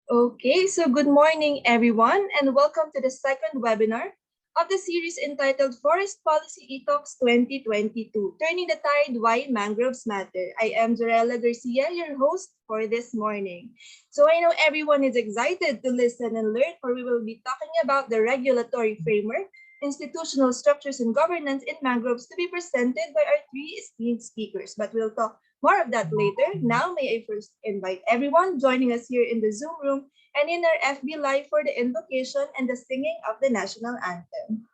Okay, so good morning, everyone, and welcome to the second webinar of the series entitled Forest Policy ETalks 2022, Turning the Tide, Why Mangroves Matter. I am Jorella Garcia, your host for this morning. So I know everyone is excited to listen and learn, for we will be talking about the regulatory framework, institutional structures, and governance in mangroves to be presented by our three esteemed speakers. But we'll talk more of that later. Now, may I first invite everyone joining us here in the Zoom room and in our FB Live for the invocation and the singing of the national anthem.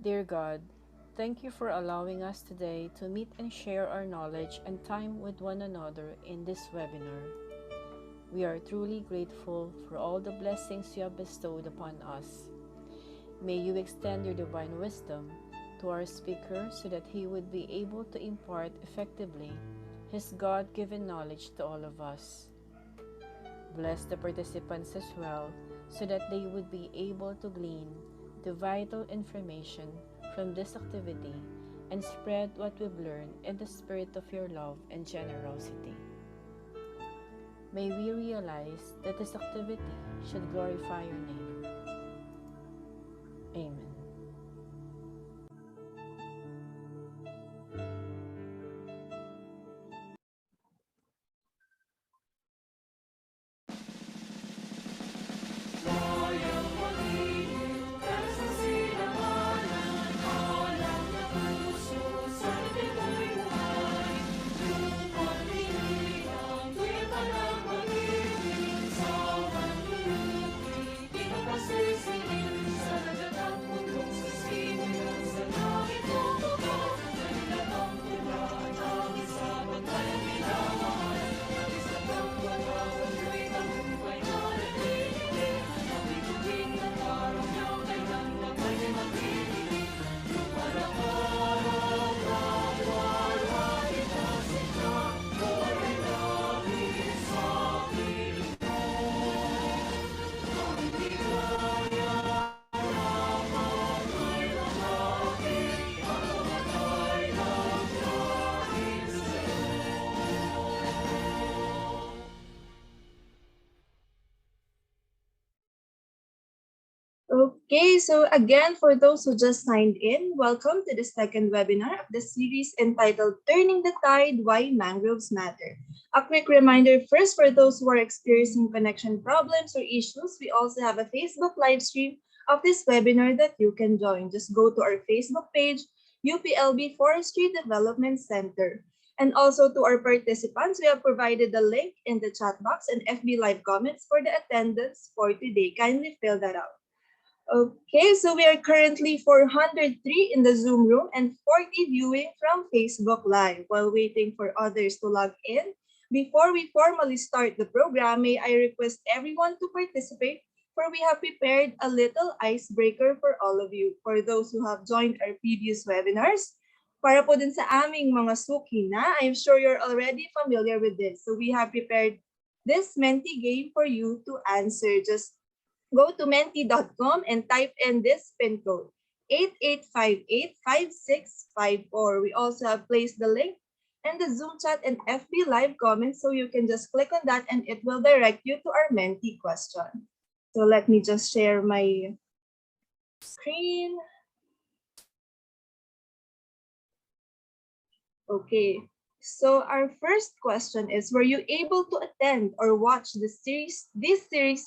Dear God, thank you for allowing us today to meet and share our knowledge and time with one another in this webinar. We are truly grateful for all the blessings you have bestowed upon us. May you extend your divine wisdom to our speaker so that he would be able to impart effectively his God-given knowledge to all of us. Bless the participants as well so that they would be able to glean the vital information from this activity and spread what we've learned in the spirit of your love and generosity. May we realize that this activity should glorify your name. Amen. Okay, so again, for those who just signed in, welcome to the second webinar of the series entitled Turning the Tide, Why Mangroves Matter. A quick reminder first for those who are experiencing connection problems or issues, we also have a Facebook live stream of this webinar that you can join. Just go to our Facebook page, UPLB Forestry Development Center. And also to our participants, we have provided the link in the chat box and FB live comments for the attendance for today. Kindly fill that out. Okay, so we are currently 403 in the Zoom room and 40 viewing from Facebook Live. While waiting for others to log in, before we formally start the program, may I request everyone to participate, for we have prepared a little icebreaker for all of you. For those who have joined our previous webinars, para po din sa aming mga suki na, I'm sure you're already familiar with this. So we have prepared this Menti game for you to answer. Just go to menti.com and type in this PIN code, 88585654. We also have placed the link in the Zoom chat and FB live comments, so you can just click on that and it will direct you to our Menti question. So let me just share my screen. Okay. So our first question is, were you able to attend or watch this series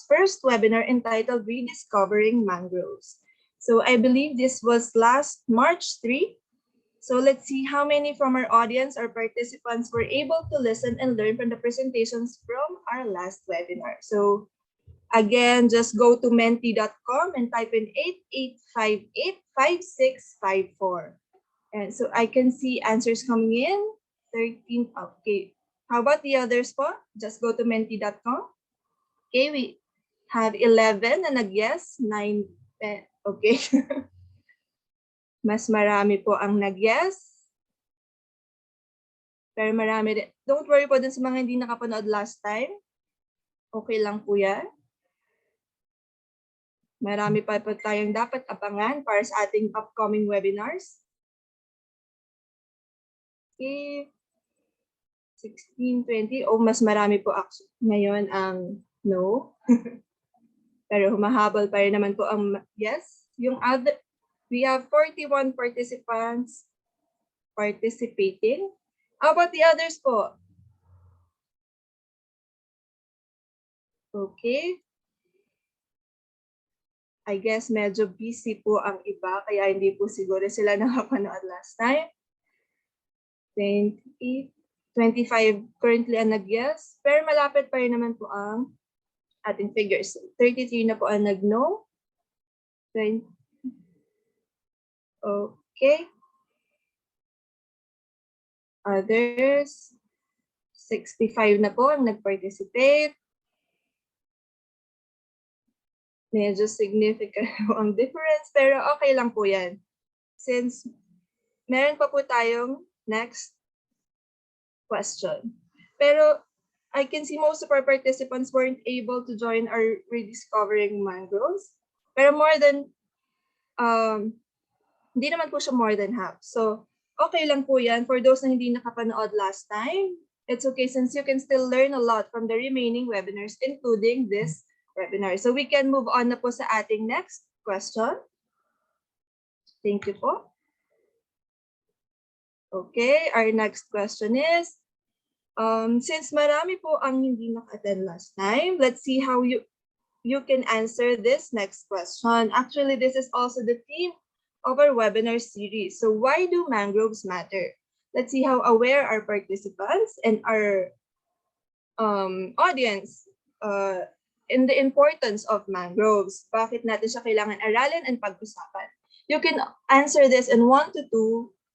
first webinar entitled Rediscovering Mangroves? So I believe this was last March 3. So let's see how many from our audience or participants were able to listen and learn from the presentations from our last webinar. So again, just go to menti.com and type in 88585654. And so I can see answers coming in. 13, okay. How about the others po? Just go to menti.com. Okay, we have 11 na nag-yes, 9, 10. Okay. Mas marami po ang nag-yes. Pero marami rin. Don't worry po dun sa mga hindi nakapanood last time. Okay lang po yan. Marami pa po tayong dapat abangan para sa ating upcoming webinars. Okay. 16, 20. Oh, mas marami po ngayon ang no. Pero humahabol pa rin naman po ang yes. Yung other, we have 41 participants participating. How about the others po? Okay. I guess medyo busy po ang iba, kaya hindi po siguro sila nakapanood last time. 20, 25 currently ang nag-yes, pero malapit pa rin naman po ang ating figures. 33 na po ang nag-no. 20. Okay. Others, 65 na po ang nag-participate. Medyo significant ang difference, pero okay lang po yan. Since meron pa po tayong next question. Pero I can see most of our participants weren't able to join our rediscovering mangroves. Pero more than, hindi naman po siya more than half. So, okay lang po yan. For those na hindi nakapanood last time, it's okay since you can still learn a lot from the remaining webinars, including this webinar. So we can move on na po sa ating next question. Thank you po. Okay, our next question is, since marami po ang hindi naka-attend last time, let's see how you can answer this next question. Actually, this is also the theme of our webinar series. So why do mangroves matter? Let's see how aware our participants and our audience in the importance of mangroves. Bakit natin siya kailangan aralin and pag-usapan? You can answer this in 1 to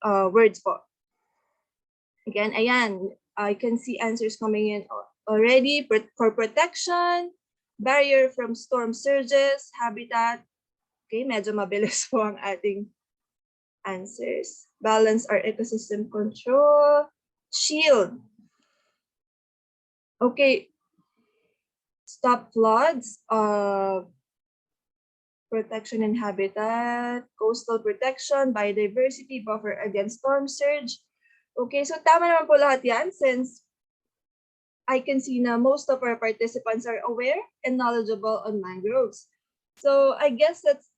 2 words po. Again, ayan, I can see answers coming in already. For protection, barrier from storm surges, habitat. Okay, medyo mabilis po ang ating answers. Balance our ecosystem control, shield. Okay. Stop floods, protection and habitat, coastal protection, biodiversity, buffer against storm surge. Okay, so tama naman po lahat yan since I can see na most of our participants are aware and knowledgeable on mangroves. So I guess that's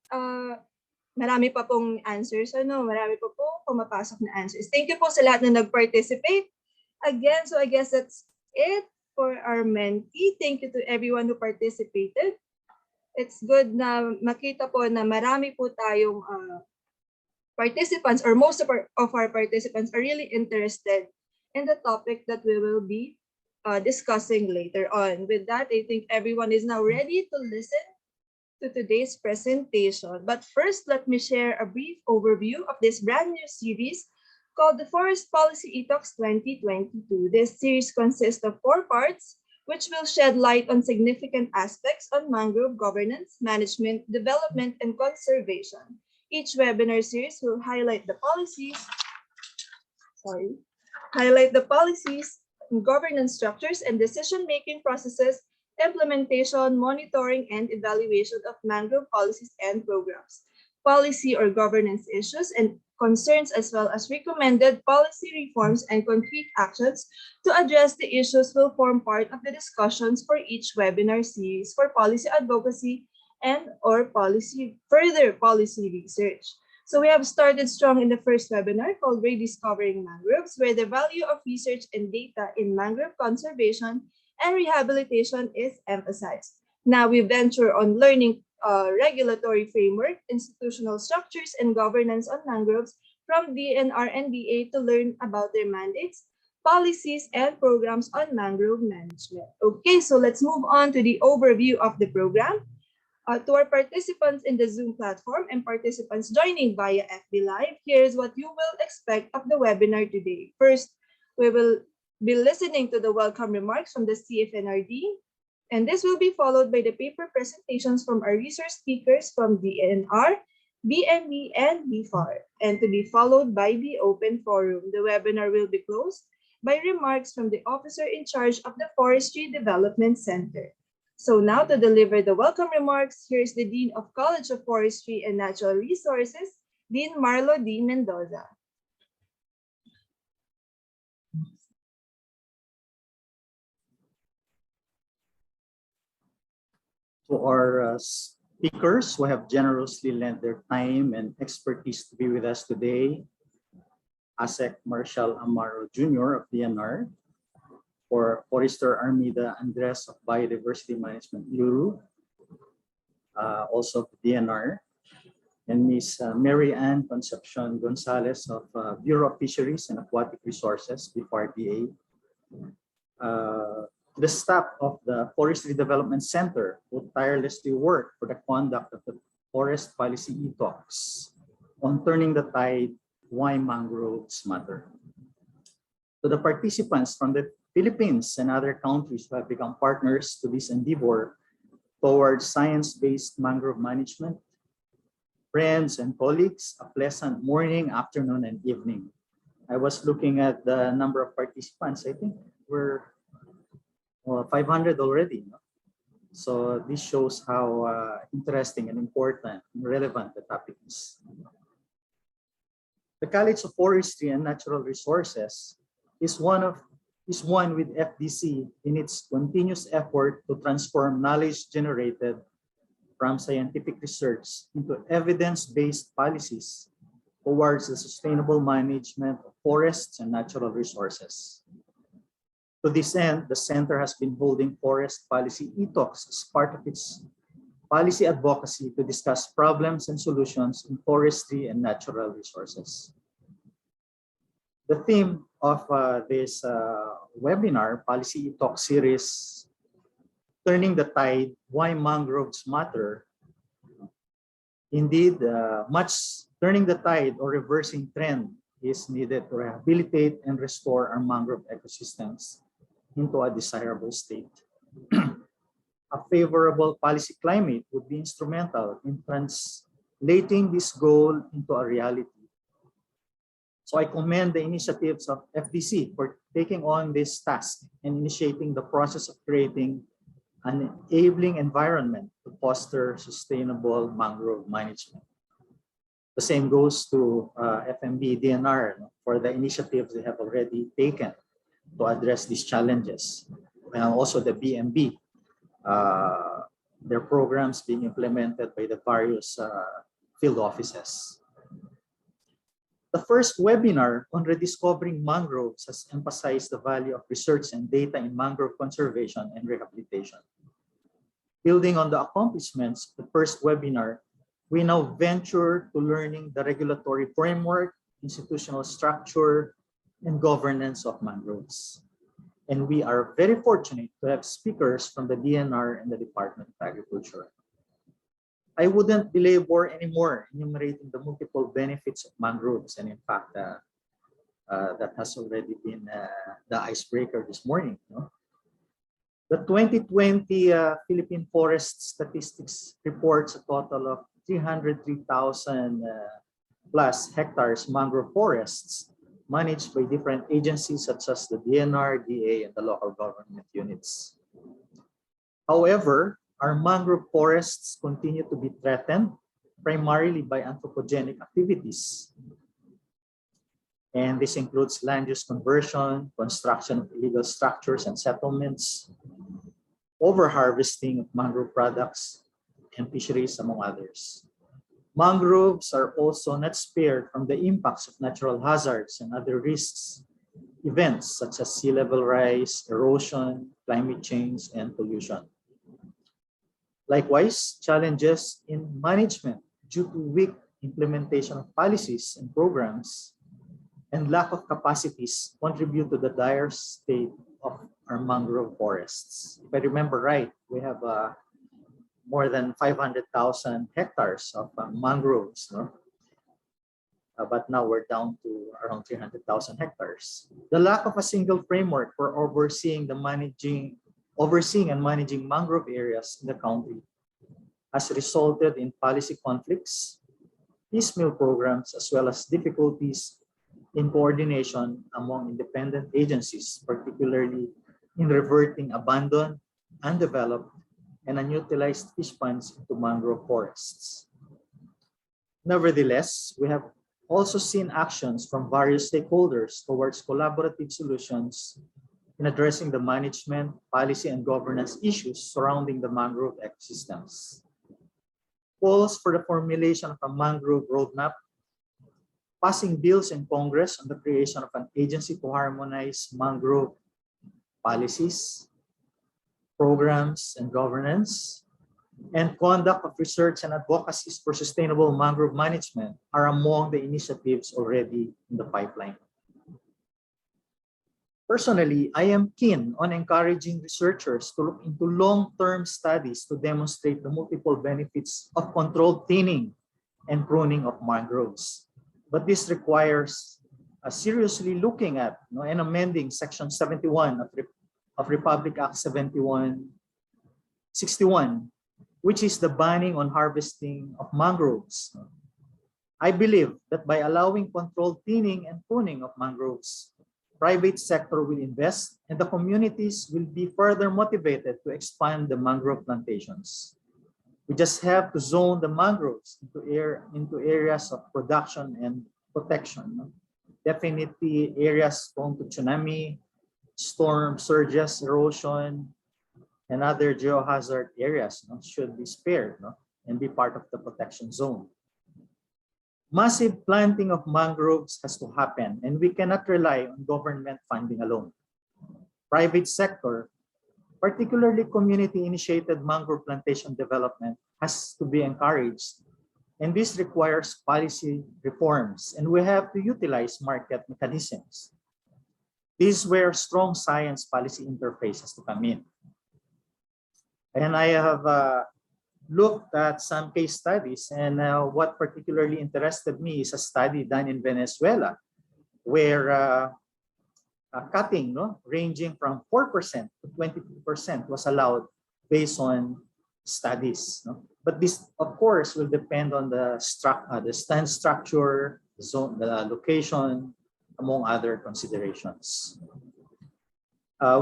marami pa pong answers, marami pa po pumapasok na answers. Thank you po sa lahat na nag-participate. Again, so I guess that's it for our mentee. Thank you to everyone who participated. It's good na makita po na marami po tayong participants, or most of our participants are really interested in the topic that we will be discussing later on. With that, I think everyone is now ready to listen to today's presentation. But first, let me share a brief overview of this brand new series called the Forest Policy ETalks 2022. This series consists of 4 parts, which will shed light on significant aspects on mangrove governance, management, development, and conservation. Each webinar series will highlight the policies, governance structures, and decision-making processes, implementation, monitoring, and evaluation of mangrove policies and programs, policy or governance issues and concerns, as well as recommended policy reforms and concrete actions to address the issues will form part of the discussions for each webinar series for policy advocacy and or further policy research. So we have started strong in the first webinar called Rediscovering Mangroves, where the value of research and data in mangrove conservation and rehabilitation is emphasized. Now we venture on learning regulatory framework, institutional structures, and governance on mangroves from DENR and DA to learn about their mandates, policies, and programs on mangrove management. Okay, so let's move on to the overview of the program. To our participants in the Zoom platform and participants joining via FB Live, here's what you will expect of the webinar today. First, we will be listening to the welcome remarks from the CFNRD, and this will be followed by the paper presentations from our resource speakers from DENR, BME, and BFAR, and to be followed by the open forum. The webinar will be closed by remarks from the officer in charge of the Forestry Development Center. So now to deliver the welcome remarks, here's the Dean of College of Forestry and Natural Resources, Dean Marlo D. Mendoza. To our speakers who have generously lent their time and expertise to be with us today, ASEC Marcial Amaro Jr. of DNR, for Forester Armida Andres of Biodiversity Management Bureau, also of DNR, and Ms. Mary Ann Concepcion Gonzales of Bureau of Fisheries and Aquatic Resources, BFRDA, the staff of the Forestry Development Center who tirelessly work for the conduct of the Forest Policy ETalks on turning the tide, why mangroves matter. To the participants from the Philippines and other countries who have become partners to this endeavor towards science-based mangrove management, friends and colleagues, a pleasant morning, afternoon, and evening. I was looking at the number of participants. I think we're 500 already. No? So this shows how interesting and important and relevant the topic is. The College of Forestry and Natural Resources is one with FDC in its continuous effort to transform knowledge generated from scientific research into evidence-based policies towards the sustainable management of forests and natural resources. To this end, the Center has been holding forest policy ETalks as part of its policy advocacy to discuss problems and solutions in forestry and natural resources. The theme of this webinar, Policy ETalk series, Turning the Tide, Why Mangroves Matter. Indeed, much turning the tide or reversing trend is needed to rehabilitate and restore our mangrove ecosystems into a desirable state. A favorable policy climate would be instrumental in translating this goal into a reality. So I commend the initiatives of FDC for taking on this task and initiating the process of creating an enabling environment to foster sustainable mangrove management. The same goes to FMB DNR for the initiatives they have already taken to address these challenges. And also the BMB, their programs being implemented by the various field offices. The first webinar on rediscovering mangroves has emphasized the value of research and data in mangrove conservation and rehabilitation. Building on the accomplishments of the first webinar, we now venture to learning the regulatory framework, institutional structure, and governance of mangroves. And we are very fortunate to have speakers from the DNR and the Department of Agriculture. I wouldn't belabor anymore enumerating the multiple benefits of mangroves, and in fact, that has already been the icebreaker this morning. No? The 2020 Philippine Forest Statistics reports a total of 303,000 plus hectares mangrove forests managed by different agencies such as the DNR, DA, and the local government units. However, our mangrove forests continue to be threatened primarily by anthropogenic activities. And this includes land use conversion, construction of illegal structures and settlements, overharvesting of mangrove products, and fisheries, among others. Mangroves are also not spared from the impacts of natural hazards and other risks, events such as sea level rise, erosion, climate change, and pollution. Likewise, challenges in management due to weak implementation of policies and programs and lack of capacities contribute to the dire state of our mangrove forests. If I remember right, we have more than 500,000 hectares of mangroves, no? But now we're down to around 300,000 hectares. The lack of a single framework for overseeing and managing mangrove areas in the country has resulted in policy conflicts, piecemeal programs, as well as difficulties in coordination among independent agencies, particularly in reverting abandoned, undeveloped, and unutilized fish ponds into mangrove forests. Nevertheless, we have also seen actions from various stakeholders towards collaborative solutions in addressing the management, policy, and governance issues surrounding the mangrove ecosystems. Calls for the formulation of a mangrove roadmap, passing bills in Congress on the creation of an agency to harmonize mangrove policies, programs, and governance, and conduct of research and advocacies for sustainable mangrove management are among the initiatives already in the pipeline. Personally, I am keen on encouraging researchers to look into long-term studies to demonstrate the multiple benefits of controlled thinning and pruning of mangroves. But this requires seriously looking at and amending Section 71 of Republic Act 61, which is the banning on harvesting of mangroves. I believe that by allowing controlled thinning and pruning of mangroves, private sector will invest and the communities will be further motivated to expand the mangrove plantations. We just have to zone the mangroves into areas of production and protection. Definitely areas prone to tsunami, storm surges, erosion, and other geohazard areas should be spared and be part of the protection zone. Massive planting of mangroves has to happen, and we cannot rely on government funding alone. Private sector, particularly community-initiated mangrove plantation development, has to be encouraged, and this requires policy reforms, and we have to utilize market mechanisms. This is where strong science policy interface has to come in. And I have looked at some case studies, and what particularly interested me is a study done in Venezuela, where cutting ranging from 4% to 22% was allowed based on studies. But this, of course, will depend on the stand structure, the zone, the location, among other considerations.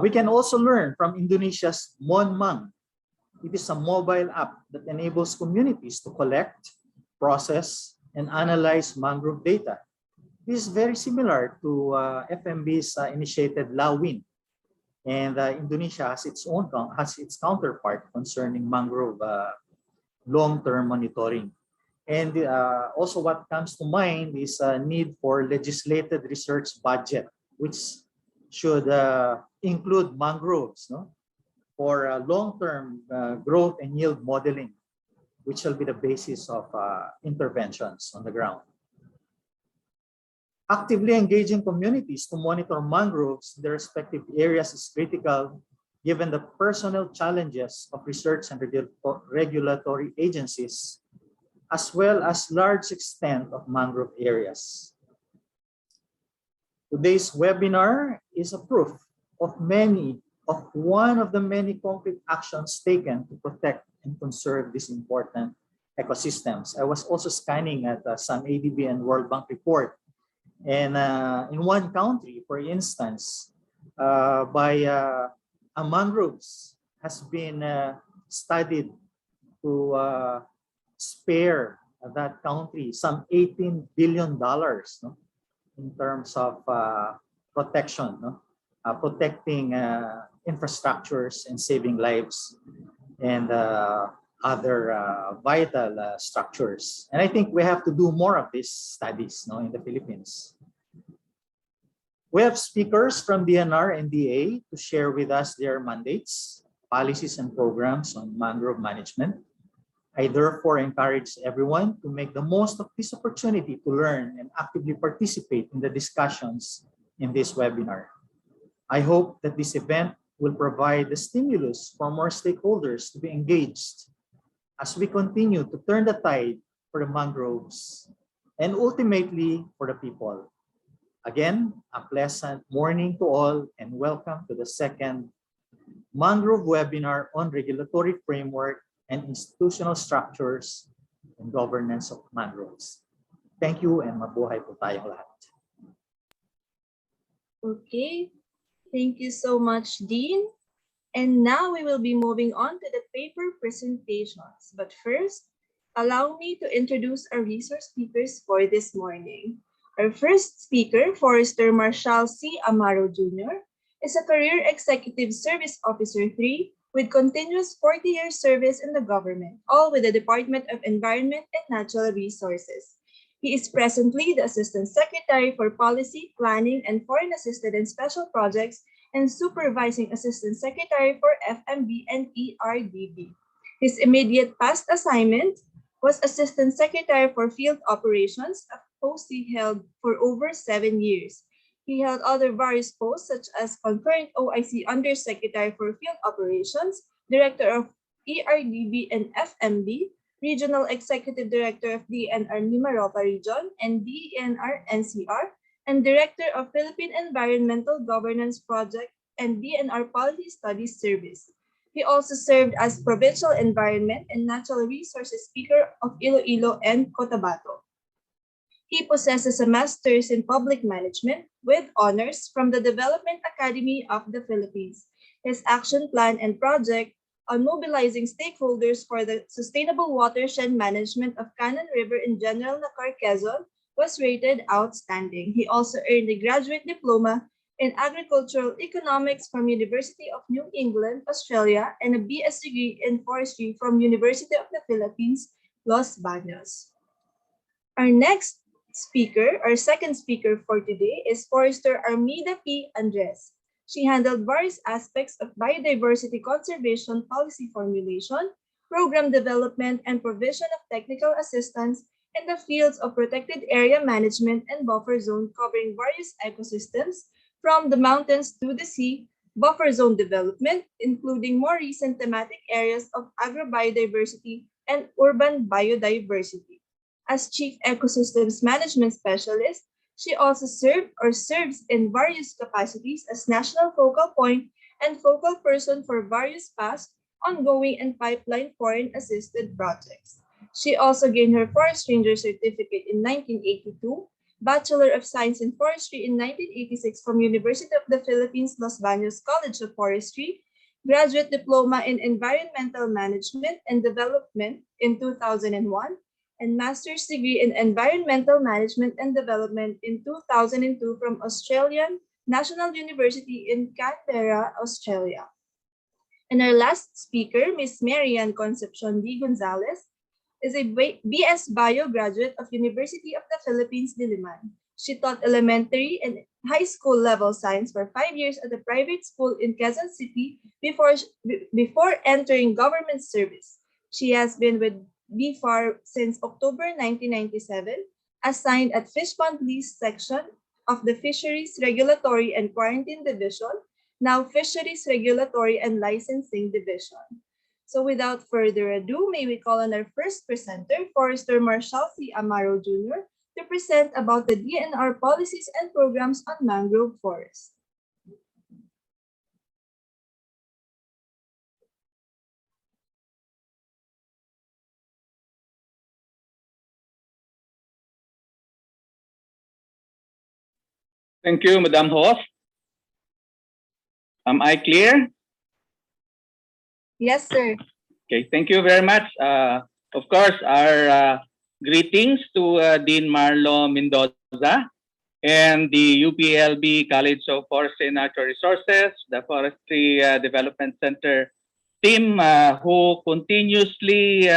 We can also learn from Indonesia's Monmang. It is a mobile app that enables communities to collect, process, and analyze mangrove data. This is very similar to FMB's initiated Lawin, and Indonesia has its counterpart concerning mangrove long-term monitoring. And also, what comes to mind is a need for legislated research budget, which should include mangroves, for long-term growth and yield modeling, which will be the basis of interventions on the ground. Actively engaging communities to monitor mangroves in their respective areas is critical, given the personnel challenges of research and regulatory agencies, as well as large extent of mangrove areas. Today's webinar is a proof of one of the many concrete actions taken to protect and conserve these important ecosystems. I was also scanning at some ADB and World Bank report. And in one country, for instance, mangroves has been studied to spare that country some $18 billion in terms of protection, protecting infrastructures and saving lives and other vital structures. And I think we have to do more of these studies in the Philippines. We have speakers from DENR and DA to share with us their mandates, policies, and programs on mangrove management. I therefore encourage everyone to make the most of this opportunity to learn and actively participate in the discussions in this webinar. I hope that this event will provide the stimulus for more stakeholders to be engaged as we continue to turn the tide for the mangroves and ultimately for the people. Again, a pleasant morning to all and welcome to the second Mangrove webinar on regulatory framework and institutional structures and governance of mangroves. Thank you and mabuhay po tayong lahat. Okay, thank you so much, Dean. And now we will be moving on to the paper presentations. But first, allow me to introduce our resource speakers for this morning. Our first speaker, Forester Marcial C. Amaro Jr., is a Career Executive Service Officer 3 with continuous 40-year service in the government, all with the Department of Environment and Natural Resources. He is presently the Assistant Secretary for Policy, Planning, and Foreign Assisted and Special Projects and Supervising Assistant Secretary for FMB and ERDB. His immediate past assignment was Assistant Secretary for Field Operations, a post he held for over 7 years. He held other various posts such as Concurrent OIC Undersecretary for Field Operations, Director of ERDB and FMB, Regional Executive Director of DENR Mimaropa Region and DENR NCR, and Director of Philippine Environmental Governance Project and DENR Policy Studies Service. He also served as Provincial Environment and Natural Resources Speaker of Iloilo and Cotabato. He possesses a Master's in Public Management with honors from the Development Academy of the Philippines. His action plan and project on mobilizing stakeholders for the sustainable watershed management of Cannon River in General Nakar, Quezon was rated outstanding. He also earned a graduate diploma in agricultural economics from University of New England, Australia, and a BS degree in forestry from University of the Philippines, Los Baños. Our next speaker, our second speaker for today is Forester Armida P. Andres. She handled various aspects of biodiversity conservation policy formulation, program development, and provision of technical assistance in the fields of protected area management and buffer zone covering various ecosystems from the mountains to the sea, buffer zone development, including more recent thematic areas of agrobiodiversity and urban biodiversity. As Chief Ecosystems Management Specialist, she also served or serves in various capacities as national focal point and focal person for various past, ongoing, and pipeline foreign assisted projects. She also gained her Forest Ranger certificate in 1982, Bachelor of Science in Forestry in 1986 from University of the Philippines, Los Baños College of Forestry, Graduate Diploma in Environmental Management and Development in 2001, and Master's degree in Environmental Management and Development in 2002 from Australian National University in Canberra, Australia. And our last speaker, Ms. Marian Concepcion D. Gonzales, is a BS Bio graduate of University of the Philippines, Diliman. She taught elementary and high school level science for 5 years at a private school in Quezon City before entering government service. She has been with BFAR since October 1997, assigned at Fishpond Lease section of the Fisheries Regulatory and Quarantine Division, now Fisheries Regulatory and Licensing Division. So without further ado, may we call on our first presenter, Forester Marcial C. Amaro Jr., to present about the DENR policies and programs on mangrove forests. Thank you, Madam Host. Am I clear? Yes, sir. Okay, thank you very much. Of course, our greetings to Dean Marlo Mendoza and the UPLB College of Forestry and Natural Resources, the Forestry Development Center team who continuously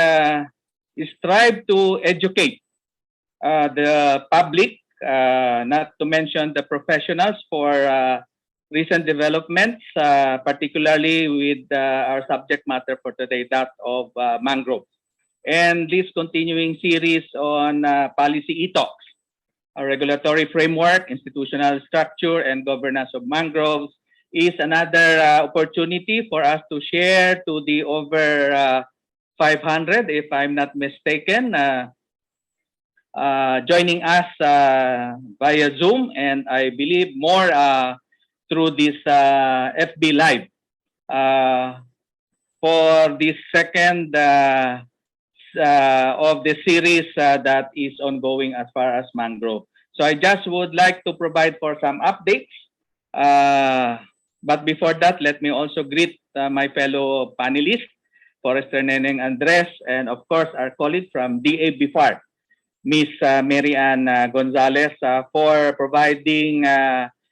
strive to educate the public, not to mention the professionals for recent developments, particularly with our subject matter for today, that of mangroves. And this continuing series on policy ETalks, a regulatory framework, institutional structure, and governance of mangroves is another opportunity for us to share to the over 500, if I'm not mistaken, joining us via Zoom, and I believe more through this FB Live for this second of the series that is ongoing as far as mangrove. So I just would like to provide for some updates. But before that, let me also greet my fellow panelists, Forester Neneng Andres, and of course our colleague from DABFAR, Ms. Mary Ann Gonzales, for providing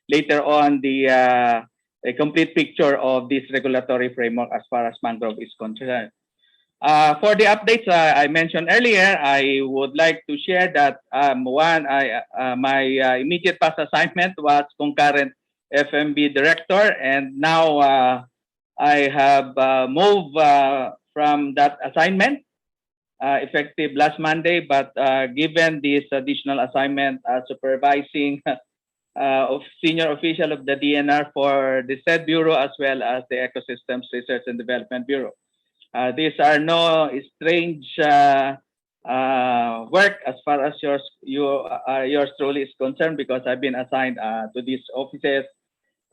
later on a complete picture of this regulatory framework as far as mangrove is concerned. For the updates I mentioned earlier, I would like to share that my immediate past assignment was concurrent FMB director, and now I have moved from that assignment effective last Monday, but given this additional assignment supervising of senior official of the DNR for the said bureau as well as the Ecosystems Research and Development Bureau. These are no strange work as far as yours truly is concerned, because I've been assigned to these offices,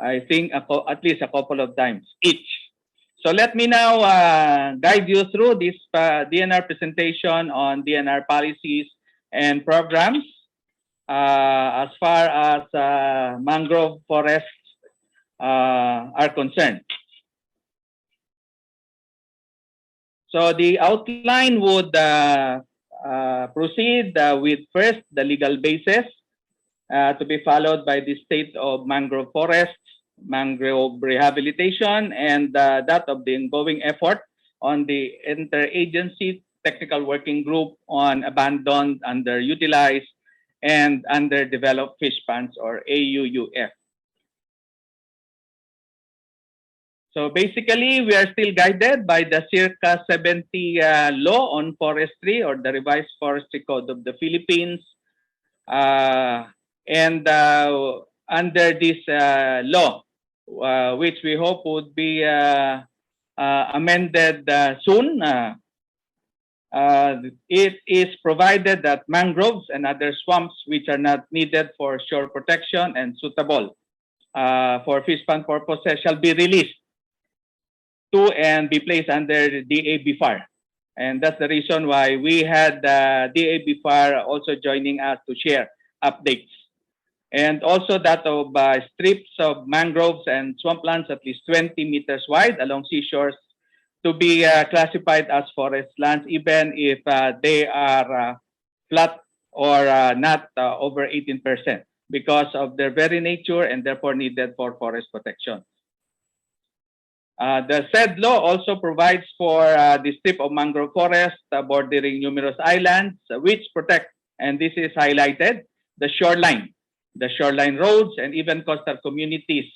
I think at least a couple of times each. So let me now guide you through this DNR presentation on DNR policies and programs as far as mangrove forests are concerned. So the outline would proceed with first the legal basis to be followed by the state of mangrove forests, mangrove rehabilitation, and that of the ongoing effort on the interagency technical working group on abandoned, underutilized, and underdeveloped fish ponds, or AUUF. So basically, we are still guided by the circa 70 law on forestry, or the revised forestry code of the Philippines. And under this law, which we hope would be amended soon, it is provided that mangroves and other swamps which are not needed for shore protection and suitable for fish pond purposes shall be released to and be placed under DABFAR. And that's the reason why we had DABFAR also joining us to share updates. And also that of strips of mangroves and swamplands at least 20 meters wide along seashores to be classified as forest lands, even if they are flat or not over 18%, because of their very nature and therefore needed for forest protection. The said law also provides for the strip of mangrove forest bordering numerous islands, which protect, and this is highlighted, the shoreline roads, and even coastal communities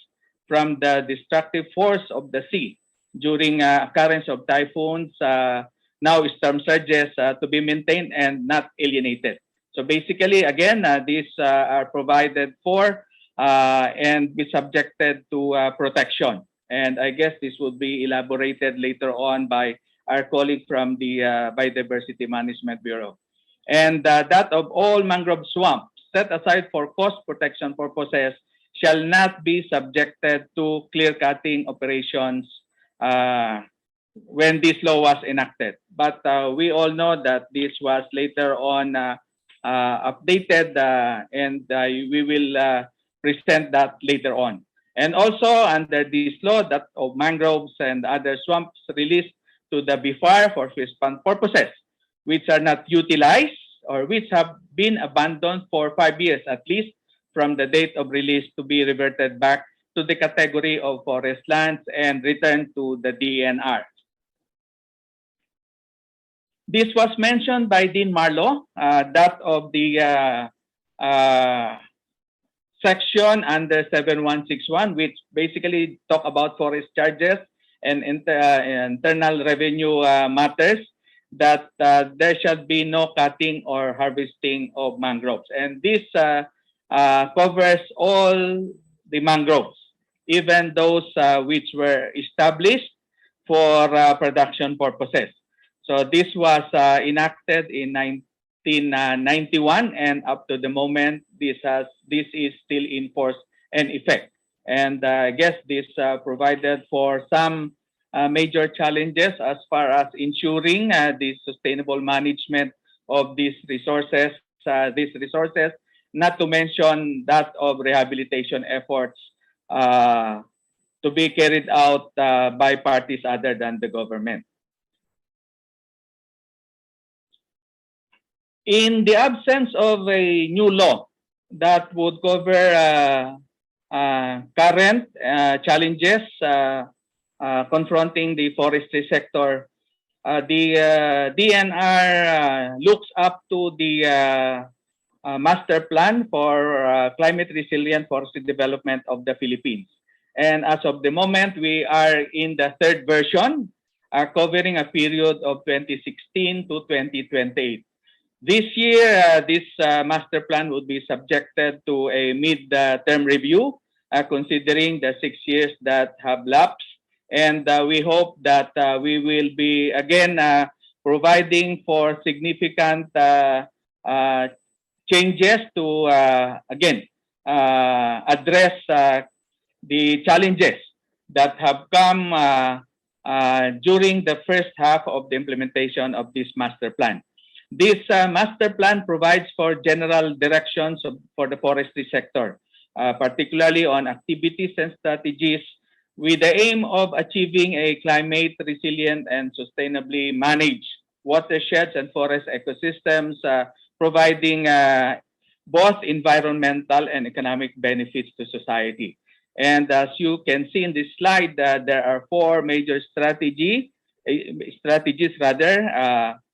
from the destructive force of the sea during occurrence of typhoons, now storm surges, to be maintained and not alienated. So basically, again, these are provided for and be subjected to protection. And I guess this will be elaborated later on by our colleague from the Biodiversity Management Bureau. And that of all mangrove swamps set aside for coast protection purposes shall not be subjected to clear-cutting operations when this law was enacted. But we all know that this was later on updated, and we will present that later on. And also under this law, that of mangroves and other swamps released to the BFAR for fish pond purposes, which are not utilized or which have been abandoned for 5 years at least from the date of release, to be reverted back to the category of forest lands and returned to the DENR. This was mentioned by Dean Marlo, that of the section under 7161, which basically talk about forest charges and internal revenue matters, that there shall be no cutting or harvesting of mangroves. And this covers all the mangroves, even those which were established for production purposes. So this was enacted in 1991, and up to the moment, this is still in force and effect. And I guess this provided for some major challenges as far as ensuring the sustainable management of these resources, not to mention that of rehabilitation efforts to be carried out by parties other than the government. In the absence of a new law that would cover current challenges confronting the forestry sector, the DNR looks up to the master plan for climate resilient forestry development of the Philippines. And as of the moment, we are in the third version, covering a period of 2016 to 2028. This year, this master plan would be subjected to a mid-term review, considering the 6 years that have lapsed. And we hope that we will be, again, providing for significant changes to, again, address the challenges that have come during the first half of the implementation of this master plan. This master plan provides for general directions for the forestry sector, particularly on activities and strategies with the aim of achieving a climate resilient and sustainably managed watersheds and forest ecosystems, providing both environmental and economic benefits to society. And as you can see in this slide, there are four major strategies.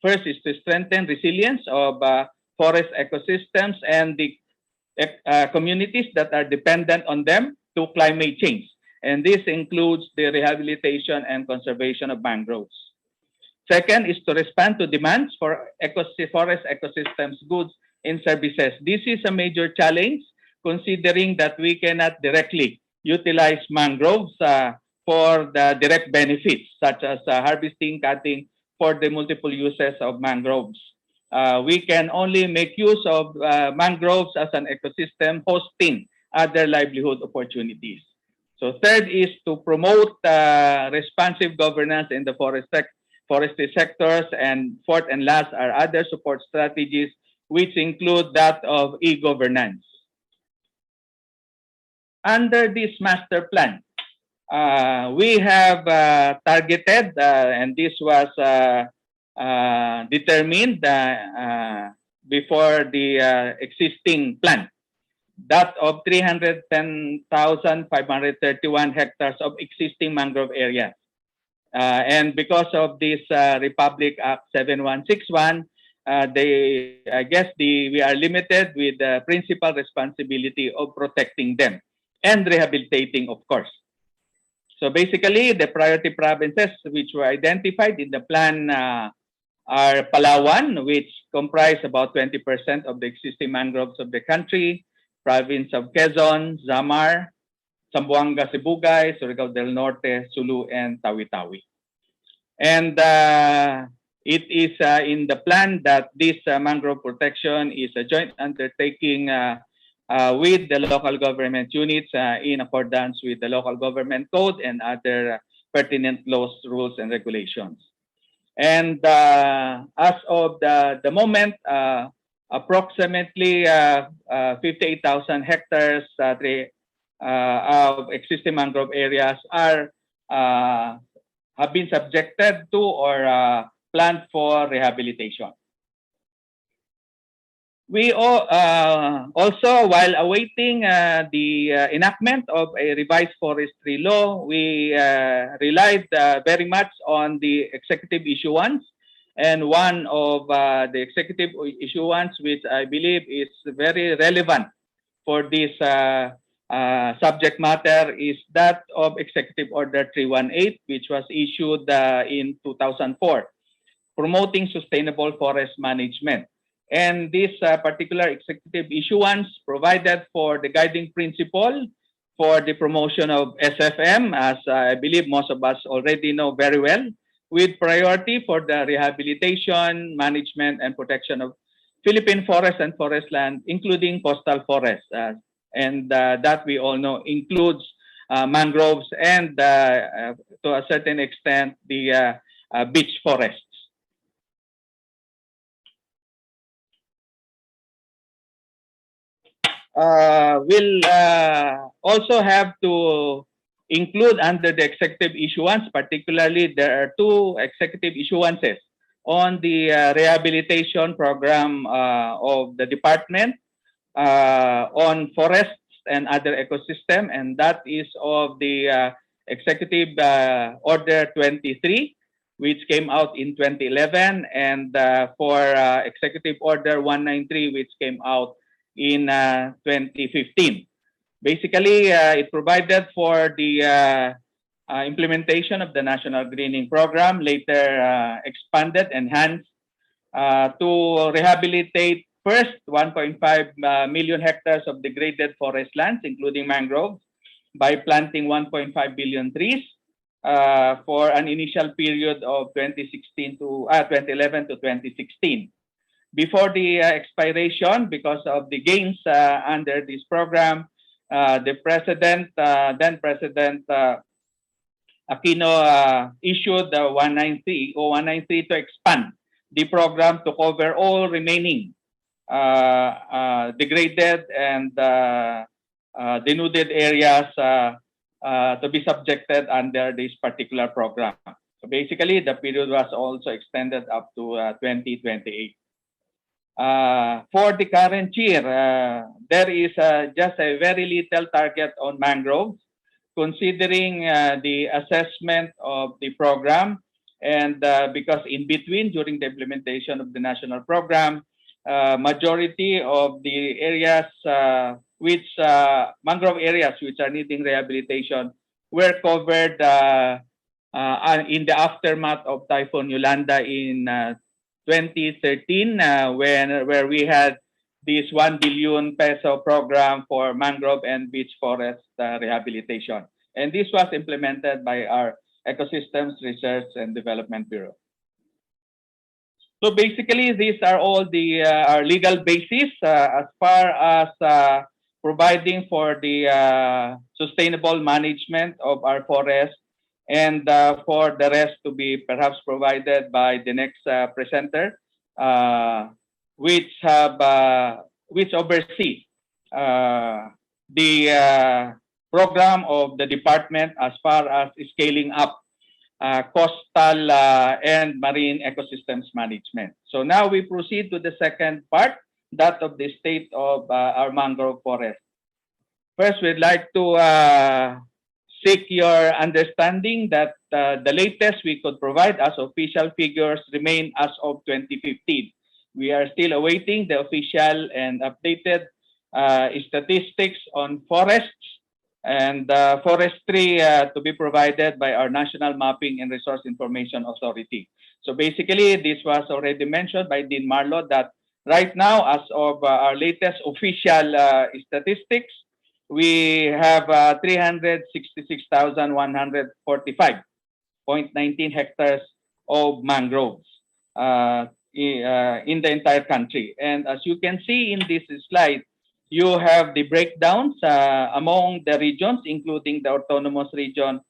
First is to strengthen resilience of forest ecosystems and the communities that are dependent on them to climate change. And this includes the rehabilitation and conservation of mangroves. Second is to respond to demands for forest ecosystems, goods, and services. This is a major challenge considering that we cannot directly utilize mangroves for the direct benefits such as harvesting, cutting for the multiple uses of mangroves. We can only make use of mangroves as an ecosystem hosting other livelihood opportunities. So third is to promote responsive governance in the forestry sectors, and fourth and last are other support strategies which include that of e-governance. Under this master plan, we have targeted, and this was determined before the existing plan, that of 310,531 hectares of existing mangrove areas. And because of this Republic Act 7161, we are limited with the principal responsibility of protecting them and rehabilitating, of course. So basically, the priority provinces which were identified in the plan are Palawan, which comprise about 20% of the existing mangroves of the country, province of Quezon, Samar, Zamboanga, Sibugay, Surigao del Norte, Sulu, and Tawi-Tawi. And it is in the plan that this mangrove protection is a joint undertaking with the local government units in accordance with the local government code and other pertinent laws, rules, and regulations. And as of the moment, approximately 58,000 hectares of existing mangrove areas have been subjected to or planned for rehabilitation. We also, while awaiting the enactment of a revised forestry law, we relied very much on the executive issuance. And one of the executive issuance, which I believe is very relevant for this subject matter, is that of Executive Order 318, which was issued in 2004, promoting sustainable forest management. And this particular executive issuance provided for the guiding principle for the promotion of SFM, as I believe most of us already know very well, with priority for the rehabilitation, management, and protection of Philippine forests and forest land, including coastal forests. And that we all know includes mangroves and to a certain extent the beach forests. We'll also have to include under the executive issuance. Particularly, there are two executive issuances on the rehabilitation program of the department on forests and other ecosystem, and that is of the Executive Order 23, which came out in 2011, and for Executive Order 193, which came out in 2015. Basically, it provided for the implementation of the National Greening Program, later expanded, enhanced to rehabilitate first 1.5 million hectares of degraded forest lands, including mangroves, by planting 1.5 billion trees for an initial period of 2011 to 2016. Before the expiration, because of the gains under this program, the then President Aquino issued the 193 to expand the program to cover all remaining degraded and denuded areas to be subjected under this particular program. So basically, the period was also extended up to 2028. For the current year, there is just a very little target on mangroves, considering the assessment of the program, and because in between, during the implementation of the national program, majority of the areas mangrove areas which are needing rehabilitation were covered in the aftermath of Typhoon Yolanda in 2013, where we had this 1 billion peso program for mangrove and beach forest rehabilitation. And this was implemented by our Ecosystems Research and Development Bureau. So basically, these are all the our legal basis as far as providing for the sustainable management of our forests, and for the rest to be perhaps provided by the next presenter, which oversee the program of the department as far as scaling up coastal and marine ecosystems management. So now we proceed to the second part, that of the state of our mangrove forest. First, we'd like to seek your understanding that the latest we could provide as official figures remain as of 2015. We are still awaiting the official and updated statistics on forests and forestry to be provided by our National Mapping and Resource Information Authority. So basically, this was already mentioned by Dean Marlo that right now, as of our latest official statistics, we have 366,145.19 hectares of mangroves in the entire country. And as you can see in this slide, you have the breakdowns among the regions, including the autonomous region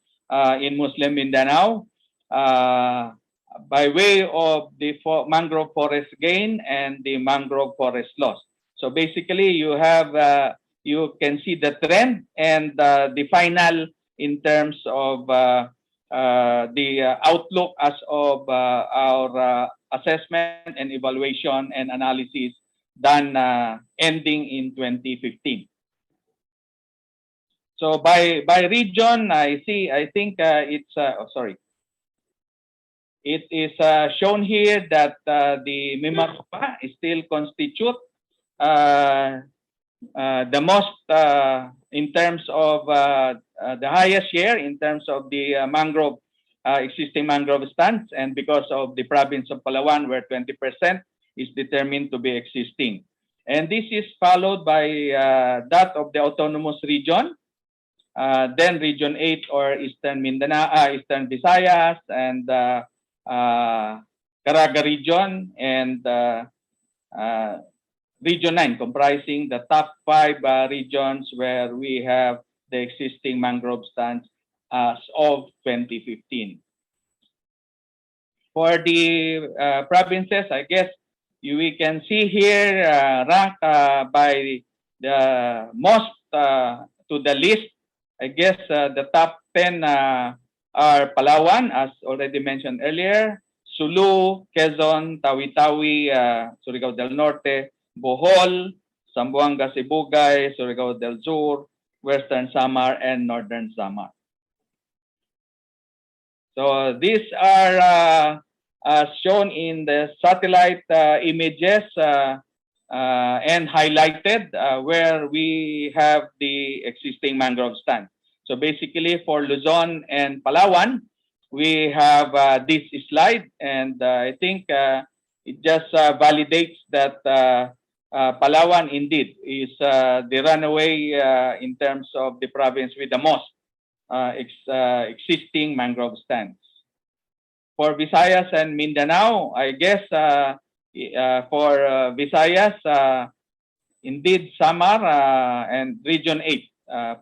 in Muslim Mindanao, by way of the mangrove forest gain and the mangrove forest loss. So basically, you have you can see the trend and the final in terms of the outlook as of our assessment and evaluation and analysis done ending in 2015. So by region, I think it's it is shown here that the Mimaropa still constitute the most in terms of the highest share in terms of the mangrove existing mangrove stands, and because of the province of Palawan, where 20% is determined to be existing. And this is followed by that of the autonomous region, then Region 8 or Eastern Mindanao, Eastern Visayas, and Caraga region, and Region 9, comprising the top 5 regions where we have the existing mangrove stands as of 2015. For the provinces, I guess we can see here ranked by the most to the list. I guess the top 10 are Palawan, as already mentioned earlier, Sulu, Quezon, Tawi-Tawi, Surigao del Norte, Bohol, Zamboanga, Sibugay, Surigao del Sur, Western Samar, and Northern Samar. So these are shown in the satellite images and highlighted where we have the existing mangrove stand. So basically for Luzon and Palawan, we have this slide, and I think it just validates that Palawan indeed is the runaway in terms of the province with the most existing mangrove stands. For Visayas and Mindanao, I guess for Visayas, indeed Samar and Region 8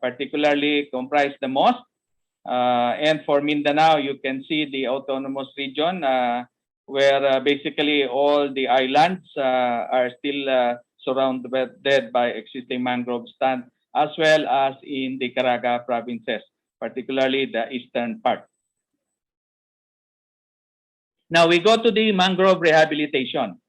particularly comprise the most. And for Mindanao, you can see the autonomous region where basically all the islands are still surrounded by existing mangrove stand, as well as in the Caraga provinces, particularly the eastern part. Now we go to the mangrove rehabilitation.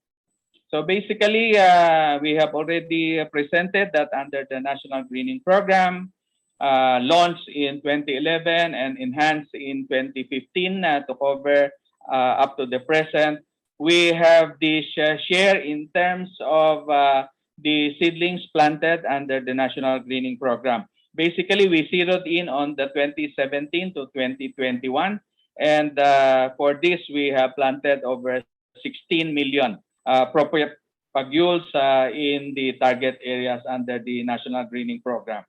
So basically, we have already presented that under the National Greening Program, launched in 2011 and enhanced in 2015 to cover up to the present. We have this share in terms of the seedlings planted under the National Greening Program. Basically, we zeroed in on the 2017 to 2021. And for this, we have planted over 16 million propagules in the target areas under the National Greening Program.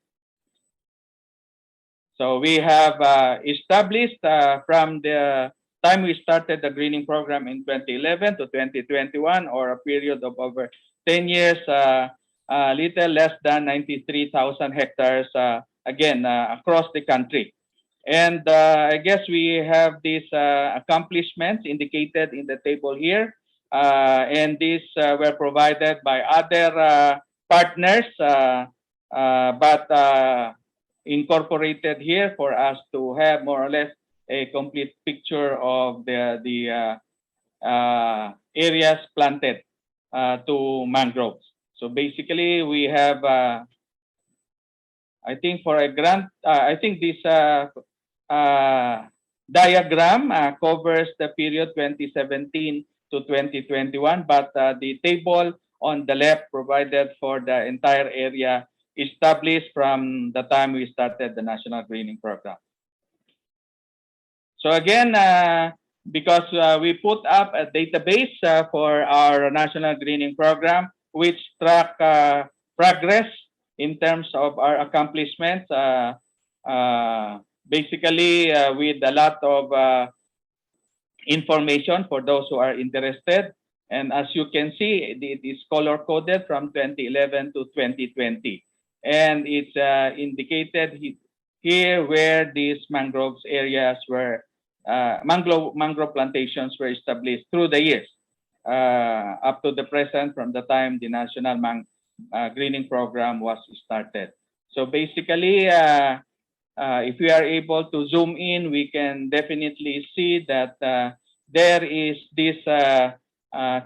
So we have established from the time we started the greening program in 2011 to 2021, or a period of over 10 years, little less than 93,000 hectares, again, across the country. And I guess we have these accomplishments indicated in the table here. And these were provided by other partners, but incorporated here for us to have more or less a complete picture of the areas planted to mangroves. So basically, we have, I think for a grant, I think this diagram covers the period 2017 to 2021, but the table on the left provided for the entire area established from the time we started the National Greening Program. So again, because we put up a database for our National Greening Program, which track progress in terms of our accomplishments, basically with a lot of information for those who are interested. And as you can see, it is color-coded from 2011 to 2020. And it's indicated here where these mangroves areas were, mangrove plantations were established through the years, up to the present, from the time the National Greening Program was started. So basically, if we are able to zoom in, we can definitely see that there is this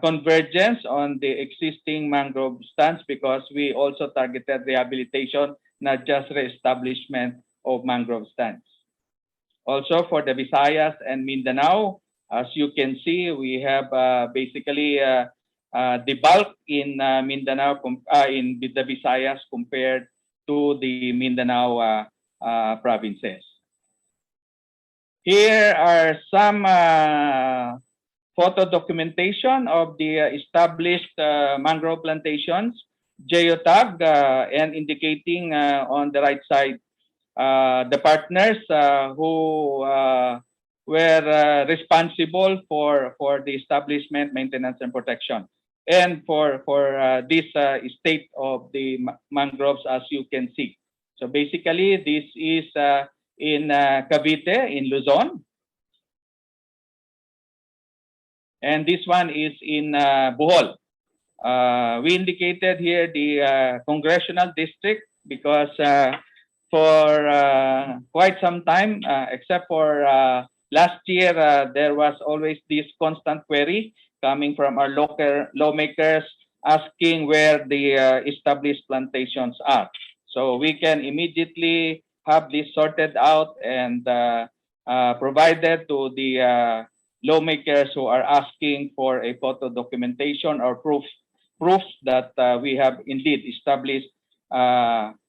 convergence on the existing mangrove stands, because we also targeted rehabilitation, not just reestablishment of mangrove stands. Also for the Visayas and Mindanao, as you can see, we have basically the bulk in Mindanao, in the Visayas compared to the Mindanao provinces. Here are some photo documentation of the established mangrove plantations, geotag, and indicating on the right side the partners who were responsible for the establishment, maintenance, and protection. And for this state of the mangroves, as you can see. So basically, this is in Cavite, in Luzon. And this one is in Bohol. We indicated here the congressional district because for quite some time, except for last year, there was always this constant query coming from our local lawmakers asking where the established plantations are. So we can immediately have this sorted out and provided to the lawmakers who are asking for a photo documentation or proofs that we have indeed established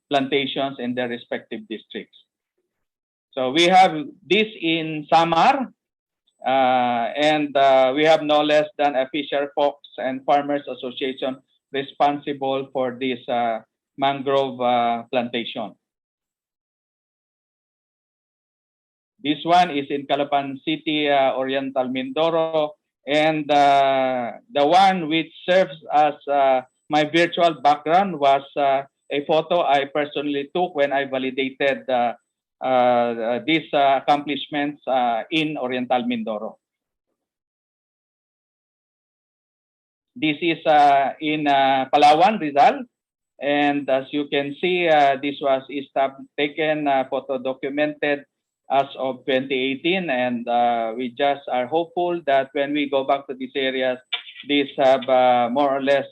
plantations in their respective districts. So we have this in Samar, and we have no less than a Fisher Folks and Farmers Association responsible for this mangrove plantation. This one is in Calapan City, Oriental Mindoro, and the one which serves as my virtual background was a photo I personally took when I validated these accomplishments in Oriental Mindoro. This is in Palawan, Rizal, and as you can see, this was taken, photo documented as of 2018, and we just are hopeful that when we go back to these areas, these have more or less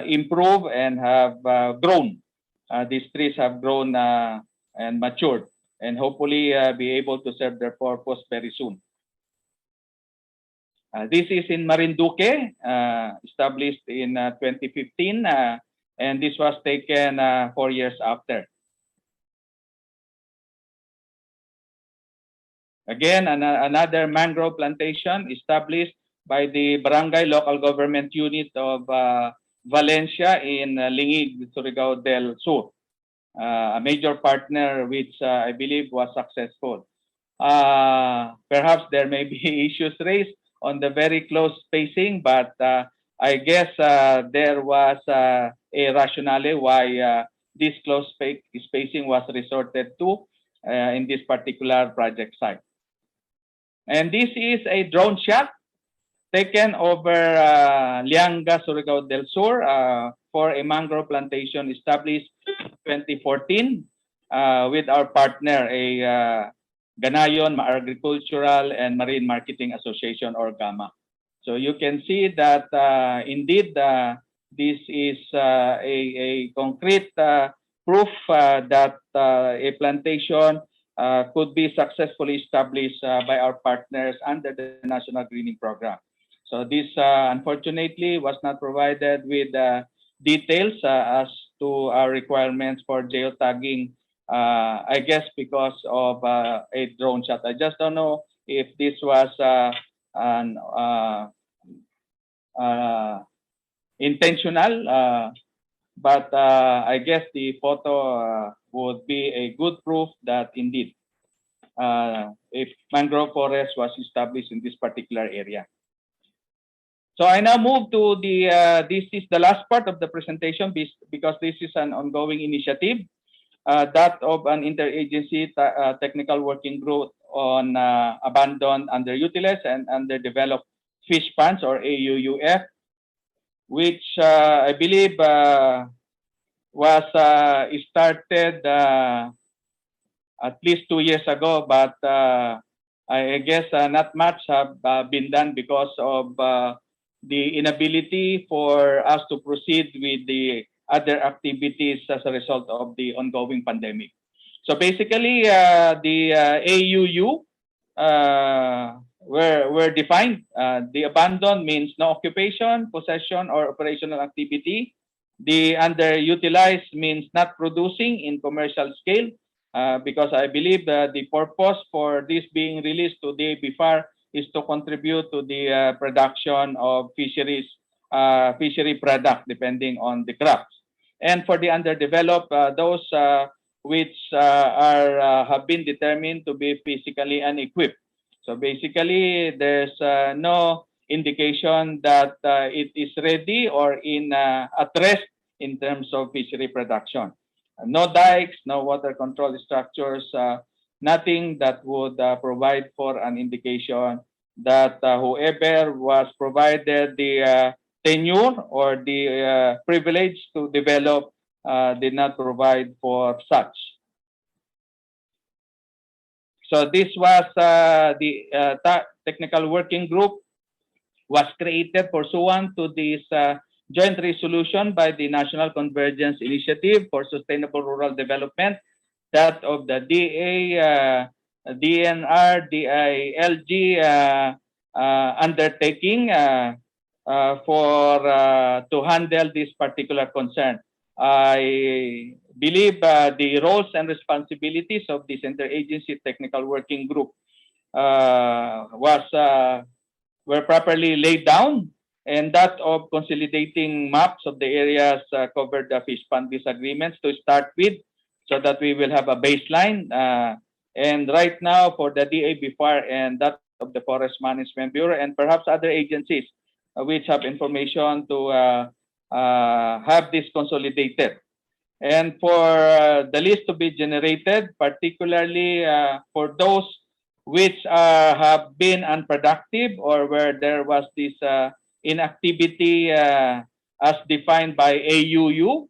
improved and have grown. These trees have grown and matured, and hopefully be able to serve their purpose very soon. This is in Marinduque, established in 2015, and this was taken 4 years after. Again, another mangrove plantation established by the Barangay Local Government Unit of Valencia in Lingig, Surigao del Sur, a major partner which I believe was successful. Perhaps there may be issues raised on the very close spacing, but I guess there was a rationale why this close spacing was resorted to in this particular project site. And this is a drone shot taken over Lianga, Surigao del Sur for a mangrove plantation established in 2014 with our partner, a Ganayon Agricultural and Marine Marketing Association, or GAMA. So you can see that indeed this is a concrete proof that a plantation could be successfully established by our partners under the National Greening Program. So this unfortunately was not provided with details as to our requirements for geotagging, I guess because of a drone shot. I just don't know if this was intentional, but I guess the photo would be a good proof that indeed if mangrove forest was established in this particular area. So I now move to the, this is the last part of the presentation because this is an ongoing initiative, that of an interagency technical working group on abandoned, underutilized, and underdeveloped fish ponds, or AUUF, which I believe was started at least 2 years ago, but I guess not much have been done because of the inability for us to proceed with the other activities as a result of the ongoing pandemic. So basically, the AUU were defined. The abandoned means no occupation, possession, or operational activity. The underutilized means not producing in commercial scale, because I believe that the purpose for this being released today before is to contribute to the production of fisheries, fishery product depending on the crops. And for the underdeveloped, those which have been determined to be physically unequipped. So basically, there's no indication that it is ready or at rest in terms of fishery production. No dikes, no water control structures, nothing that would provide for an indication that whoever was provided the tenure or the privilege to develop did not provide for such. So this was the technical working group was created pursuant to this joint resolution by the National Convergence Initiative for Sustainable Rural Development, that of the DA, DNR, DILG undertaking to handle this particular concern. I believe the roles and responsibilities of this interagency technical working group were properly laid down, and that of consolidating maps of the areas covered the Fishpond disagreements to start with, so that we will have a baseline. And right now, for the DABFAR and that of the Forest Management Bureau and perhaps other agencies which have information to have this consolidated. And for the list to be generated, particularly for those which have been unproductive or where there was this inactivity as defined by AUU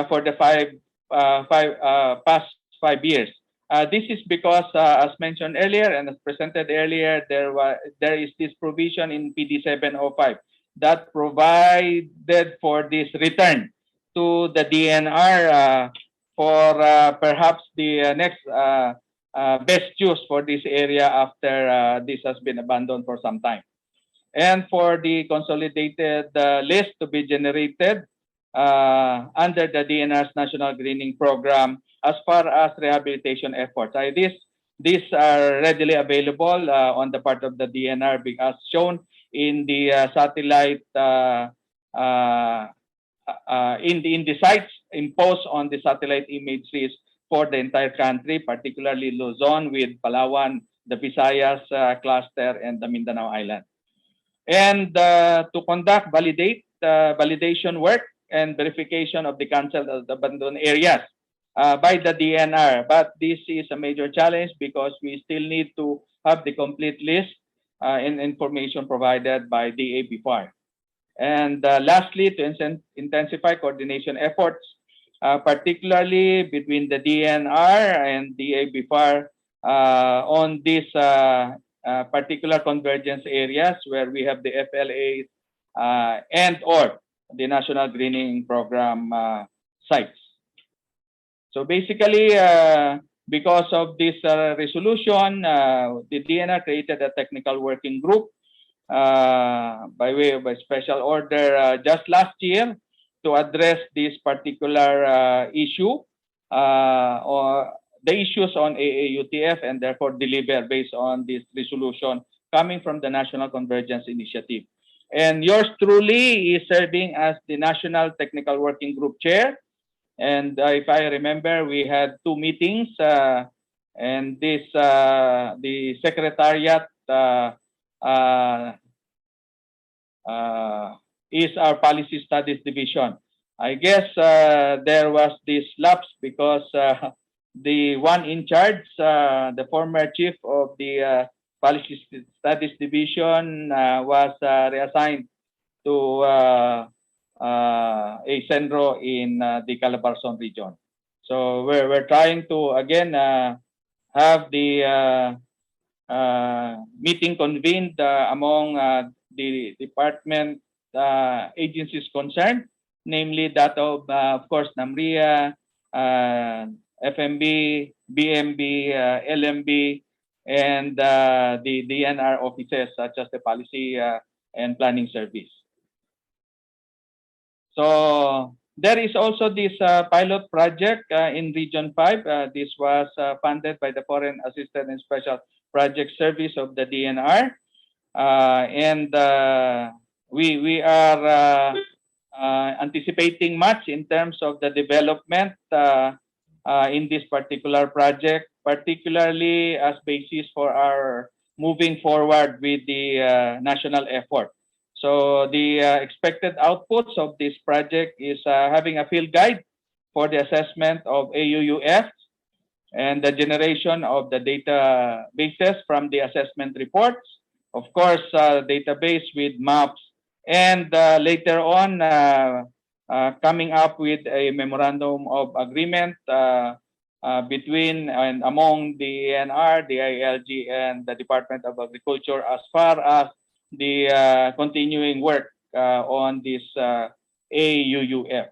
for the past 5 years. This is because, as mentioned earlier and as presented earlier, there is this provision in PD 705 that provided for this return to the DNR for perhaps the next best use for this area after this has been abandoned for some time. And for the consolidated list to be generated under the DNR's National Greening Program as far as rehabilitation efforts. These are readily available on the part of the DNR as shown in the satellite in the sites imposed on the satellite imageries for the entire country, particularly Luzon with Palawan, the Visayas cluster, and the Mindanao Island. And to conduct validation work and verification of the cancelled abandoned areas by the DNR. But this is a major challenge because we still need to have the complete list and information provided by the ABFAR. And lastly, to intensify coordination efforts, particularly between the DNR and the ABFAR on these particular convergence areas where we have the FLA and or the National Greening Program sites. So basically, because of this resolution, the DNR created a technical working group by way of a special order just last year to address this particular issue or the issues on AAUTF and therefore deliver based on this resolution coming from the National Convergence Initiative. And yours truly is serving as the National Technical Working Group Chair. And if I remember, we had 2 meetings and this the Secretariat is our Policy Studies Division. I guess there was this lapse because the one in charge, the former chief of the Policy Studies Division was reassigned to a centro in the Calabarzon region. So we're trying to again have the meeting convened among the department agencies concerned, namely that of course, NAMRIA, FMB, BMB, LMB, and the DNR offices such as the Policy and Planning Service. So there is also this pilot project in Region 5. This was funded by the Foreign Assistance and Special Project Service of the DNR. And we are anticipating much in terms of the development in this particular project, particularly as basis for our moving forward with the national effort. So the expected outputs of this project is having a field guide for the assessment of AUUF and the generation of the databases from the assessment reports. Of course, database with maps, and later on coming up with a memorandum of agreement between and among the DENR, the ILG, and the Department of Agriculture as far as the continuing work on this AUUF.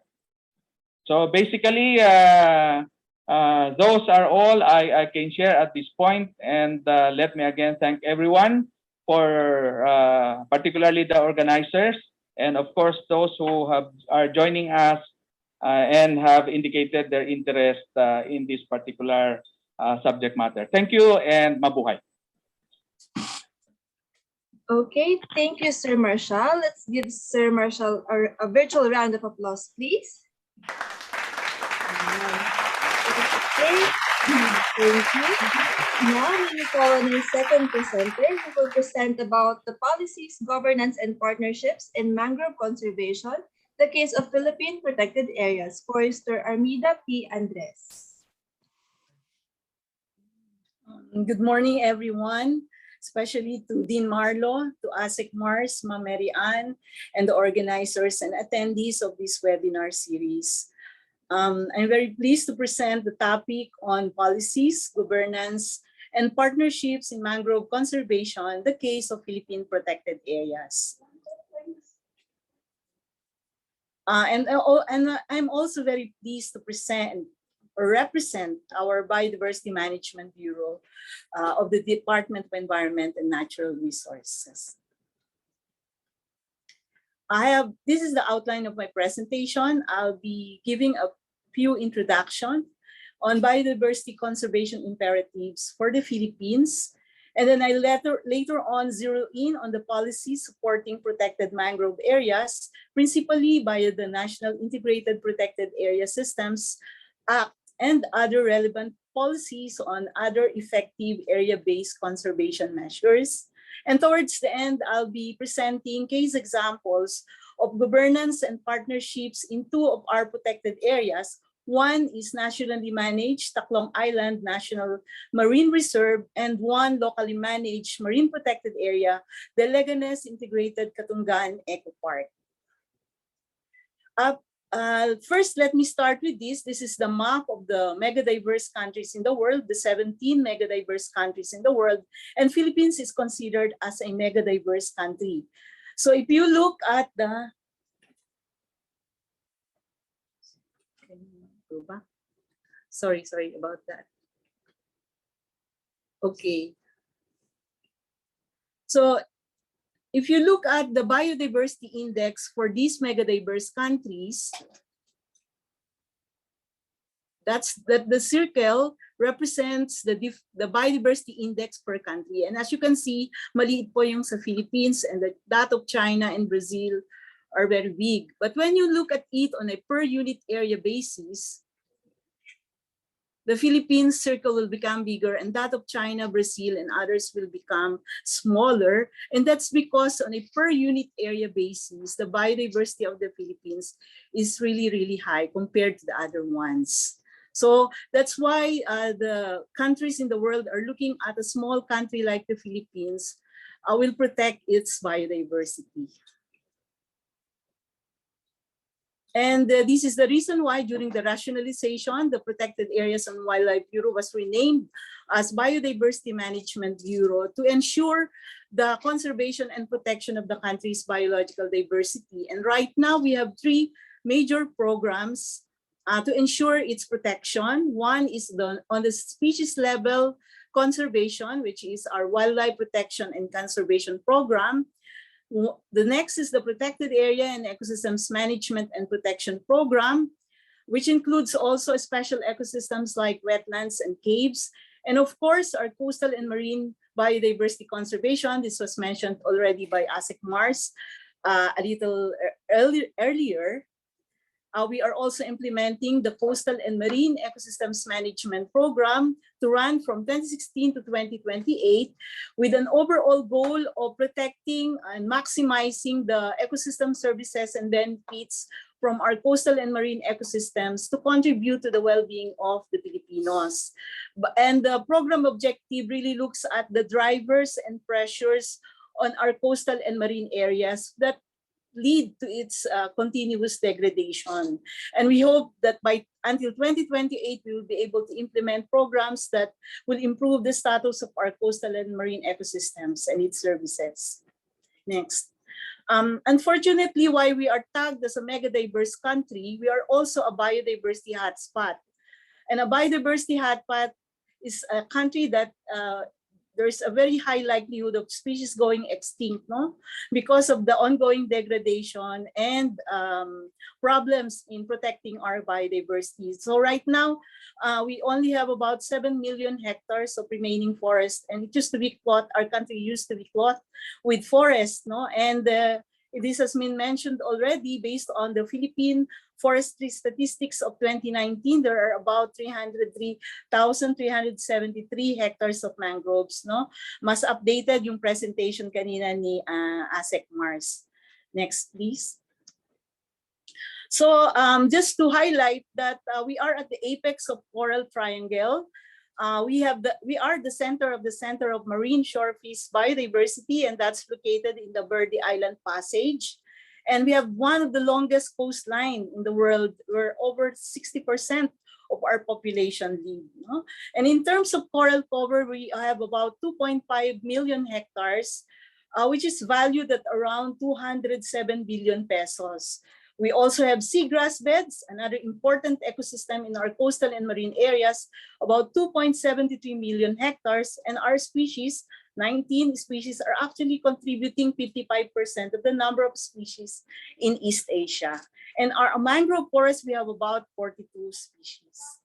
So basically, those are all I can share at this point. And let me again thank everyone for particularly the organizers, and of course those who are joining us and have indicated their interest in this particular subject matter. Thank you and mabuhay. Okay, thank you, Sir Marcial. Let's give Sir Marcial a virtual round of applause, please. Okay, thank you. Now we will call on our second presenter who will present about the policies, governance, and partnerships in mangrove conservation, the case of Philippine protected areas, for Mr. Armida P. Andres. Good morning, everyone, especially to Dean Marlo, to ASEC Mars, Ma'am Mary Ann, and the organizers and attendees of this webinar series. I'm very pleased to present the topic on policies, governance, and partnerships in mangrove conservation, the case of Philippine protected areas. And I'm also very pleased to present or represent our Biodiversity Management Bureau of the Department of Environment and Natural Resources. This is the outline of my presentation. I'll be giving a few introduction on biodiversity conservation imperatives for the Philippines. And then I later on zero in on the policies supporting protected mangrove areas, principally by the National Integrated Protected Area Systems Act and other relevant policies on other effective area-based conservation measures. And towards the end, I'll be presenting case examples of governance and partnerships in two of our protected areas. One is nationally managed Tacloban Island National Marine Reserve, and one locally managed marine protected area, the Leganes Integrated Katungaan Eco Park. First, let me start with this. This is the map of the megadiverse countries in the world, the 17 megadiverse countries in the world, and Philippines is considered as a megadiverse country. So if you look at the Sorry about that. Okay. So if you look at the biodiversity index for these megadiverse countries, the circle represents the biodiversity index per country. And as you can see, maliit po yung sa Philippines, and that of China and Brazil are very big. But when you look at it on a per unit area basis, the Philippines circle will become bigger, and that of China, Brazil, and others will become smaller. And that's because on a per unit area basis, the biodiversity of the Philippines is really, really high compared to the other ones. So that's why the countries in the world are looking at a small country like the Philippines will protect its biodiversity. And this is the reason why during the rationalization, the Protected Areas and Wildlife Bureau was renamed as Biodiversity Management Bureau to ensure the conservation and protection of the country's biological diversity. And right now we have three major programs to ensure its protection. One is on the species level conservation, which is our Wildlife Protection and Conservation Program. The next is the Protected Area and Ecosystems Management and Protection Program, which includes also special ecosystems like wetlands and caves. And of course, our coastal and marine biodiversity conservation. This was mentioned already by ASEC Mars a little earlier. We are also implementing the Coastal and Marine Ecosystems Management Program to run from 2016 to 2028 with an overall goal of protecting and maximizing the ecosystem services and benefits from our coastal and marine ecosystems to contribute to the well-being of the Filipinos. And the program objective really looks at the drivers and pressures on our coastal and marine areas that lead to its continuous degradation. And we hope that until 2028, we will be able to implement programs that will improve the status of our coastal and marine ecosystems and its services. Next. Unfortunately, while we are tagged as a mega-diverse country, we are also a biodiversity hotspot. And a biodiversity hotspot is a country that there's a very high likelihood of species going extinct, no? Because of the ongoing degradation and problems in protecting our biodiversity. So right now, we only have about 7 million hectares of remaining forest, and it used to be clothed, our country used to be clothed with forest, no? And this has been mentioned already based on the Philippine forestry statistics of 2019, there are about 303,373 hectares of mangroves, no? Mas updated yung presentation kanina ni ASEC Mars. Next, please. So just to highlight that we are at the apex of Coral Triangle. We are the center of marine shore fish biodiversity, and that's located in the Verde Island Passage. And we have one of the longest coastline in the world, where over 60% of our population live. No? And in terms of coral cover, we have about 2.5 million hectares, which is valued at around 207 billion pesos. We also have seagrass beds, another important ecosystem in our coastal and marine areas, about 2.73 million hectares, and our species, 19 species, are actually contributing 55% of the number of species in East Asia. And our mangrove forest, we have about 42 species.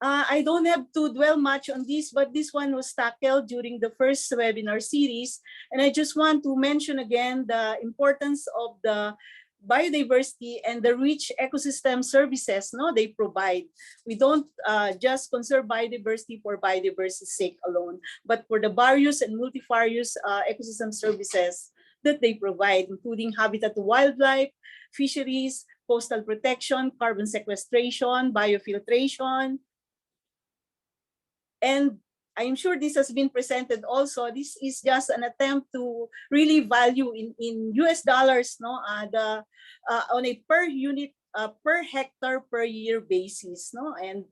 I don't have to dwell much on this, but this one was tackled during the first webinar series. And I just want to mention again the importance of the biodiversity and the rich ecosystem services they provide. We don't just conserve biodiversity for biodiversity's sake alone, but for the various and multifarious ecosystem services that they provide, including habitat to wildlife, fisheries, coastal protection, carbon sequestration, biofiltration. And I'm sure this has been presented also. This is just an attempt to really value in US dollars, on a per unit, per hectare per year basis, and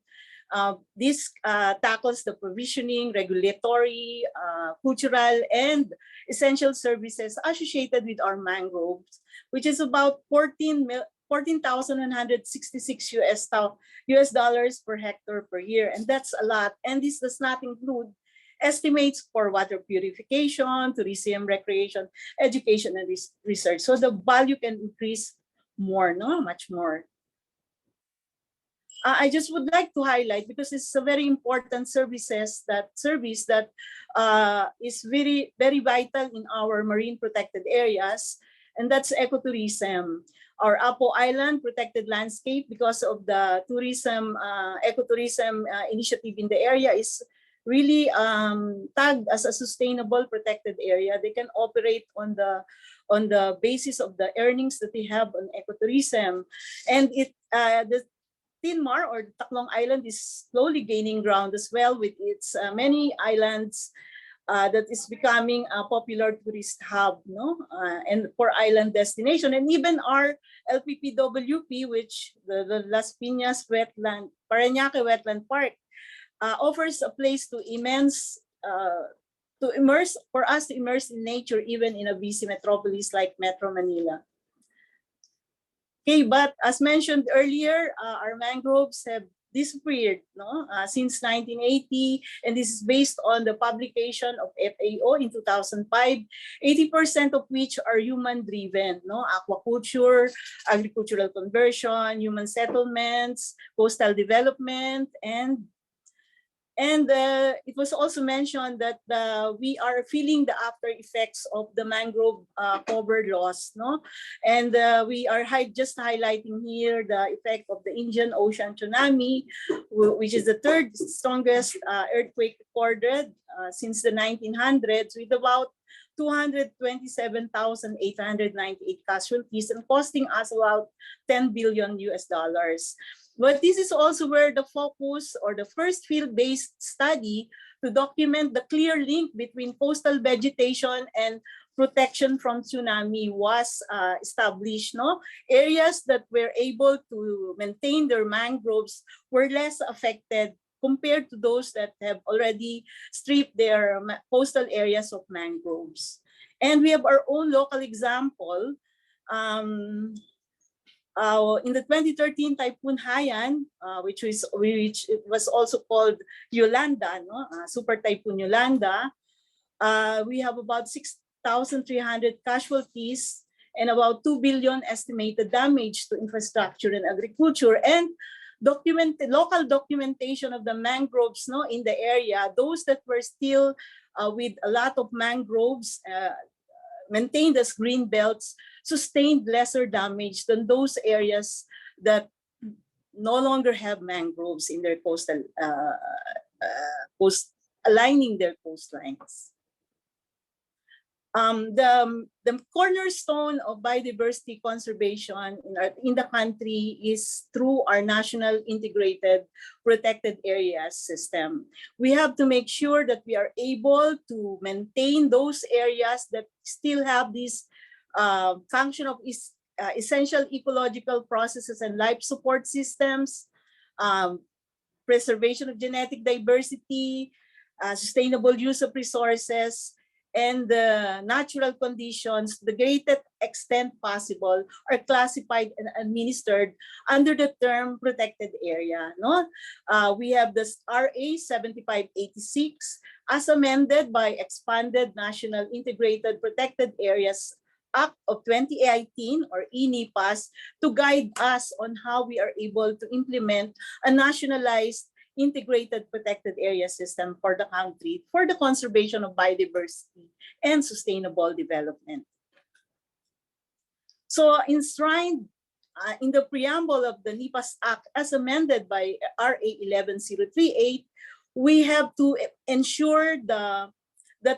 this tackles the provisioning, regulatory, cultural, and essential services associated with our mangroves, which is about 14,166 US dollars per hectare per year. And that's a lot. And this does not include estimates for water purification, tourism, recreation, education, and research. So the value can increase more, much more. I just would like to highlight, because it's a very important service that is very, very vital in our marine protected areas, and that's ecotourism. Our Apo Island protected landscape, because of the tourism, ecotourism initiative in the area, is really tagged as a sustainable protected area. They can operate on the basis of the earnings that they have on ecotourism, and the Tinmar, or the Taklong Island, is slowly gaining ground as well, with its many islands that is becoming a popular tourist hub, and for island destination. And even our LPPWP, which the Las Piñas Wetland, Parañaque Wetland Park, offers a place to immerse in nature, even in a busy metropolis like Metro Manila. Okay, but as mentioned earlier, our mangroves have disappeared since 1980, and this is based on the publication of FAO in 2005, 80% of which are human-driven, aquaculture, agricultural conversion, human settlements, coastal development, and it was also mentioned that we are feeling the after effects of the mangrove cover loss, and we are just highlighting here the effect of the Indian Ocean tsunami, which is the third strongest earthquake recorded since the 1900s, with about 227,898 casualties and costing us about $10 billion US dollars. But this is also where the focus, or the first field-based study to document the clear link between coastal vegetation and protection from tsunami was established. No, areas that were able to maintain their mangroves were less affected compared to those that have already stripped their coastal areas of mangroves. And we have our own local example. In the 2013 Typhoon Haiyan, which was also called Yolanda, no? Super Typhoon Yolanda, we have about 6,300 casualties and about 2 billion estimated damage to infrastructure and agriculture. And local documentation of the mangroves, no, in the area, those that were still with a lot of mangroves maintained as green belts, sustained lesser damage than those areas that no longer have mangroves in their coastal aligning their coastlines. The cornerstone of biodiversity conservation in the country is through our national integrated protected areas system. We have to make sure that we are able to maintain those areas that still have this function of essential ecological processes and life support systems, preservation of genetic diversity, sustainable use of resources, and the natural conditions, the greatest extent possible, are classified and administered under the term protected area. No? We have this RA 7586 as amended by expanded National Integrated Protected Areas Act of 2018 or ENIPAS to guide us on how we are able to implement a nationalized integrated protected area system for the country for the conservation of biodiversity and sustainable development. So enshrined in the preamble of the NIPAS Act as amended by RA 11038, we have to ensure that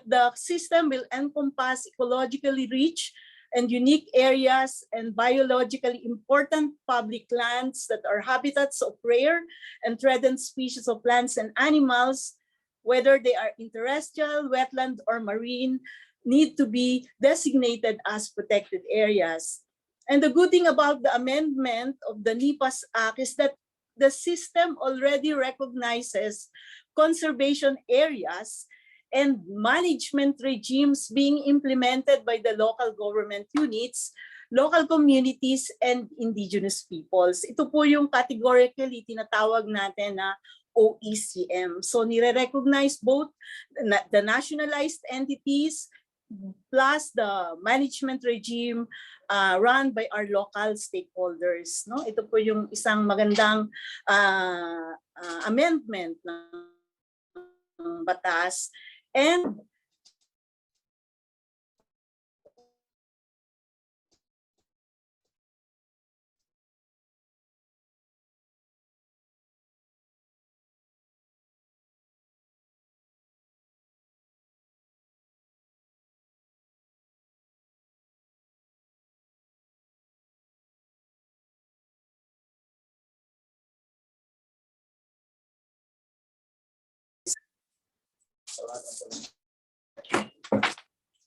the system will encompass ecologically rich and unique areas and biologically important public lands that are habitats of rare and threatened species of plants and animals, whether they are terrestrial, wetland, or marine, need to be designated as protected areas. And the good thing about the amendment of the NIPAS Act is that the system already recognizes conservation areas and management regimes being implemented by the local government units, local communities, and indigenous peoples. Ito po yung categorically tinatawag natin na OECM. So nire-recognize both the nationalized entities plus the management regime run by our local stakeholders. No? Ito po yung isang magandang amendment ng batas. And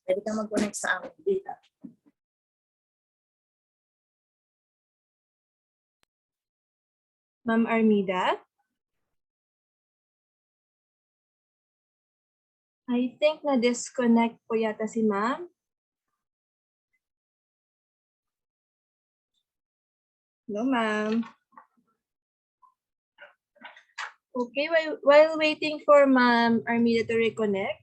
pwede ka mag-connect sa aking data. Ma'am Armida? I think na-disconnect po yata si ma'am. Hello, ma'am. Okay, while waiting for Ma'am Armida to reconnect,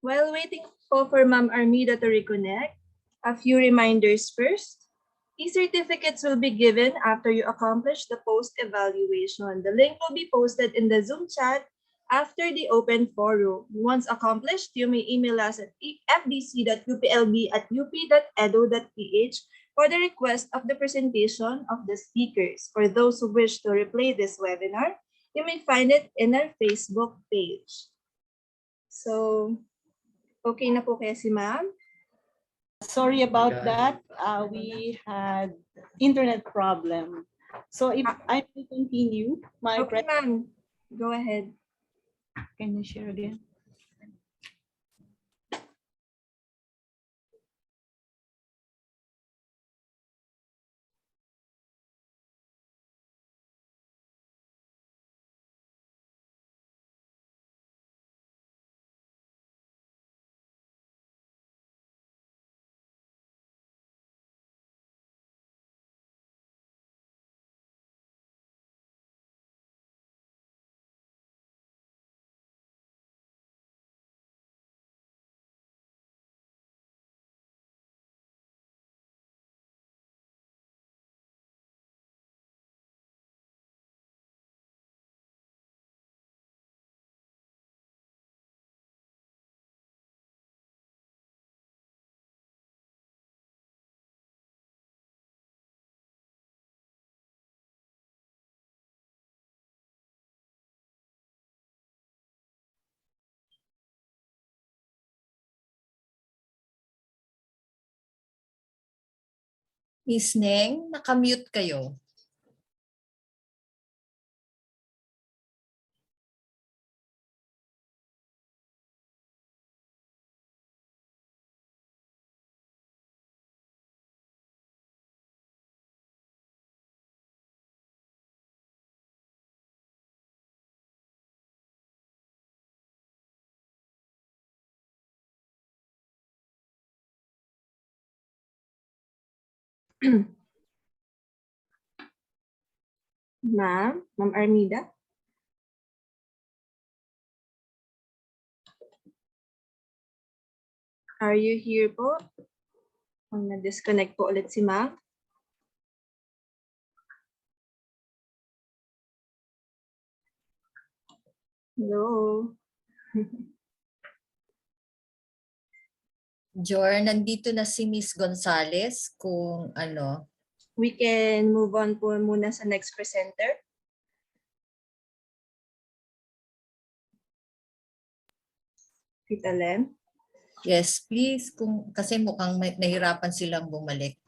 for Ma'am Armida to reconnect, a few reminders first. E-certificates will be given after you accomplish the post-evaluation. The link will be posted in the Zoom chat after the open forum. Once accomplished, you may email us at fdc.uplb@up.edu.ph for the request of the presentation of the speakers. For those who wish to replay this webinar, you may find it in our Facebook page. So, okay na po kaya si ma'am? Sorry about that. We had internet problem. So if I may continue, Okay, ma'am. Go ahead. Can you share again? Miss Neng, nakamute kayo. Ma'am Armida? Are you here po? Kung na-disconnect po ulit si ma'am. Hello? Jor, nandito na si Miss Gonzales kung ano. We can move on po muna sa next presenter. Tita Lem? Yes, please. Kasi mukhang nahirapan silang bumalik.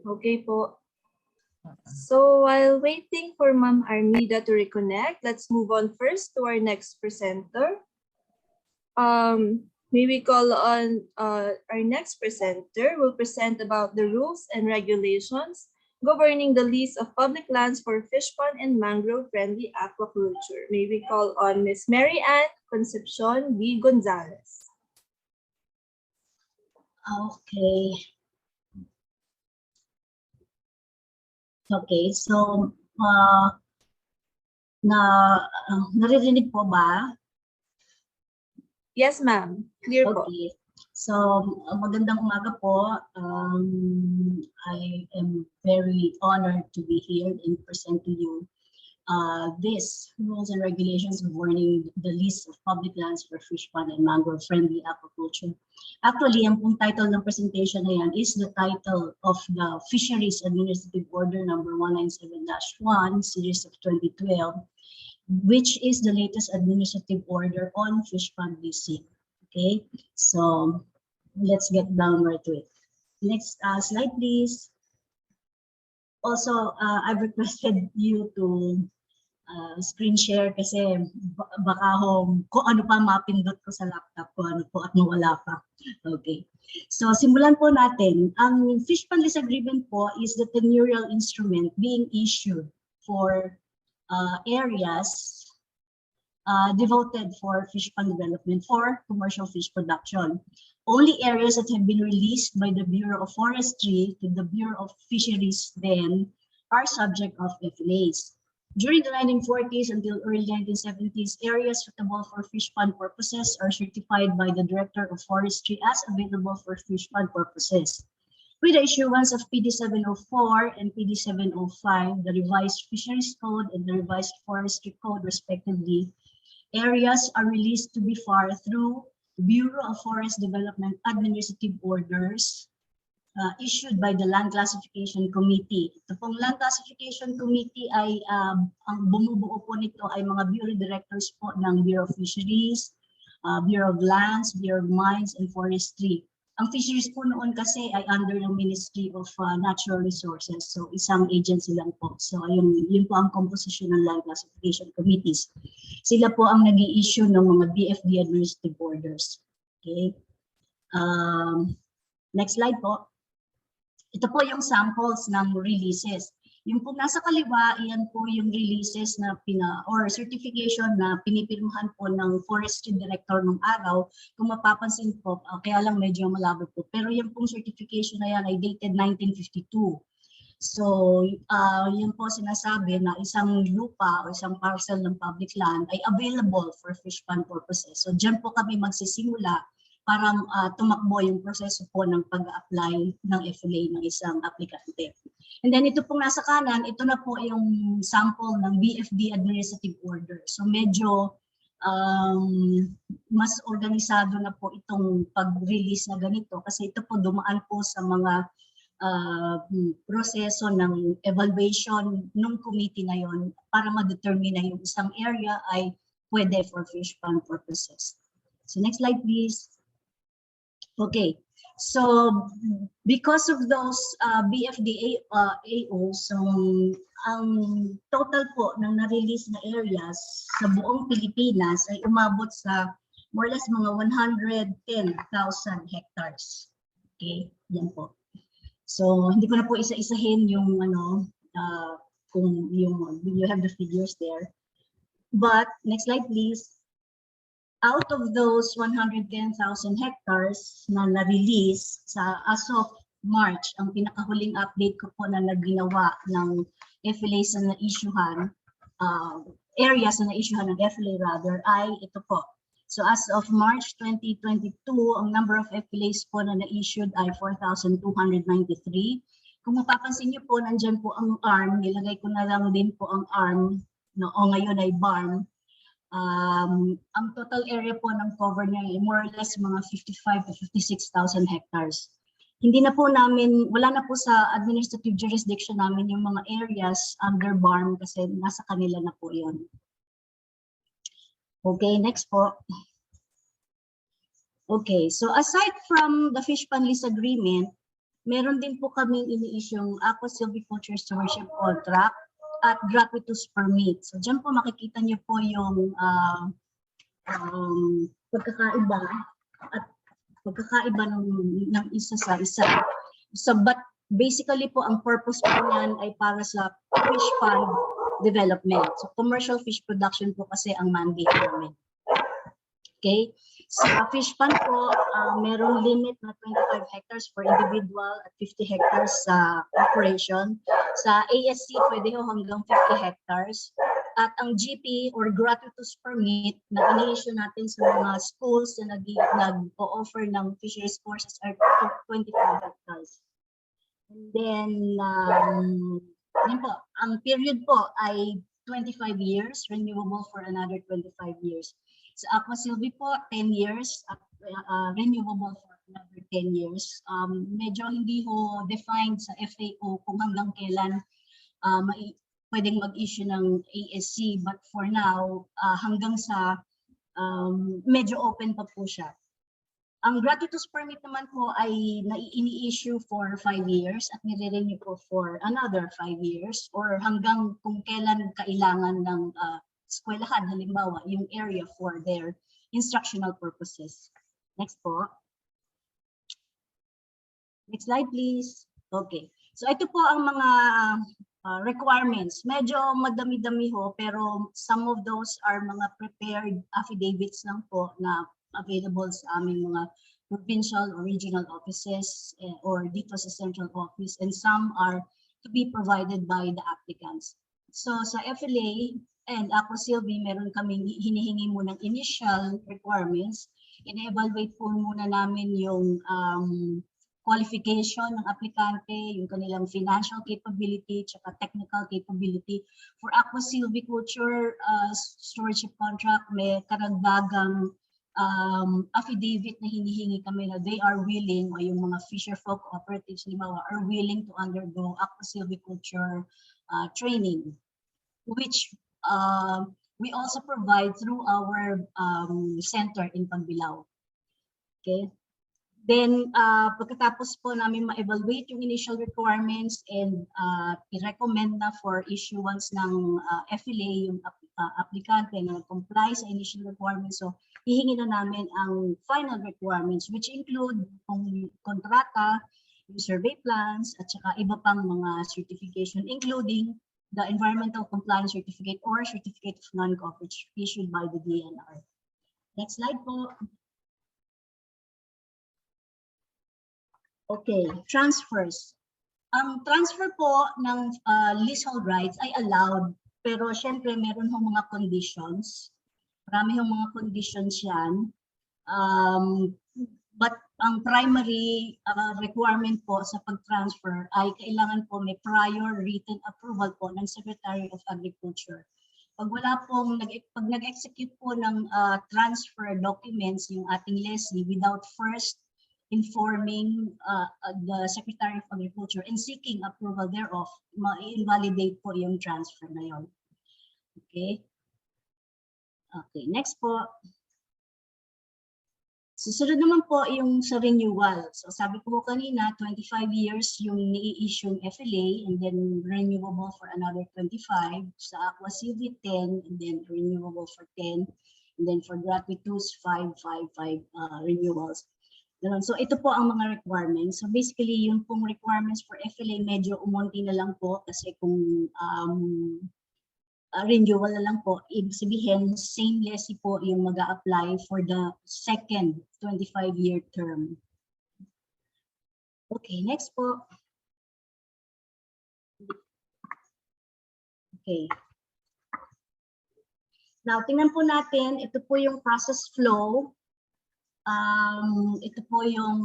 Okay po. So while waiting for Ma'am Armida to reconnect, let's move on first to our next presenter. May we call on our next presenter will present about the rules and regulations governing the lease of public lands for Fishpond and Mangrove-friendly aquaculture. May we call on Ms. Mary Ann Concepcion V. Gonzales. Okay. Okay, so naririnig po ba? Yes, ma'am. Clear po. Okay. So magandang umaga po. I am very honored to be here and present to you this rules and regulations governing the lease of public lands for Fishpond and Mangrove-friendly aquaculture. Actually, ang pong title ng presentation na yan is the title of the Fisheries Administrative Order number 197-1, series of 2012, which is the latest administrative order on Fishpond leasing. Okay, so let's get down right to it. Next slide, please. Also, I've requested you to screen share kasi baka kung ano pa mapindot ko sa laptop ko, ano po at mawala pa. Okay. So simulan po natin. Ang Fishpond lease agreement po is the tenurial instrument being issued for areas devoted for fish pond development for commercial fish production. Only areas that have been released by the Bureau of Forestry to the Bureau of Fisheries then are subject of FLAs. During the 1940s until early 1970s, areas suitable for fish pond purposes are certified by the Director of Forestry as available for fish pond purposes. With the issuance of PD 704 and PD 705, the revised Fisheries Code and the revised Forestry Code respectively, areas are released to be far through Bureau of Forest Development Administrative Orders issued by the Land Classification Committee. Ito pong Land Classification Committee ay ang bumubuo po nito ay mga Bureau Directors po ng Bureau of Fisheries, Bureau of Lands, Bureau of Mines, and Forestry. Ang fisheries po noon kasi ay under the Ministry of Natural Resources. So isang agency lang po. So yun po ang composition ng land classification committees. Sila po ang nag-i-issue ng mga BFD administrative orders. Okay. Next slide po. Ito po yung samples ng releases. Yung po nasa kaliwa, iyan po yung releases na or certification na pinipirmahan po ng Forestry Director nung araw. Kung mapapansin po, kaya lang medyo malabo po. Pero yung pong certification na yan ay dated 1952. So, yun po sinasabi na isang lupa o isang parcel ng public land ay available for fish pond purposes. So, dyan po kami magsisimula para tumakbo yung proseso po ng pag-apply ng FLA ng isang aplikante. And then ito pong nasa kanan, ito na po yung sample ng BFD administrative order. So medyo mas organisado na po itong pag-release na ganito kasi ito po dumaan po sa mga proseso ng evaluation ng committee na yon para ma-determine na yung isang area ay pwede for fish pond purposes. So next slide please. Okay, so because of those BFD AOs, so ang total po ng na-release na areas sa buong Pilipinas ay umabot sa more or less mga 110,000 hectares. Okay, yan po. So hindi ko na po isa-isahin yung kung you have the figures there. But next slide please. Out of those 110,000 hectares na na-release as of March, ang pinakahuling update ko po na naginawa ng FLA sa na-issuehan, areas na na-issuehan ng FLA rather, ay ito po. So as of March 2022, ang number of FLAs po na na-issued ay 4,293. Kung mapapansin niyo po, nandyan po ang ARM, nilagay ko na lang din po ang ARM, ngayon ay BARM. Ang total area po ng cover niya ay more or less mga 55 to 56,000 hectares. Hindi na po namin, wala na po sa administrative jurisdiction namin yung mga areas under BARM kasi nasa kanila na po yun. Okay, next po. Okay, so aside from the fish pond lease agreement, meron din po kaming ini-issue aqua silviculture stewardship contract at gratuitous permit. So dyan po makikita niyo po yung pagkakaiba ng isa sa isa. So but basically po ang purpose po niyan ay para sa fish pond development. So commercial fish production po kasi ang mandate namin. Okay? Sa fish pond po, merong limit na 25 hectares for individual at 50 hectares sa operation. Sa ASC, pwede ho hanggang 50 hectares. At ang GP or gratuitous permit na ini-issue natin sa mga schools na nag-o-offer ng fisheries courses are 25 hectares. And then, yun po, ang period po ay 25 years, renewable for another 25 years. Sa Aqua Silvi po, 10 years, renewable for another 10 years. Medyo hindi ho defined sa FAO kung hanggang kailan pwedeng mag-issue ng ASC, but for now, hanggang sa medyo open pa po siya. Ang gratuitous permit naman po ay ini-issue for 5 years at nire-renew po for another 5 years or hanggang kung kailan kailangan ng eskwelahan, halimbawa, yung area for their instructional purposes. Next po. Next slide, please. Okay. So ito po ang mga requirements. Medyo madami-dami ho, pero some of those are mga prepared affidavits lang po na available sa aming mga provincial or regional offices or dito sa central office, and some are to be provided by the applicants. So sa FLA and Aqua Silvi, meron kaming hinihingi munang initial requirements. Ine-evaluate po muna namin yung qualification ng aplikante, yung kanilang financial capability, tsaka technical capability. For Aqua Silviculture stewardship contract, may karagdagang affidavit na hinihingi kami na they are willing, o yung mga fisher folk cooperatives, limawa, are willing to undergo Aqua Silviculture training, which we also provide through our center in Pambilao. Okay. Then, pagkatapos po namin ma-evaluate yung initial requirements and i-recommend na for issuance ng FLA yung aplikante na comply sa initial requirements. So, hihingi na namin ang final requirements which include kung kontrata, yung survey plans, at saka iba pang mga certification including the Environmental Compliance Certificate or Certificate of Non-Coverage issued by the DENR. Next slide po. Okay, transfers. Ang transfer po ng leasehold rights ay allowed, pero syempre meron hong mga conditions. Marami hong mga conditions yan. But ang primary requirement po sa pag-transfer ay kailangan po may prior written approval po ng Secretary of Agriculture. Pag wala pong, pag nag-execute po ng transfer documents yung ating lessee without first informing the Secretary of Agriculture and seeking approval thereof, ma-invalidate po yung transfer na yon. Okay. Okay, next po. Susunod naman po yung sa renewal. So sabi ko po kanina, 25 years yung ni-issue yung FLA and then renewable for another 25. Sa Aqua CV 10 and then renewable for 10. And then for gratuitous 5 renewals. So ito po ang mga requirements. So basically yung pong requirements for FLA medyo umunti na lang po kasi kung renewal na lang po, ibig sabihin same lessee po yung mag-a-apply for the second 25-year term. Okay, next po. Okay. Now, tingnan po natin, ito po yung process flow. Ito po yung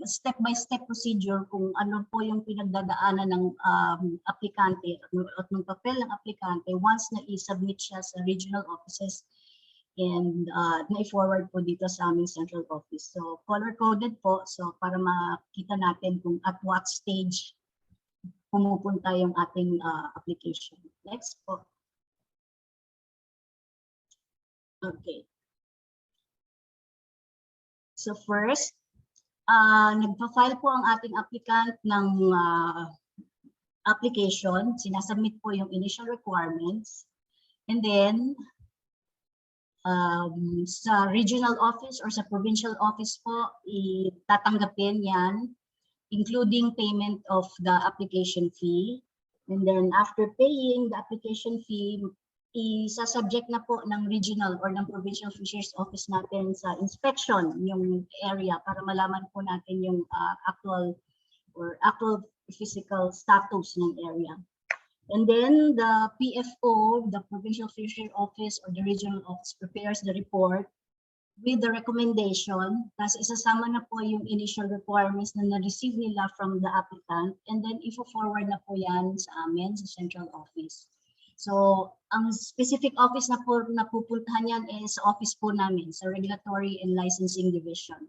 step-by-step procedure kung ano po yung pinagdadaanan ng aplikante at ng papel ng aplikante once na i-submit siya sa regional offices and na-forward po dito sa aming central office. So, color-coded po so para makita natin kung at what stage pumupunta yung ating application. Next po. Okay. So first, nagpa-file po ang ating applicant ng application. Sinasubmit po yung initial requirements. And then, sa regional office or sa provincial office po, itatanggapin yan, including payment of the application fee. And then after paying the application fee, isa-subject na po ng regional or ng provincial fisheries office natin sa inspection yung area para malaman po natin yung actual physical status ng area. And then the PFO, the provincial fisheries office or the regional office prepares the report with the recommendation, tapos isasama na po yung initial requirements na na-receive nila from the applicant and then i-forward na po yan sa amin sa central office. So, ang specific office na po napupuntahan yan is office po namin sa Regulatory and Licensing Division.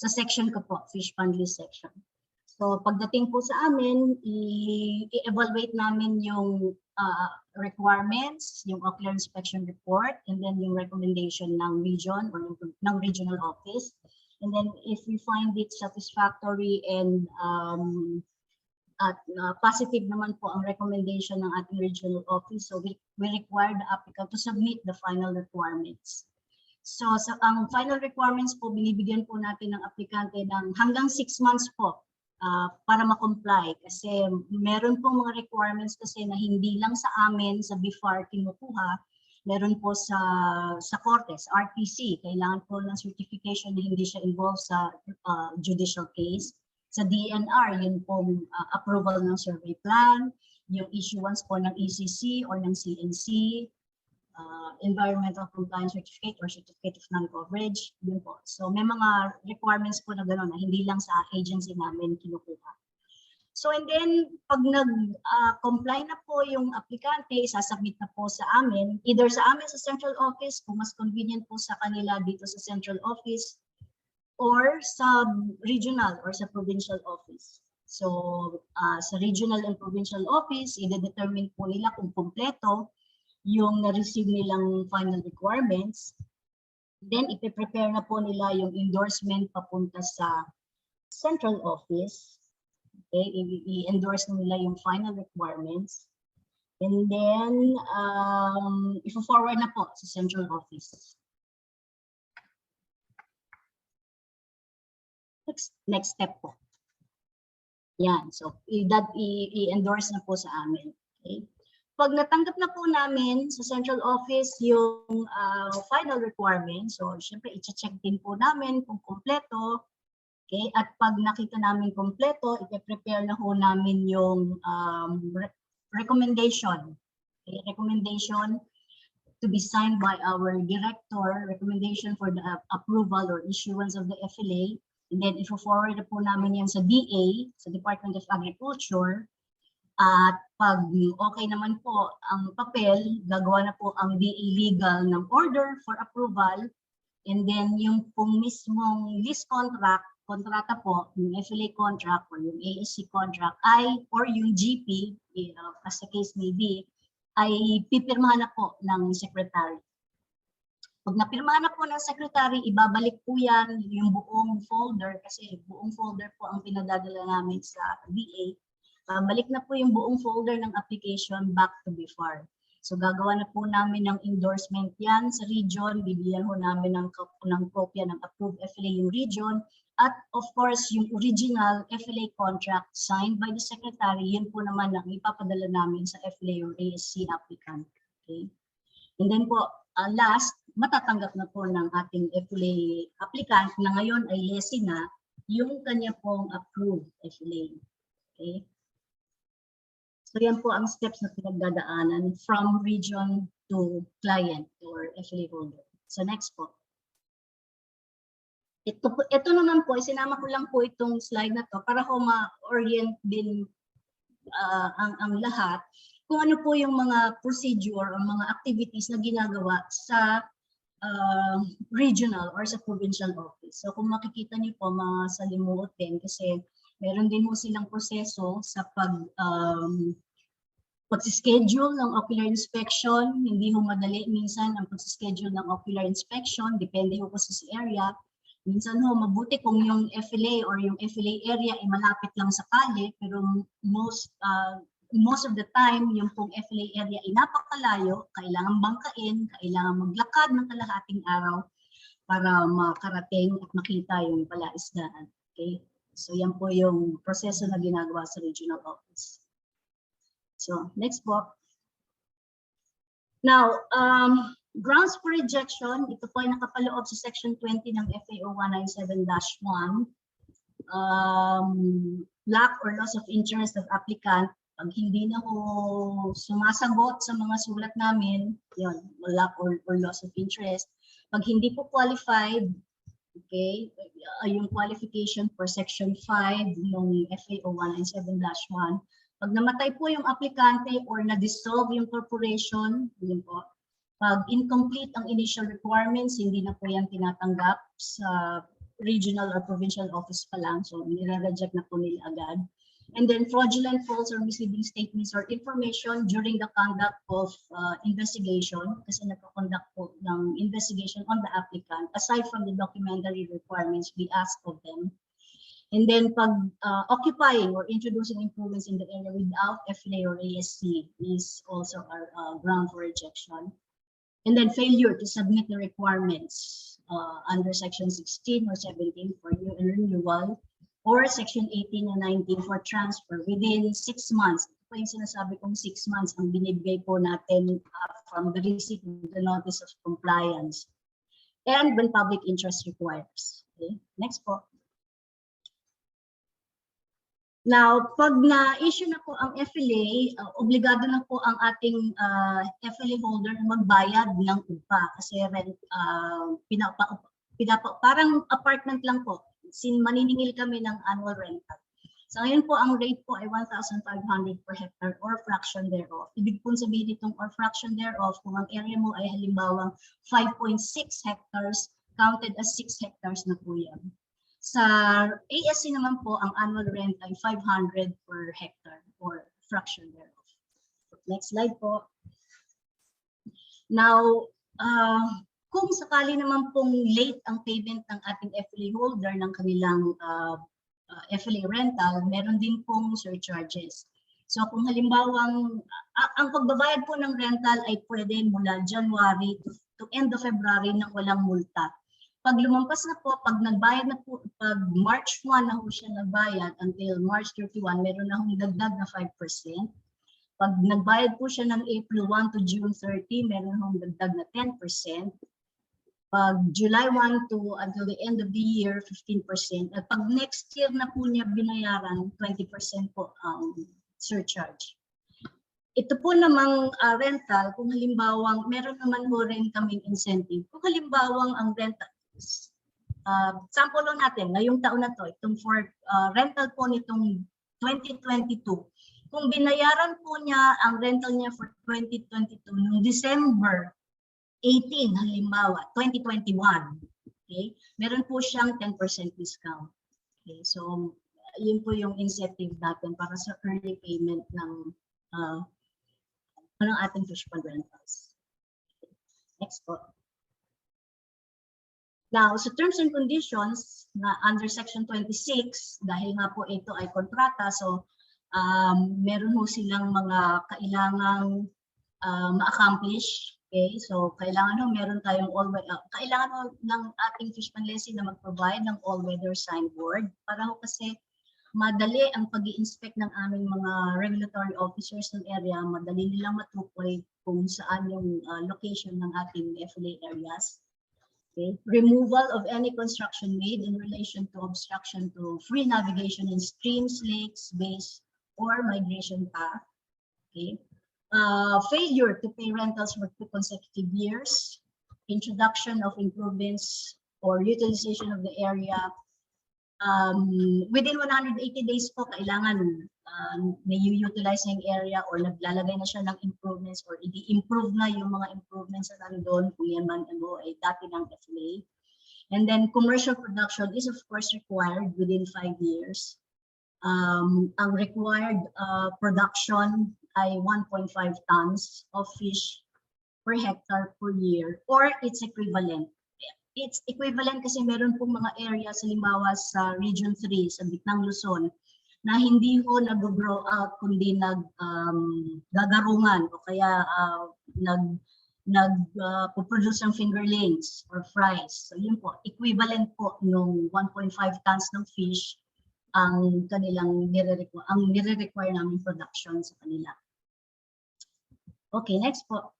Sa section ko po, Fishpond Lease section. So, pagdating po sa amin, i-evaluate namin yung requirements, yung ocular inspection report, and then yung recommendation ng region or ng regional office. And then, if we find it satisfactory and at positive naman po ang recommendation ng ating regional office. So we require the applicant to submit the final requirements. So ang final requirements po, binibigyan po natin ng aplikante ng hanggang 6 months po para ma-comply. Kasi meron po mga requirements kasi na hindi lang sa amin, sa BIFAR kinukuha, meron po sa Cortes, RTC, kailangan po ng certification na hindi siya involved sa judicial case. Sa DENR, yun po approval ng survey plan, yung issuance po ng ECC or ng CNC, Environmental Compliance Certificate or Certificate of Non-Coverage, yun po. So may mga requirements po na gano'n na hindi lang sa agency namin kinukuha. So and then, pag nag-comply na po yung aplikante, isasubmit na po sa amin, either sa amin sa central office, kung mas convenient po sa kanila dito sa central office, or sa regional or sa provincial office. So, sa regional and provincial office, i-determine po nila kung kompleto yung na-receive nilang final requirements. Then ipe-prepare na po nila yung endorsement papunta sa central office. Okay, i-endorse na nila yung final requirements. And then, i-forward na po sa central office. Next step po. Yan. So, i-endorse na po sa amin. Okay. Pag natanggap na po namin sa central office yung final requirements, so syempre i-check din po namin kung kompleto. Okay. At pag nakita namin kompleto, i-prepare na po namin yung recommendation. Okay. Recommendation to be signed by our director, recommendation for the approval or issuance of the FLA. And then i-forward na po namin yan sa DA, sa Department of Agriculture. At pag okay naman po ang papel, gagawa na po ang DA legal ng order for approval. And then yung pong mismong lease kontrata po, yung FLA contract or yung ASEC contract or yung GP, as the case may be, ay pipirmahan na po ng secretary. Pag napirmahan na po ng secretary, ibabalik po yan yung buong folder kasi buong folder po ang pinadadala namin sa DA. Balik na po yung buong folder ng application back to BIFAR. So gagawa na po namin ng endorsement yan sa region, bibigyan po namin ng kopya ng approved FLA yung region, at of course yung original FLA contract signed by the secretary, yun po naman ang ipapadala namin sa FLA or ASC applicant. Okay? And then po, last, matatanggap na po ng ating FLA applicant na ngayon ay lessee na yung kanya pong approved FLA. Okay? So yan po ang steps na pinagdadaanan from region to client or FLA holder. So next po. Ito naman po, sinama ko lang po itong slide na to para ko ma-orient din ang lahat kung ano po yung mga procedure o mga activities na ginagawa sa regional or sa provincial office. So kung makikita niyo po mga salimuot din kasi meron din mo silang proseso sa pag-schedule ng ocular inspection. Hindi ho madali minsan ang pag-schedule ng ocular inspection, depende ho kasi sa area. Minsan ho mabuti kung yung FLA or yung FLA area ay malapit lang sa kalye, pero most of the time yung pong FLA area ay napakalayo, kailangan bangkain, kailangan maglakad ng kalahating araw para makarating at makita yung palaisdaan. Okay? So yan po yung proseso na ginagawa sa regional office. So next po. Now, grounds for rejection, ito po ay nakapaloob sa section 20 ng FAO 197-1. Lack or loss of interest of applicant. Pag hindi na ho sumasagot sa mga sulat namin, yun, lack or loss of interest. Pag hindi po qualified, okay, yung qualification for section 5 ng FAO 197-1. Pag namatay po yung aplikante or na-dissolve yung corporation, yun po. Pag incomplete ang initial requirements, hindi na po yan tinatanggap sa regional or provincial office pa lang. So, nire-reject na po nila agad. And then fraudulent, false, or misleading statements or information during the conduct of investigation, kasi nagko-conduct po ng investigation on the applicant, aside from the documentary requirements we ask of them. And then pag occupying or introducing improvements in the area without FLA or ASC is also our ground for rejection. And then failure to submit the requirements under section 16 or 17 for new and renewal, or section 18 and 19 for transfer within 6 months. Ito po yung sinasabi kong 6 months ang binibigay po natin from the receipt of the notice of compliance. And when public interest requires. Okay, next po. Now, pag na-issue na po ang FLA, obligado na po ang ating FLA holder na magbayad ng upa kasi parang apartment lang po. Maniningil kami ng annual rental. So ngayon po ang rate po ay 1,500 per hectare or fraction thereof. Ibig po sabihin itong or fraction thereof kung ang area mo ay halimbawang 5.6 hectares, counted as 6 hectares na po yan. Sa ASC naman po, ang annual rent ay 500 per hectare or fraction thereof. Next slide po. Now, Kung sakali naman pong late ang payment ng ating FLA holder ng kanilang FLA rental, meron din pong surcharges. So kung halimbawa, ang pagbabayad po ng rental ay pwede mula January to end of February nang walang multa. Pag lumampas na po, pag nagbayad na po, pag March 1 na po siya nagbayad until March 31, meron na hong dagdag na 5%. Pag nagbayad po siya ng April 1 to June 30, meron hong dagdag na 10%. Pag July 1 to until the end of the year, 15%. At pag next year na po niya binayaran, 20% po ang surcharge. Ito po namang rental, kung halimbawa, meron naman po rin kaming incentive. Kung halimbawa ang rental, sample lang natin, ngayong taon na to, itong for rental po nitong 2022, kung binayaran po niya ang rental niya for 2022 noong December 18, halimbawa, 2021, okay, meron po siyang 10% discount. Okay, so yun po yung incentive natin para sa early payment ng ating Fishpond rentals. Next po. Now, sa terms and conditions na under Section 26, dahil nga po ito ay kontrata, so meron po silang mga kailangang ma-accomplish. Okay, so kailangan meron tayong kailangan ng ating Fishpond lessee na mag-provide ng all-weather signboard para kasi madali ang pag-i-inspect ng aming mga regulatory officers ng area, madali nilang matukoy kung saan yung location ng ating FLA areas. Okay. Removal of any construction made in relation to obstruction to free navigation in streams, lakes, bays, or migration path. Okay. Failure to pay rentals for 2 consecutive years, introduction of improvements or utilization of the area. Within 180 days po, kailangan na-utilize na yung area or naglalagay na siya ng improvements or i-improve na yung mga improvements na nandun kung yan man ay dati ng FLA. And then commercial production is of course required within 5 years. Ang required production ay 1.5 tons of fish per hectare per year or its equivalent. It's equivalent kasi meron pong mga areas, halimbawa sa Region 3, sa Bitnang Luzon, na hindi ho nag-grow out kundi nagagarungan o kaya nag-produce ng fingerlings or fries. So yun po, equivalent po nung 1.5 tons ng fish ang kanilang nire-require namin production sa kanila. Okay, next po.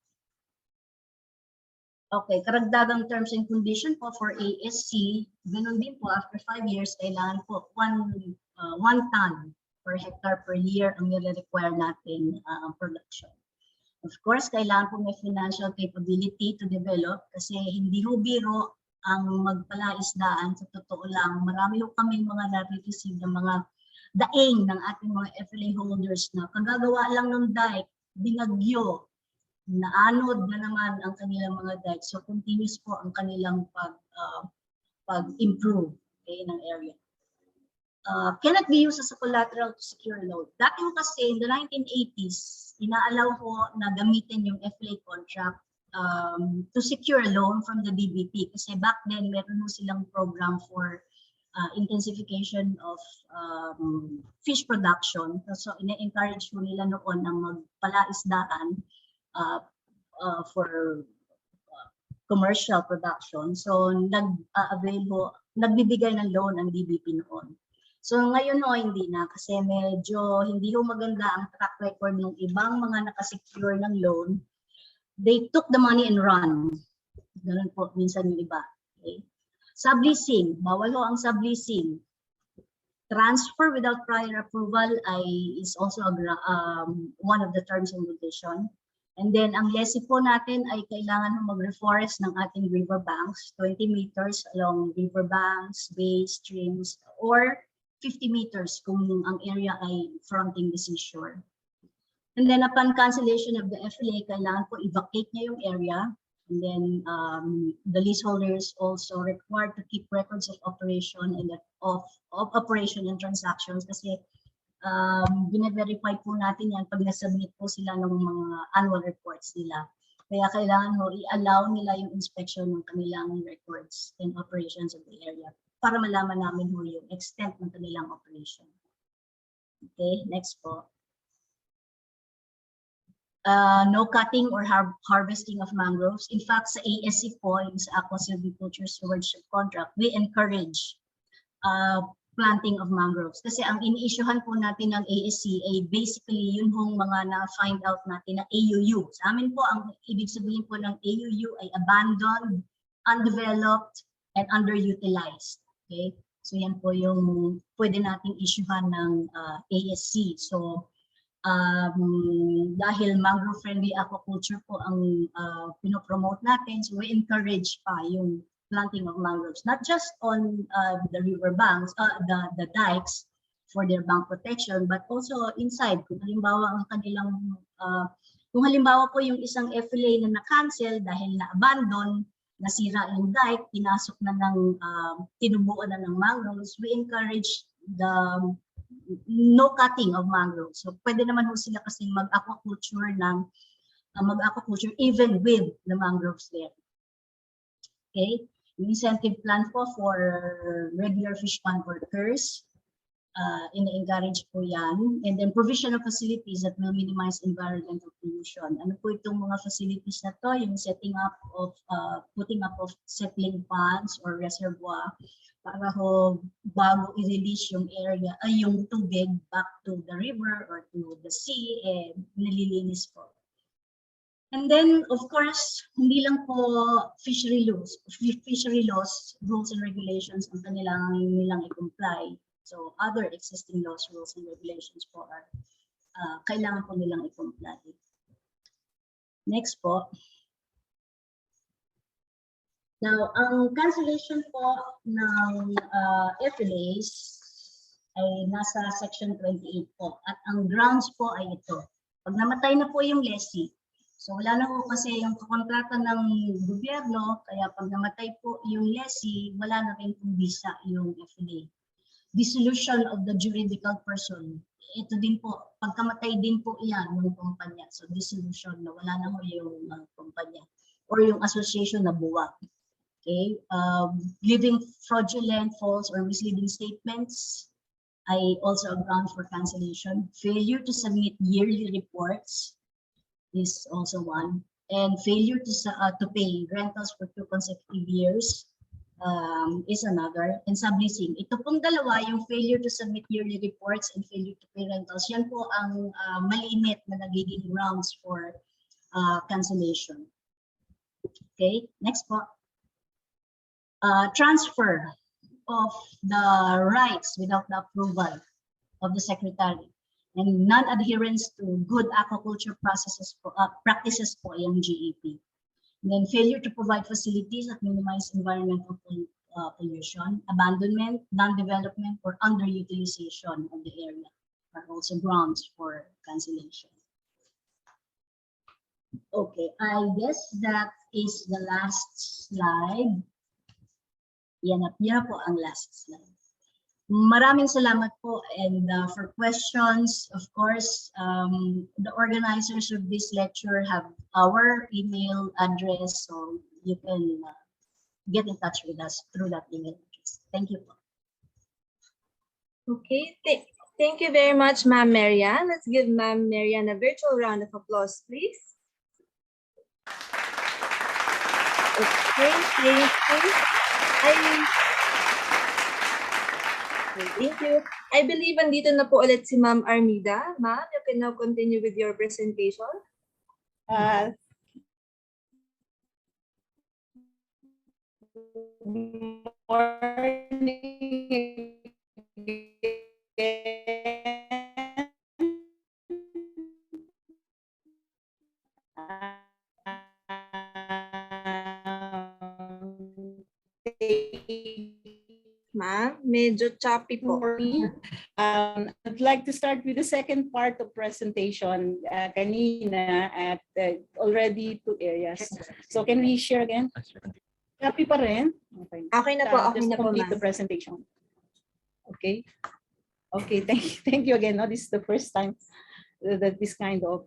Okay, karagdagang terms and condition po for ASC, ganun din po, after 5 years, kailangan po 1 ton per hectare per year ang nire-require natin production. Of course, kailangan po may financial capability to develop kasi hindi ho biro ang magpalaisdaan. Sa totoo lang, marami ho kami mga na-receive ng mga daing ng ating mga FLA holders na kagagawa lang ng dike, binagyo, naanod na naman ang kanilang mga dike. So continuous po ang kanilang pag-improve ng area. Cannot be used as a collateral to secure a loan. Dati kasi in the 1980s, inaalaw ko na gamitin yung FLA contract to secure a loan from the DBP kasi back then meron mo silang program for intensification of fish production. So ina-encourage mo nila noon ang magpalaisdaan for commercial production. So nagbibigay ng loan ang DBP noon. So ngayon hindi na kasi medyo hindi maganda ang track record ng ibang mga nakasecure ng loan. They took the money and run. Ganun po minsan yung iba. Okay? Subleasing, bawal ho ang subleasing. Transfer without prior approval is also one of the terms and conditions. And then ang lessee po natin ay kailangan mag-reforest ng ating river banks, 20 meters along river banks, bays, streams, or 50 meters kung ang area ay fronting the seashore. And then upon cancellation of the FLA, kailangan po evacuate niya yung area. And then the leaseholder is also required to keep records of operation and of operation and transactions kasi bine-verify po natin yan pag nasubmit po sila ng mga annual reports nila. Kaya kailangan ho i-allow nila yung inspection ng kanilang records and operations of the area para malaman namin ho yung extent ng kanilang operation. Okay, next po. No cutting or harvesting of mangroves. In fact, sa ASEC po, yung sa Aquaculture Stewardship Contract, we encourage planting of mangroves. Kasi ang ini-issuehan po natin ng ASC ay basically yun hong mga na-find out natin na AUU. Sa amin po, ang ibig sabihin po ng AUU ay abandoned, undeveloped, and underutilized. Okay? So yan po yung pwede nating issuehan ng ASC. So dahil mangrove-friendly aquaculture po ang pinopromote natin, so we encourage pa yung planting of mangroves, not just on the river banks, the dikes for their bank protection, but also inside. Kung halimbawa ang kanilang, kung halimbawa po yung isang FLA na na-cancel dahil na-abandon, nasira yung dike, pinasok na ng, tinubuan na ng mangroves, we encourage the no cutting of mangroves. So pwede naman ho sila kasi mag-aquaculture even with the mangroves there. Okay? Yung incentive plan po for regular fish pond workers, ina-encourage po yan. And then provision of facilities that will minimize environmental pollution. Ano po itong mga facilities na to? Yung setting up of, putting up of settling ponds or reservoir para ho bago i-release yung area, yung tubig back to the river or to the sea, nalilinis po. And then, of course, hindi lang po fishery laws, rules and regulations ang nilang i-comply. So, other existing laws, rules, and regulations po are kailangan po nilang i-comply. Next po. Now, ang cancellation po ng FLAs ay nasa Section 28 po. At ang grounds po ay ito. Pag namatay na po yung lessee, so wala na po kasi yung kontrata ng gobyerno, kaya pag namatay po yung lessee, wala na rin pong visa yung FLA. Dissolution of the juridical person. Ito din po, pagkamatay din po yan ng kumpanya. So dissolution na wala na po yung kumpanya or yung association na buwag. Okay, giving fraudulent, false, or misleading statements ay also a ground for cancellation. Failure to submit yearly reports is also one, and failure to pay rentals for 2 consecutive years is another, and subleasing. Ito pong dalawa, yung failure to submit yearly reports and failure to pay rentals, yan po ang maliit na nagiging grounds for cancellation. Okay, next po. Transfer of the rights without the approval of the secretary and non-adherence to good aquaculture practices po yung GEP. And then failure to provide facilities that minimize environmental pollution, abandonment, non-development, or underutilization of the area are also grounds for cancellation. Okay, I guess that is the last slide. Yan po ang last slide. Maraming salamat po, and for questions, of course, the organizers of this lecture have our email address, so you can get in touch with us through that email address. Thank you po. Okay, thank you very much, Ma'am Marian. Let's give Ma'am Marian a virtual round of applause, please. Okay, thank you. Thank you. I believe andito na po ulit si Ma'am Armida. Ma'am, you can now continue with your presentation. Morning. Ma'am, medyo choppy po. I'd like to start with the second part of presentation kanina at already 2 areas. So can we share again? Choppy pa rin? Okay. Okay na po, okay just na po, complete ma'am. the presentation. Okay. Okay, thank you again. No, this is the first time that this kind of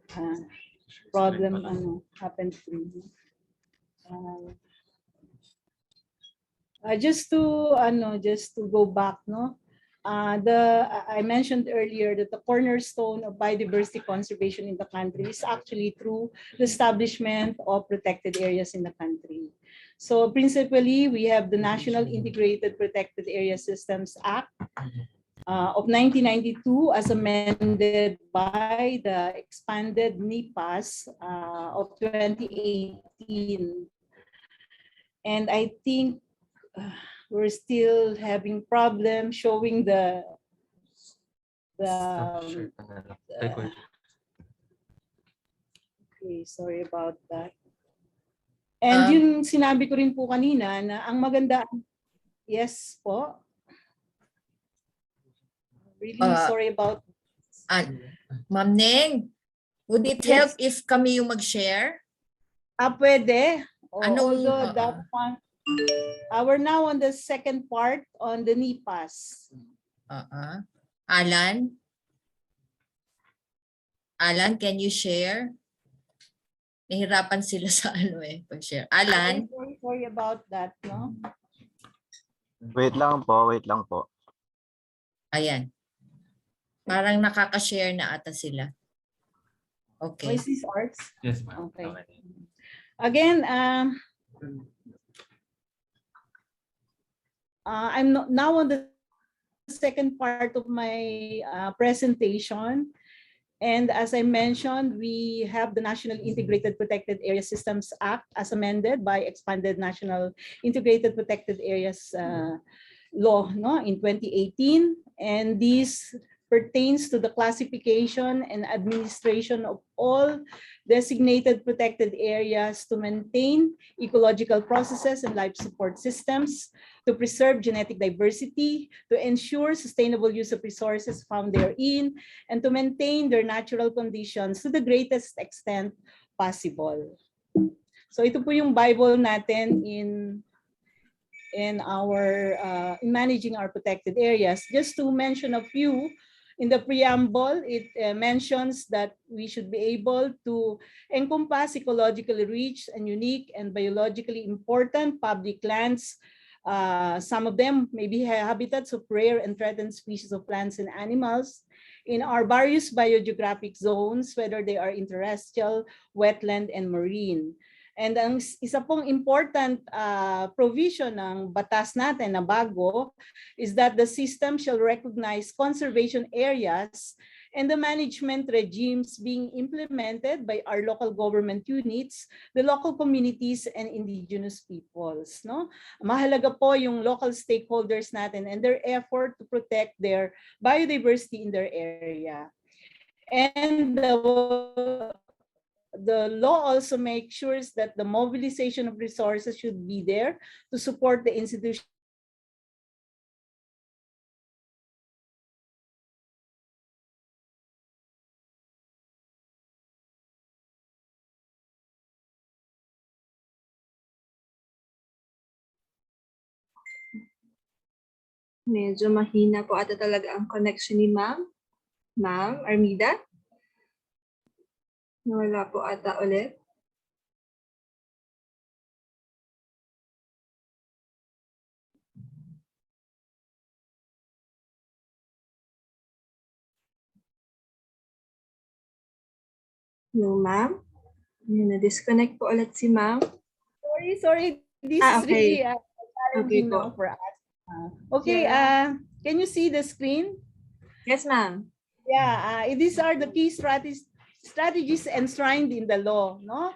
problem happened to me. Just to go back, no. I mentioned earlier that the cornerstone of biodiversity conservation in the country is actually through the establishment of protected areas in the country. So principally, we have the National Integrated Protected Area Systems Act of 1992 as amended by the expanded NEPAS of 2018. And I think we're still having problems showing the okay, sorry about that. And yung sinabi ko rin po kanina na ang maganda, yes po. Really sorry about Ma'am Neng, would it help if kami yung mag-share? Pwede. Anong That one, we're now on the second part on the NEPAS. Alan? Alan, can you share? Nahirapan sila sa pag-share. Alan? Sorry about that, no? Wait lang po. Ayan. Parang nakaka-share na ata sila. Okay. Is this arts? Yes, ma'am. Okay. Again, I'm now on the second part of my presentation. And as I mentioned, we have the National Integrated Protected Area Systems Act as amended by expanded National Integrated Protected Areas law, no, in 2018. And this pertains to the classification and administration of all designated protected areas to maintain ecological processes and life support systems, to preserve genetic diversity, to ensure sustainable use of resources found therein, and to maintain their natural conditions to the greatest extent possible. So ito po yung Bible natin in managing our protected areas. Just to mention a few, in the preamble, it mentions that we should be able to encompass ecologically rich and unique and biologically important public lands. Some of them may be habitats of rare and threatened species of plants and animals in our various biogeographic zones, whether they are terrestrial, wetland, and marine. And ang isa pong important provision ng batas natin na bago is that the system shall recognize conservation areas and the management regimes being implemented by our local government units, the local communities, and indigenous peoples. No? Mahalaga po yung local stakeholders natin and their effort to protect their biodiversity in their area. And the law also makes sure that the mobilization of resources should be there to support the institution. Medyo mahina po ata talaga ang connection ni Ma'am. Ma'am Armida? Nawala po ata ulit. No, Ma'am? Na-disconnect po ulit si Ma'am. Sorry. This is really challenging now for us. Okay, can you see the screen? Yes, Ma'am. Yeah, these are the key strategies enshrined in the law, no?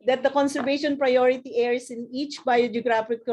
That the conservation priority areas in each biogeographic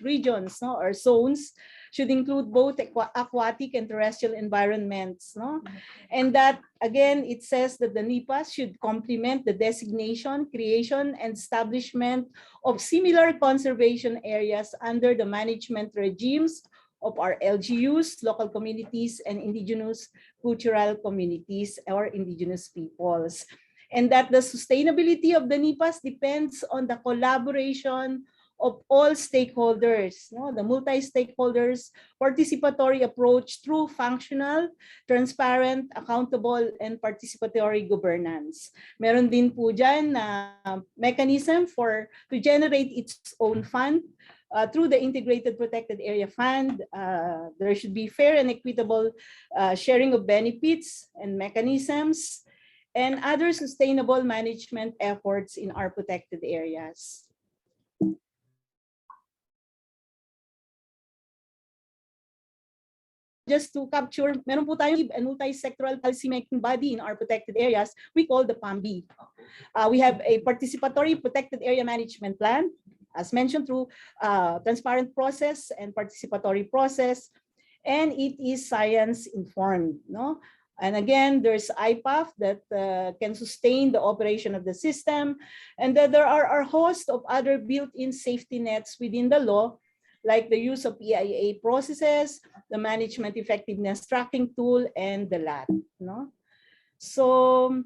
regions, no, or zones should include both aquatic and terrestrial environments, no? And that, again, it says that the NEPAs should complement the designation, creation, and establishment of similar conservation areas under the management regimes of our LGUs, local communities, and indigenous cultural communities or indigenous peoples. And that the sustainability of the NEPAs depends on the collaboration of all stakeholders, no? The multi-stakeholders participatory approach through functional, transparent, accountable, and participatory governance. Meron din po dyan na mechanism to generate its own fund. Through the Integrated Protected Area Fund, there should be fair and equitable sharing of benefits and mechanisms and other sustainable management efforts in our protected areas. Just to capture, meron po tayong a multi-sectoral policy-making body in our protected areas, we call the PAMB. We have a participatory protected area management plan, as mentioned, through transparent process and participatory process, and it is science-informed, no? And again, there's IPAF that can sustain the operation of the system, and that there are a host of other built-in safety nets within the law, like the use of EIA processes, the management effectiveness tracking tool, and the LAT, no? So,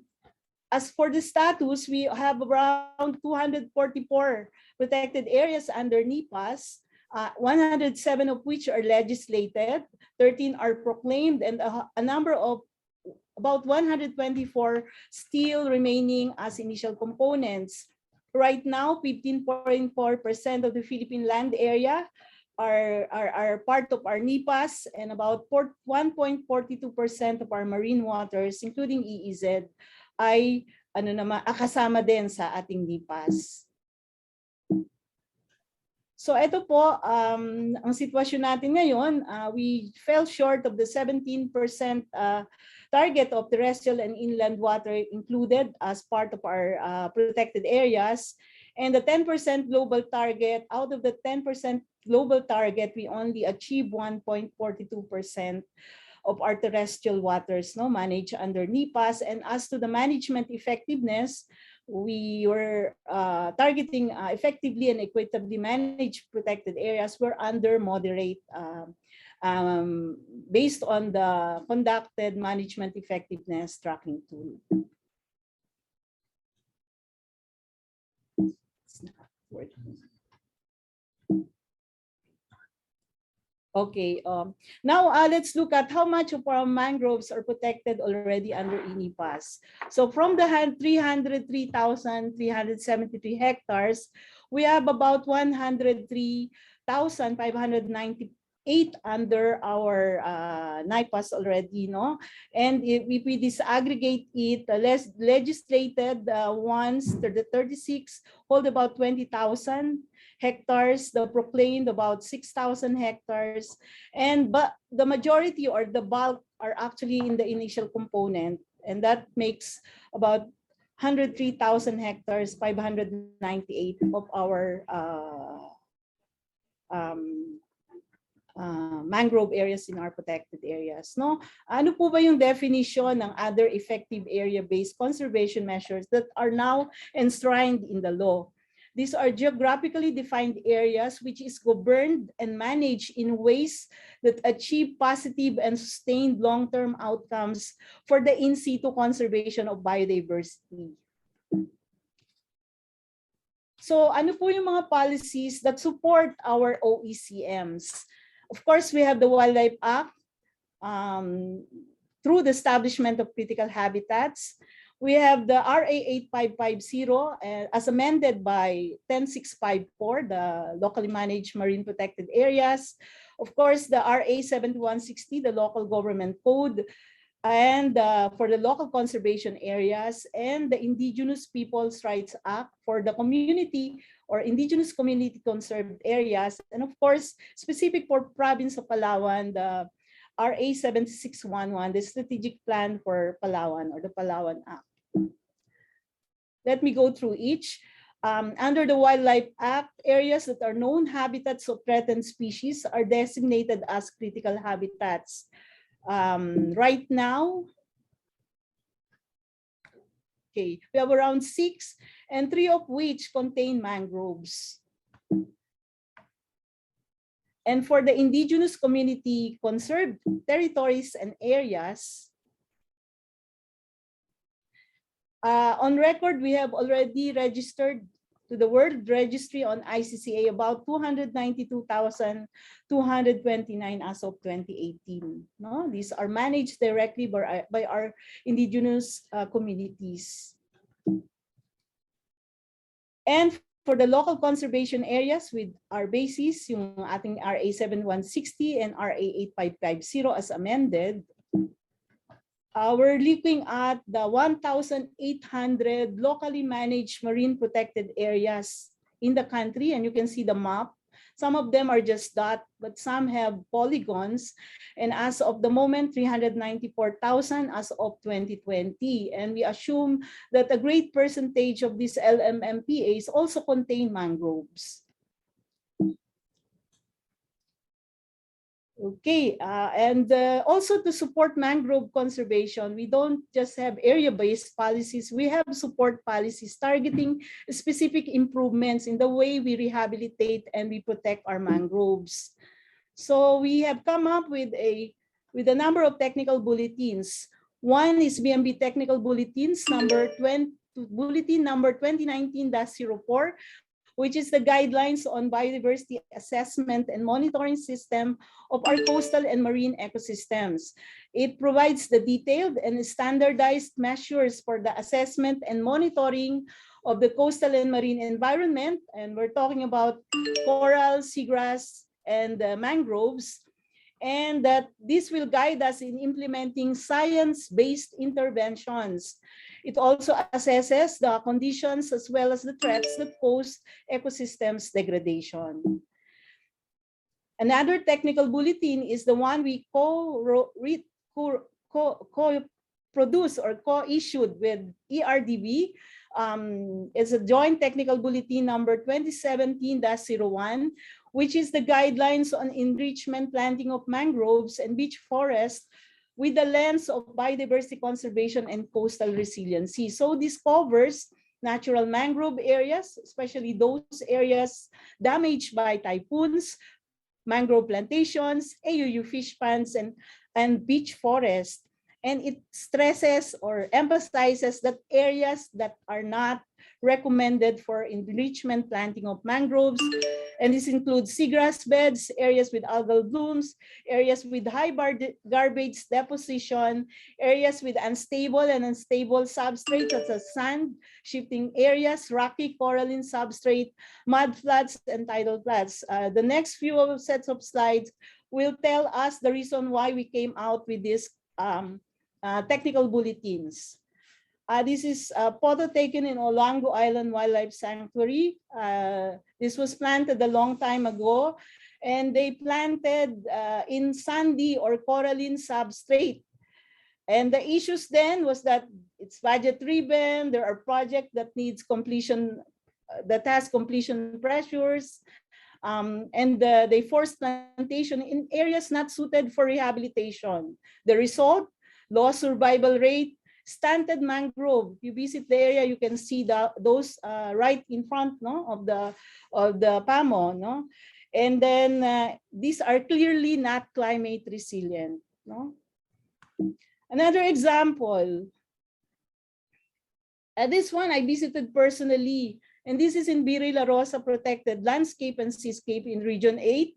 as for the status, we have around 244 protected areas under NEPAs, 107 of which are legislated, 13 are proclaimed, and a number of about 124 still remaining as initial components. Right now, 15.4% of the Philippine land area are part of our NEPAs, and about 1.42% of our marine waters, including EEZ, ay kasama din sa ating NEPAs. So ito po, ang sitwasyon natin ngayon, we fell short of the 17% target of terrestrial and inland water included as part of our protected areas. And the 10% global target, out of the 10% global target, we only achieved 1.42% of our terrestrial waters, no, managed under NEPAs. And as to the management effectiveness, we were targeting effectively and equitably managed protected areas were under moderate based on the conducted management effectiveness tracking tool. Okay, now let's look at how much of our mangroves are protected already under NEPAs. So from the 303,373 hectares, we have about 103,598 under our NEPAs already, no? And if we disaggregate it, the legislated ones, the 36 hold about 20,000 hectares, the proclaimed about 6,000 hectares, but the majority or the bulk are actually in the initial component, and that makes about 103,000 hectares, 598 of our mangrove areas in our protected areas, no? Ano po ba yung definition ng other effective area-based conservation measures that are now enshrined in the law? These are geographically defined areas which is governed and managed in ways that achieve positive and sustained long-term outcomes for the in situ conservation of biodiversity. So ano po yung mga policies that support our OECMs? Of course, we have the Wildlife Act through the establishment of critical habitats. We have the RA 8550 as amended by 10654, the locally managed marine protected areas. Of course, the RA 7160, the local government code, and for the local conservation areas, and the Indigenous Peoples' Rights Act for the community or indigenous community conserved areas. And of course, specific for province of Palawan, the RA 7611, the strategic plan for Palawan or the Palawan Act. Let me go through each. Under the Wildlife Act, areas that are known habitats of threatened species are designated as critical habitats. Right now, okay, we have around 6, and 3 of which contain mangroves. And for the indigenous community conserved territories and areas, on record, we have already registered to the World Registry on ICCA, about 292,229 as of 2018. No? These are managed directly by our indigenous communities. And for the local conservation areas with our bases, yung ating RA 7160 and RA 8550 as amended, we're looking at the 1,800 locally managed marine protected areas in the country, and you can see the map. Some of them are just dot, but some have polygons. And as of the moment, 394,000 as of 2020. And we assume that a great percentage of these LMMPAs also contain mangroves. Okay, and also to support mangrove conservation, we don't just have area-based policies, we have support policies targeting specific improvements in the way we rehabilitate and we protect our mangroves. So we have come up with a number of technical bulletins. One is BMB Technical Bulletins Bulletin number 2019-04, which is the guidelines on biodiversity assessment and monitoring system of our coastal and marine ecosystems. It provides the detailed and standardized measures for the assessment and monitoring of the coastal and marine environment. And we're talking about coral, seagrass, and mangroves. And that this will guide us in implementing science-based interventions. It also assesses the conditions as well as the threats that cause ecosystems degradation. Another technical bulletin is the one we co-produced or co-issued with ERDB. It's a joint technical bulletin number 2017-01, which is the guidelines on enrichment planting of mangroves and beach forests with the lens of biodiversity conservation and coastal resiliency. So this covers natural mangrove areas, especially those areas damaged by typhoons, mangrove plantations, AUU fish ponds, and beach forests. And it stresses or emphasizes that areas that are not recommended for enrichment planting of mangroves, and this includes seagrass beds, areas with algal blooms, areas with high garbage deposition, areas with unstable and unstable substrates such as sand, shifting areas, rocky coralline substrate, mud floods, and tidal floods. The next few sets of slides will tell us the reason why we came out with these technical bulletins. This is a photo taken in Olango Island Wildlife Sanctuary. This was planted a long time ago, and they planted in sandy or coralline substrate. And the issues then was that it's budget driven. There are projects that needs completion, that has completion pressures, and they forced plantation in areas not suited for rehabilitation. The result, low survival rate, stunted mangrove. You visit the area, you can see those right in front, no, of the PAMO, no, and then these are clearly not climate resilient, no. Another example, this one I visited personally, and this is in Biri La Rosa Protected Landscape and Seascape in Region 8.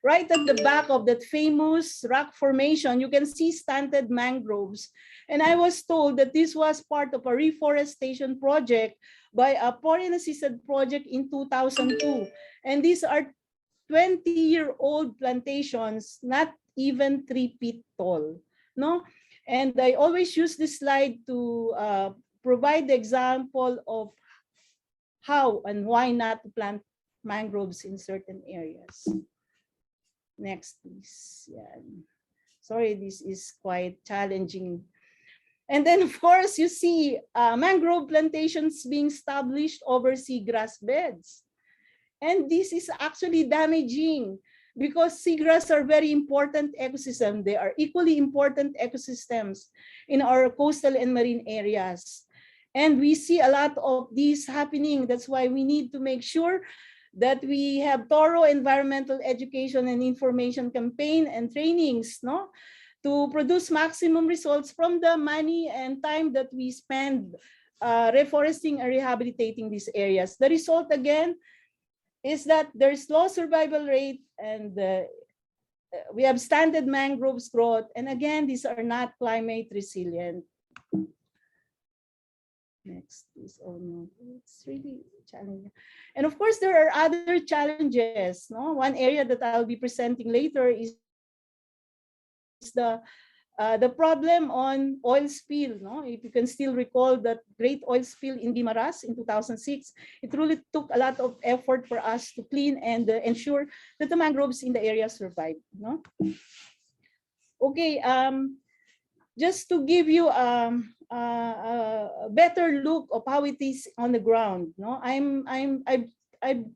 Right at the back of that famous rock formation, you can see stunted mangroves. And I was told that this was part of a reforestation project by a foreign-assisted project in 2002. And these are 20-year-old plantations, not even 3 feet tall, no? And I always use this slide to provide the example of how and why not to plant mangroves in certain areas. Next, please. Yeah. Sorry, this is quite challenging. And then, of course, you see mangrove plantations being established over seagrass beds. And this is actually damaging because seagrass are very important ecosystems. They are equally important ecosystems in our coastal and marine areas. And we see a lot of these happening. That's why we need to make sure that we have thorough environmental education and information campaign and trainings, no, to produce maximum results from the money and time that we spend reforesting and rehabilitating these areas. The result again is that there's low survival rate, and we have stunted mangroves growth. And again, these are not climate resilient. Next, please. Oh no, it's really challenging. And of course, there are other challenges. No, one area that I'll be presenting later is the problem on oil spill. No, if you can still recall that great oil spill in Guimaras in 2006, it really took a lot of effort for us to clean and ensure that the mangroves in the area survive. No, okay. Just to give you a better look of how it is on the ground. No, I've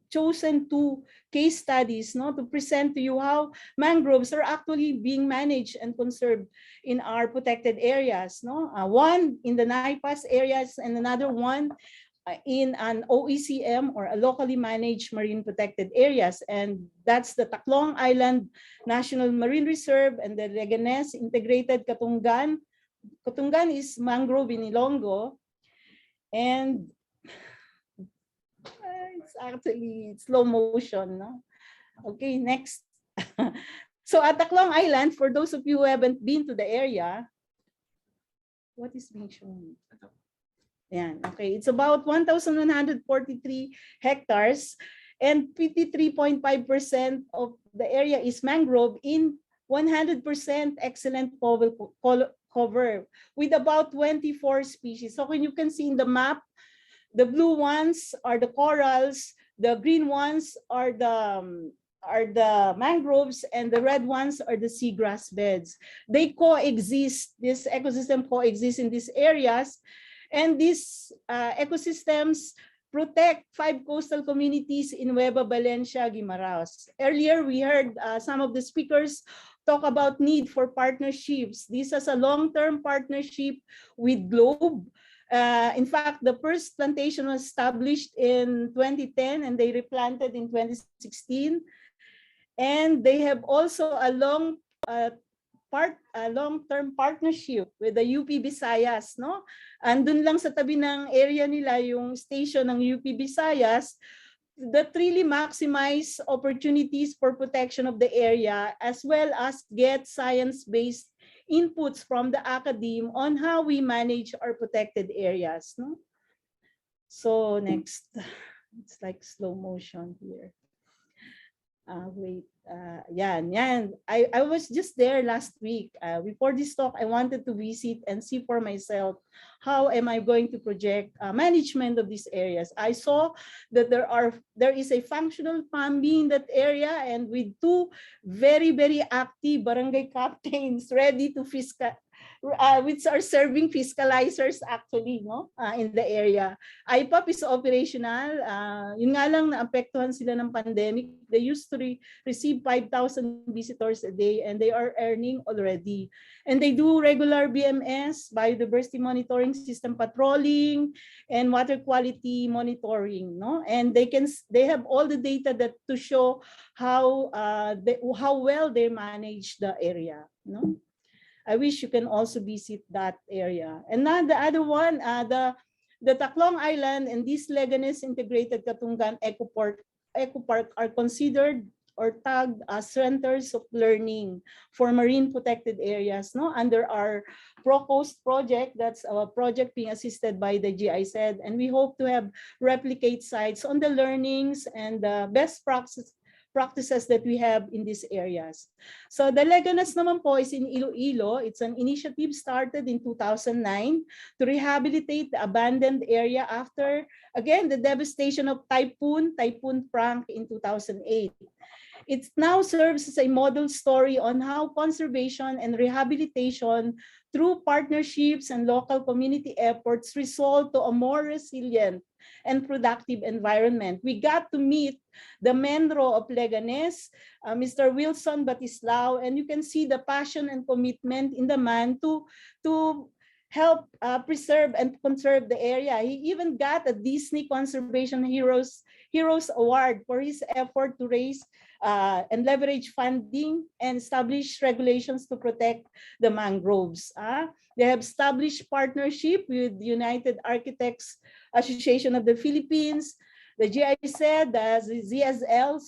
chosen 2 case studies, no, to present to you how mangroves are actually being managed and conserved in our protected areas. No, one in the NIPAS areas and another one in an OECM, or a locally managed marine protected areas, and that's the Tacloban Island National Marine Reserve and the Leganés Integrated Katungan. Katungan is mangrove in Ilonggo, and it's actually slow motion. No? Okay, next. So at Tacloban Island, for those of you who haven't been to the area, what is being shown? Yeah, okay, it's about 1,143 hectares, and 53.5% of the area is mangrove in 100% excellent cover with about 24 species. So when you can see in the map, the blue ones are the corals, the green ones are the mangroves, and the red ones are the seagrass beds. They coexist, this ecosystem coexists in these areas. And these ecosystems protect 5 coastal communities in Nueva Valencia, Guimaras. Earlier, we heard some of the speakers talk about need for partnerships. This is a long-term partnership with Globe. In fact, the first plantation was established in 2010, and they replanted in 2016. And they have also a long-term partnership with the UP Visayas, no? Andun lang sa tabi ng area nila yung station ng UP Visayas that really maximize opportunities for protection of the area, as well as get science-based inputs from the academe on how we manage our protected areas, no? So next, it's like slow motion here. Wait, yan. I was just there last week. Before this talk, I wanted to visit and see for myself how am I going to project management of these areas. I saw that there is a functional PAMB in that area, and with 2 very, very active barangay captains ready to which are serving fiscalizers actually, no, in the area. IPAP is operational. Yun nga lang, naapektuhan sila ng pandemic. They used to receive 5,000 visitors a day, and they are earning already. And they do regular BMS, biodiversity monitoring system patrolling, and water quality monitoring, no? And they have all the data that to show how well they manage the area, no? I wish you can also visit that area. And now the other one, the Tacloban Island and this Leganés Integrated Katungan Eco Park are considered or tagged as centers of learning for marine protected areas, no? Under our ProCoast project, that's a project being assisted by the GIZ, and we hope to have replicate sites on the learnings and the best practices that we have in these areas. So the Leganés naman po is in Iloilo. It's an initiative started in 2009 to rehabilitate the abandoned area after, again, the devastation of Typhoon Frank in 2008. It now serves as a model story on how conservation and rehabilitation through partnerships and local community efforts result to a more resilient and productive environment. We got to meet the Menro of Leganés, Mr. Wilson Batislao, and you can see the passion and commitment in the man to help preserve and conserve the area. He even got a Disney Conservation Heroes Award for his effort to raise and leverage funding and establish regulations to protect the mangroves. They have established partnership with the United Architects Association of the Philippines, the GIZ, the ZSL,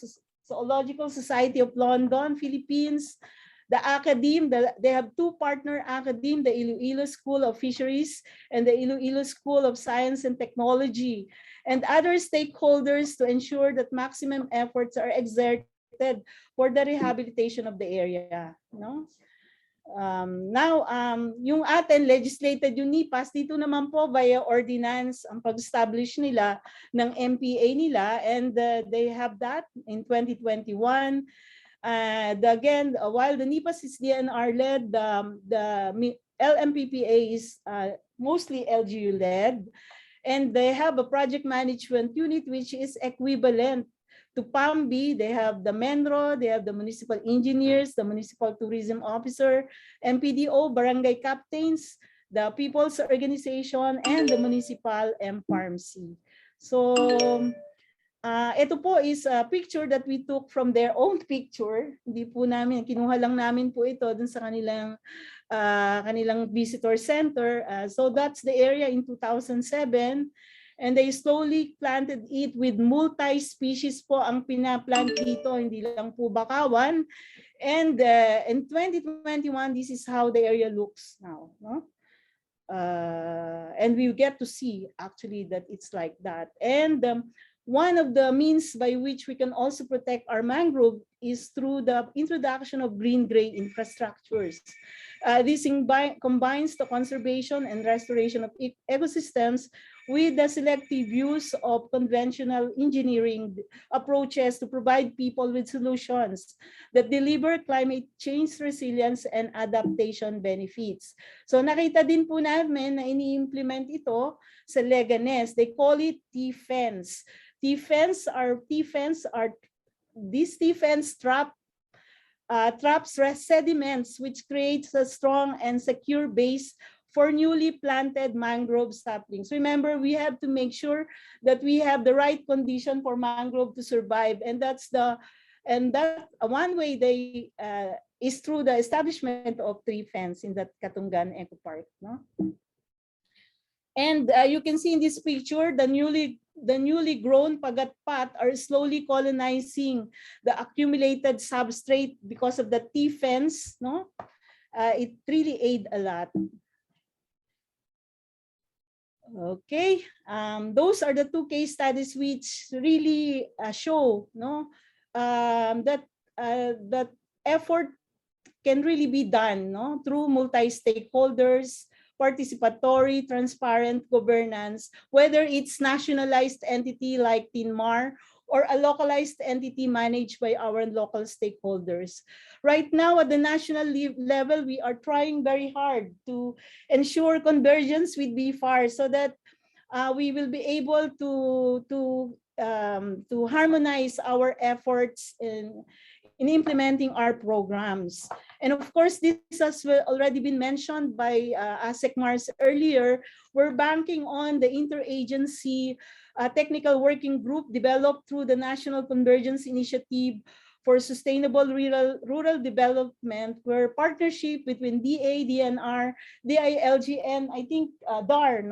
Zoological Society of London, Philippines, the academe, they have two partner academe, the Iloilo School of Fisheries and the Iloilo School of Science and Technology, and other stakeholders to ensure that maximum efforts are exerted for the rehabilitation of the area. No? Yung atin, legislated yung NIPAS, dito naman po via ordinance ang pag-establish nila ng MPA nila, and they have that in 2021. Again, while the NIPAS is DNR-led, the LMPPA is mostly LGU-led, and they have a project management unit which is equivalent to PAMB. They have the MENRO, they have the municipal engineers, the municipal tourism officer, MPDO, barangay captains, the people's organization, and the municipal MPharmacy. So, ito po is a picture that we took from their own picture. Hindi po namin, kinuha lang namin po ito dun sa kanilang visitor center. So that's the area in 2007. And they slowly planted it with multi-species po ang pinaplant dito, hindi lang po bakawan. And in 2021, this is how the area looks now. No? And we get to see actually that it's like that. And one of the means by which we can also protect our mangrove is through the introduction of green-gray infrastructures. This combines the conservation and restoration of ecosystems with the selective use of conventional engineering approaches to provide people with solutions that deliver climate change resilience and adaptation benefits. So nakita din po namin na ini-implement ito sa Leganes. They call it T-fence. T-fence traps sediments, which creates a strong and secure base for newly planted mangrove saplings. Remember, we have to make sure that we have the right condition for mangrove to survive, and that one way they is through the establishment of tree fence in that Katungan Eco Park. No? And you can see in this picture the newly grown pagatpat are slowly colonizing the accumulated substrate because of the T-fence. No, it really aid a lot. Okay, those are the two case studies which really show that effort can really be done through multi-stakeholders, participatory, transparent governance, whether it's nationalized entity like DENR or a localized entity managed by our local stakeholders. Right now at the national level, we are trying very hard to ensure convergence with BFAR so that we will be able to harmonize our efforts in implementing our programs. And of course, this has already been mentioned by ASEC Mars earlier. We're banking on the interagency technical working group developed through the National Convergence Initiative for Sustainable Rural Development, where partnership between DA, DNR, DILG, and I think DAR,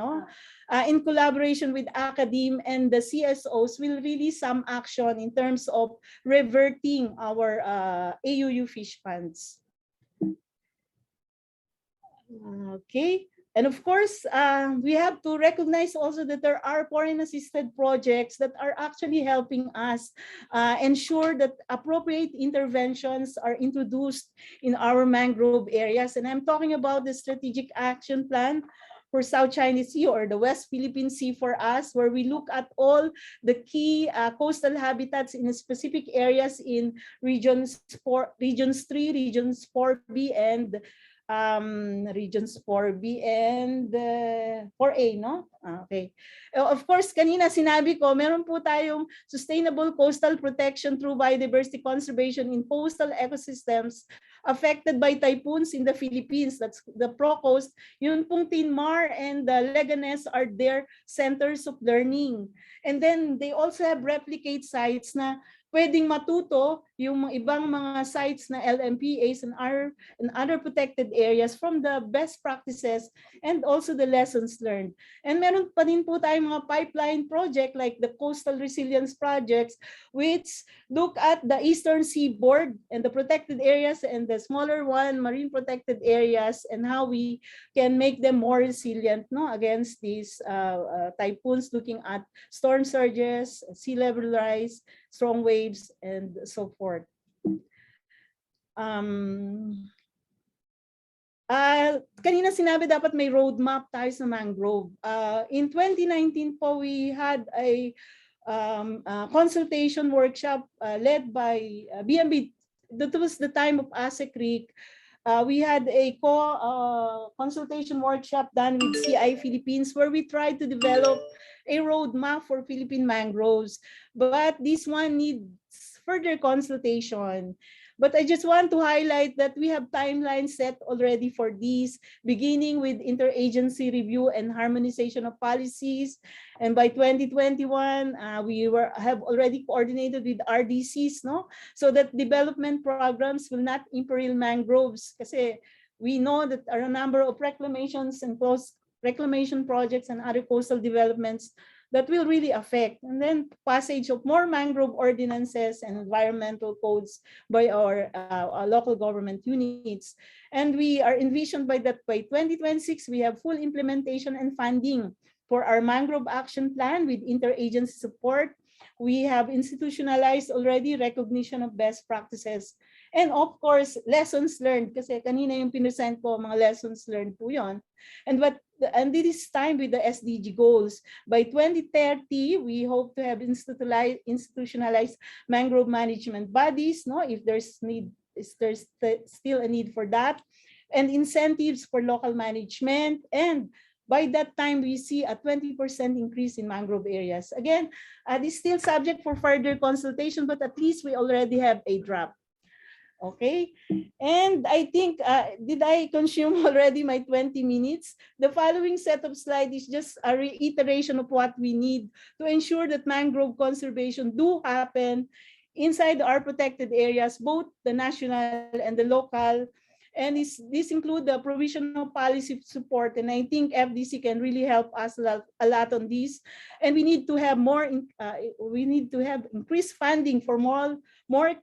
in collaboration with academe and the CSOs will really some action in terms of reverting our AUU fish funds. Okay. And of course, we have to recognize also that there are foreign assisted projects that are actually helping us ensure that appropriate interventions are introduced in our mangrove areas. And I'm talking about the Strategic Action Plan for South China Sea or the West Philippine Sea for us, where we look at all the key coastal habitats in specific areas in regions 3, regions 4B, and regions 4B and 4A, no? Okay. Of course, kanina sinabi ko, meron po tayong sustainable coastal protection through biodiversity conservation in coastal ecosystems affected by typhoons in the Philippines. That's the ProCoast. Yun pong Tinmar and the Leganes are their centers of learning. And then they also have replicate sites na pwedeng matuto yung ibang mga sites na LMPAs and other protected areas from the best practices and also the lessons learned. And meron pa din po tayong mga pipeline project like the coastal resilience projects, which look at the eastern seaboard and the protected areas and the smaller one, marine protected areas, and how we can make them more resilient, no, against these typhoons, looking at storm surges, sea level rise, strong waves, and so forth. Kanina sinabi dapat may roadmap tayo sa mangrove. In 2019 po, we had a consultation workshop led by BMB. That was the time of ASEC. We had a consultation workshop done with CI Philippines where we tried to develop a roadmap for Philippine mangroves. But this one needs further consultation. But I just want to highlight that we have timelines set already for these, beginning with interagency review and harmonization of policies. And by 2021, we have already coordinated with RDCs, no, so that development programs will not imperil mangroves. Kasi we know that there are a number of reclamations and post-reclamation projects and other coastal developments that will really affect. And then passage of more mangrove ordinances and environmental codes by our local government units. And we are envisioned by that by 2026, we have full implementation and funding for our mangrove action plan with interagency support. We have institutionalized already recognition of best practices. And of course, lessons learned. Kasi kanina yung pinesent ko, mga lessons learned po yun. And this time with the SDG goals. By 2030, we hope to have institutionalized mangrove management bodies, no, if there's still a need for that, and incentives for local management. And by that time, we see a 20% increase in mangrove areas. Again, this is still subject for further consultation, but at least we already have a draft. Okay, and I think, did I consume already my 20 minutes? The following set of slides is just a reiteration of what we need to ensure that mangrove conservation do happen inside our protected areas, both the national and the local. And this include the provision of policy support. And I think FDC can really help us a lot on this. And we need to have increased funding for more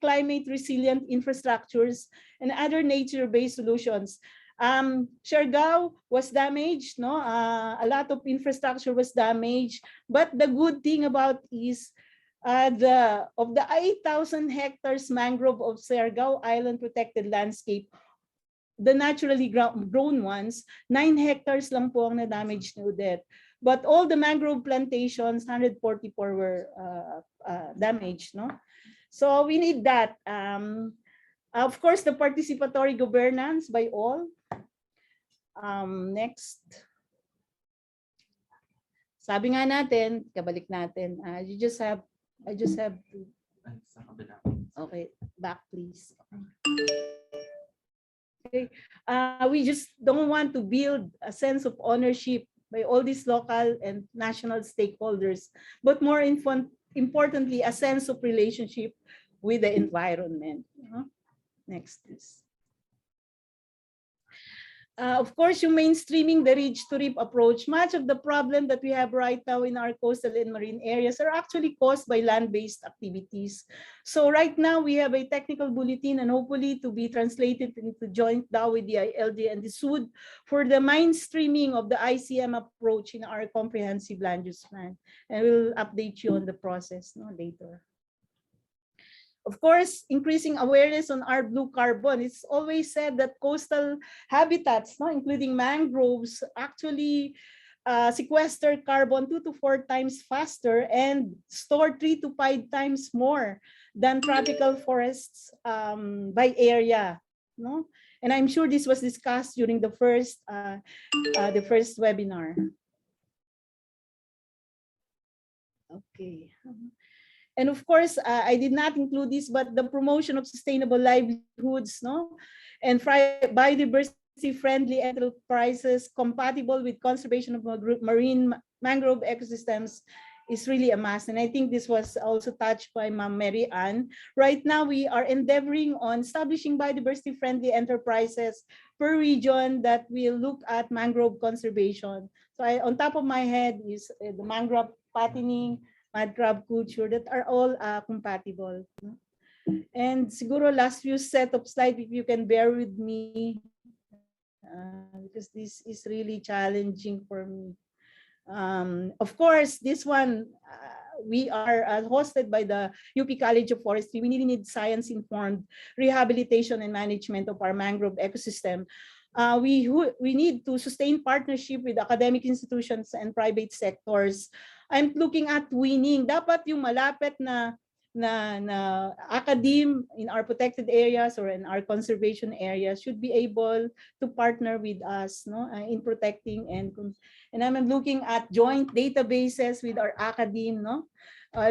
climate resilient infrastructures and other nature-based solutions. Siargao was damaged, no? A lot of infrastructure was damaged. But the good thing about is of the 8,000 hectares mangrove of Siargao Island protected landscape, the naturally grown ones, 9 hectares lang po ang na-damage ni Odette. But all the mangrove plantations, 144 were damaged, no? So we need that. Of course, the participatory governance by all. Next. Sabi nga natin, kabalik natin, I just have to. Okay, back please. Okay. We just don't want to build a sense of ownership by all these local and national stakeholders, but more importantly, a sense of relationship with the environment. Next, please. Of course, yung mainstreaming the ridge to reef approach, much of the problem that we have right now in our coastal and marine areas are actually caused by land-based activities. So right now we have a technical bulletin and hopefully to be translated into joint DAO with the ILD and the SUD for the mainstreaming of the ICM approach in our comprehensive land use plan. And we'll update you on the process later. Of course, increasing awareness on our blue carbon. It's always said that coastal habitats, including mangroves, actually sequester carbon 2 to 4 times faster and store 3 to 5 times more than tropical forests by area. And I'm sure this was discussed during the first webinar. Okay. And of course, I did not include this, but the promotion of sustainable livelihoods, no, and biodiversity-friendly enterprises compatible with conservation of marine mangrove ecosystems is really a must. And I think this was also touched by Ma'am Mary Ann. Right now, we are endeavoring on establishing biodiversity-friendly enterprises per region that will look at mangrove conservation. So on top of my head is the mangrove fattening, Mangrove-culture, that are all compatible. And siguro last few set of slides, if you can bear with me, because this is really challenging for me. Of course, this one, we are hosted by the UP College of Forestry. We really need science-informed rehabilitation and management of our mangrove ecosystem. We need to sustain partnership with academic institutions and private sectors. I'm looking at winning. Dapat yung malapit na academe in our protected areas or in our conservation areas should be able to partner with us, no, in protecting and I'm looking at joint databases with our academe, no.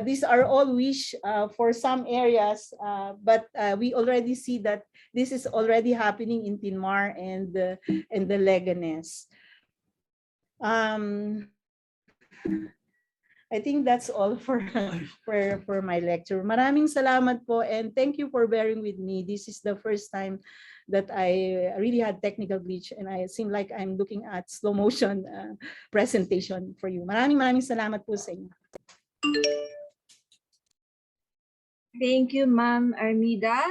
These are all wish for some areas, but we already see that this is already happening in Tinmar and the Leganes. I think that's all for my lecture. Maraming salamat po, and thank you for bearing with me. This is the first time that I really had technical glitch, and I seem like I'm looking at slow motion presentation for you. Maraming salamat po sa inyo. Thank you, Ma'am Armida.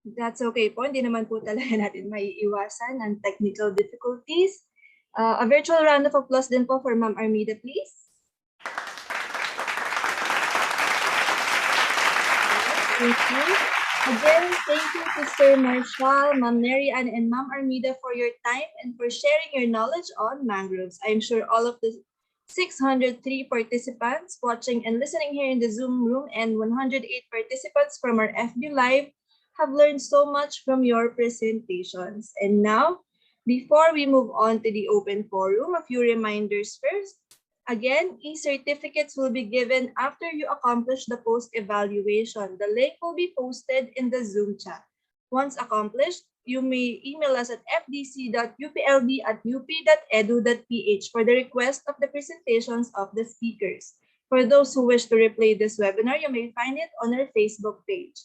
That's okay po. Hindi naman po talaga natin maiiwasan ang technical difficulties. A virtual round of applause din po for Ma'am Armida, please. Thank you. Again, thank you to Sir Marcial, Ma'am Mary Ann, and Ma'am Armida for your time and for sharing your knowledge on mangroves. I'm sure all of the 603 participants watching and listening here in the Zoom room and 108 participants from our FB Live have learned so much from your presentations. And now, before we move on to the open forum, a few reminders first. Again, e-certificates will be given after you accomplish the post-evaluation. The link will be posted in the Zoom chat. Once accomplished, you may email us at fdc.uplb@up.edu.ph for the request of the presentations of the speakers. For those who wish to replay this webinar, you may find it on our Facebook page.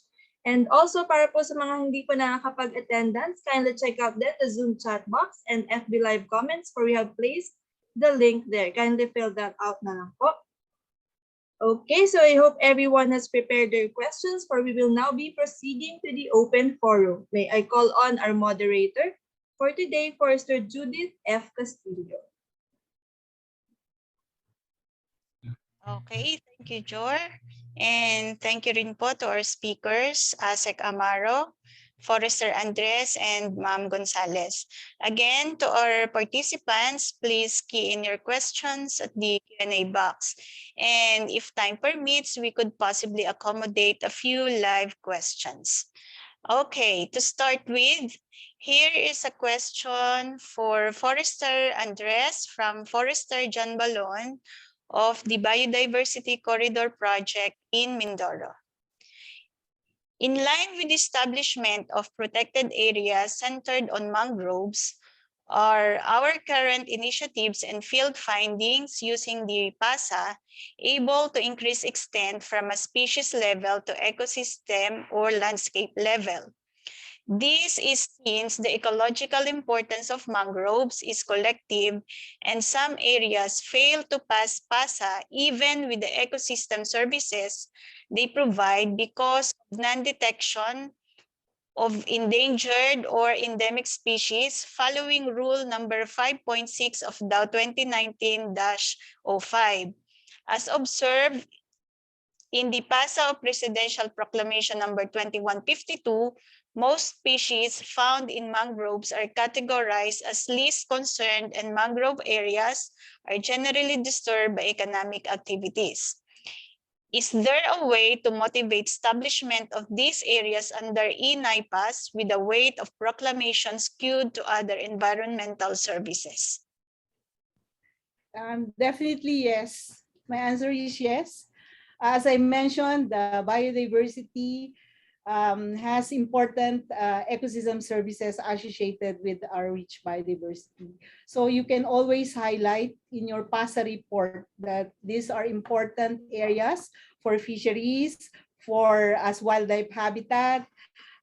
And also, para po sa mga hindi po nakakapag-attendance, kindly check out the Zoom chat box and FB Live comments where we have placed the link there. Kindly fill that out na lang po. Okay, so I hope everyone has prepared their questions, for we will now be proceeding to the open forum. May I call on our moderator for today, Forester Judith F. Castillo. Okay, thank you, Jor. And thank you rin po to our speakers, ASEC Amaro, Forester Andres, and Ma'am Gonzales. Again, to our participants, please key in your questions at the Q&A box. And if time permits, we could possibly accommodate a few live questions. Okay, to start with, here is a question for Forester Andres from Forester John Balon of the Biodiversity Corridor Project in Mindoro. In line with the establishment of protected areas centered on mangroves, are our current initiatives and field findings using the PASA able to increase extent from a species level to ecosystem or landscape level? This is since the ecological importance of mangroves is collective and some areas fail to pass PASA even with the ecosystem services they provide because of non-detection of endangered or endemic species following rule number 5.6 of DAO 2019-05. As observed in the PASA of Presidential Proclamation number 2152, most species found in mangroves are categorized as least concerned, and mangrove areas are generally disturbed by economic activities. Is there a way to motivate establishment of these areas under ENIPAS with the weight of proclamation skewed to other environmental services? Definitely yes. My answer is yes. As I mentioned, the biodiversity has important ecosystem services associated with our rich biodiversity. So you can always highlight in your PASA report that these are important areas for fisheries, for as wildlife habitat.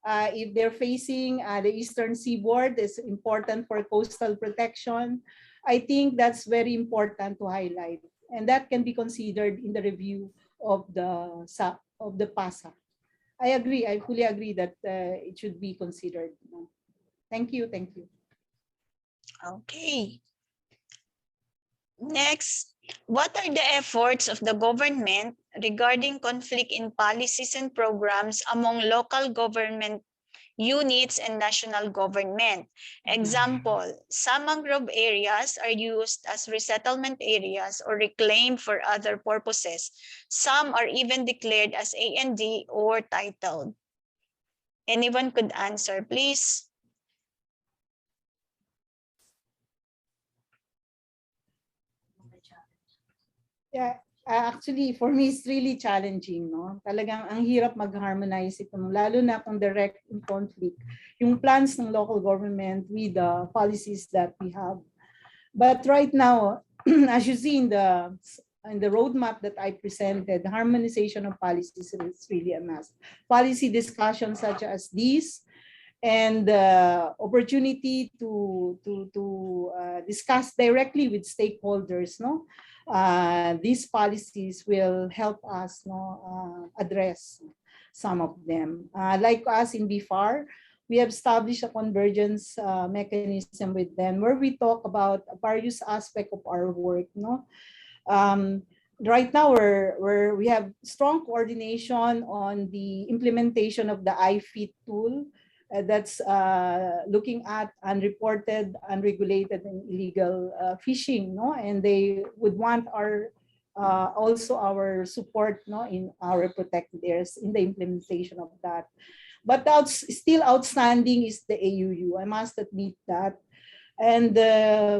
If they're facing the eastern seaboard, it's important for coastal protection. I think that's very important to highlight, and that can be considered in the review of the PASA. I agree. I fully agree that it should be considered. Thank you. Thank you. Okay. Next, what are the efforts of the government regarding conflict in policies and programs among local government units and national government? Example, some mangrove areas are used as resettlement areas or reclaimed for other purposes. Some are even declared as A&D or titled. Anyone could answer, please? Yeah, actually, for me, it's really challenging, no? Talagang ang hirap mag-harmonize ito, lalo na kung direct in conflict, yung plans ng local government with the policies that we have. But right now, as you see in the roadmap that I presented, harmonization of policies is really a must. Policy discussions such as these and the opportunity to discuss directly with stakeholders, no? These policies will help us address some of them. Like us in BFAR, we have established a convergence mechanism with them where we talk about various aspects of our work. No, right now we have strong coordination on the implementation of the iFit tool. That's looking at unreported, unregulated, and illegal fishing, no? And they would want our also our support, no, in our protected areas in the implementation of that. But still outstanding is the AUU. I must admit that, and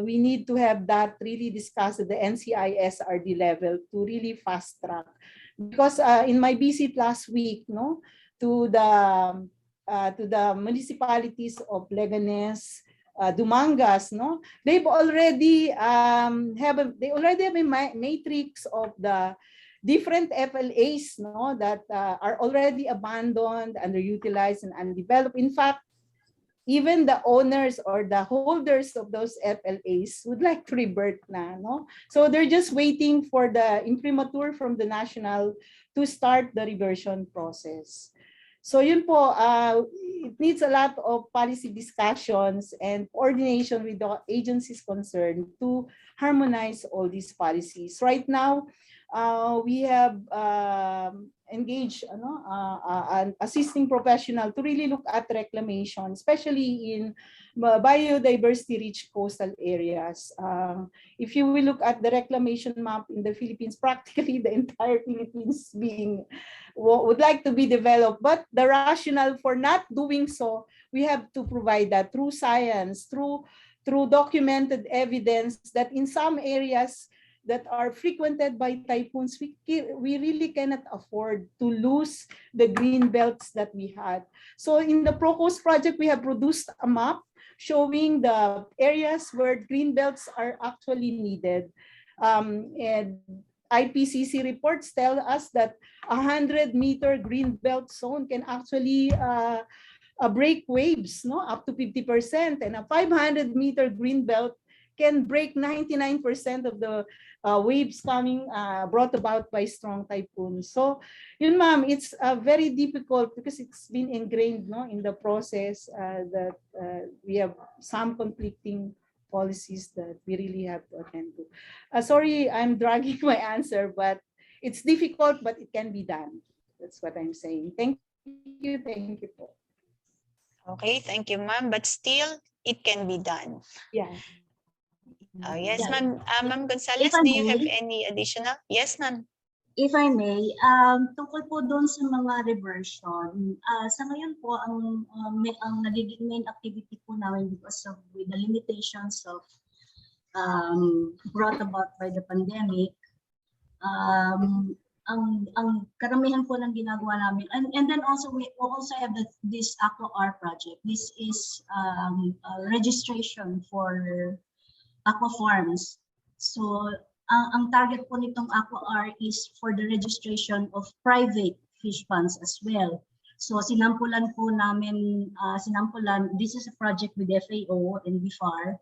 we need to have that really discussed at the NCISRD level to really fast track. Because in my visit last week, no, to the municipalities of Leganes, Dumangas, no, they've already have a matrix of the different FLAs, no, that are already abandoned, underutilized, and undeveloped. In fact, even the owners or the holders of those FLAs would like to revert na, no? So they're just waiting for the imprimatur from the national to start the reversion process. So yun po, it needs a lot of policy discussions and coordination with the agencies concerned to harmonize all these policies. Right now, we have engaged an assisting professional to really look at reclamation, especially in biodiversity-rich coastal areas. If you will look at the reclamation map in the Philippines, practically the entire Philippines would like to be developed, but the rationale for not doing so, we have to provide that through science, through documented evidence that in some areas that are frequented by typhoons, we really cannot afford to lose the green belts that we had. So in the ProCoast project, we have produced a map showing the areas where green belts are actually needed. And IPCC reports tell us that 100-meter green belt zone can actually break waves, no, up to 50%, and a 500-meter green belt can break 99% of the waves coming brought about by strong typhoons. So, yun ma'am, it's very difficult because it's been ingrained, no, in the process that we have some conflicting policies that we really have to attend to. Sorry, I'm dragging my answer, but it's difficult, but it can be done. That's what I'm saying. Thank you. Thank you. Okay, thank you, ma'am. But still, it can be done. Yeah. Yes, Yeah. ma'am. Ma'am Gonzales, If I do you have may. any additional? Yes, ma'am. If I may, tungkol po doon sa mga reversion, sa ngayon po, ang nagiging main activity po namin because of with the limitations of brought about by the pandemic, ang karamihan po ng ginagawa namin, and then also we also have this Aqua project. This is registration for aqua farms. So ang target po nitong Aqua is for the registration of private fish ponds as well. So sinampulan po namin, this is a project with FAO and BIFAR.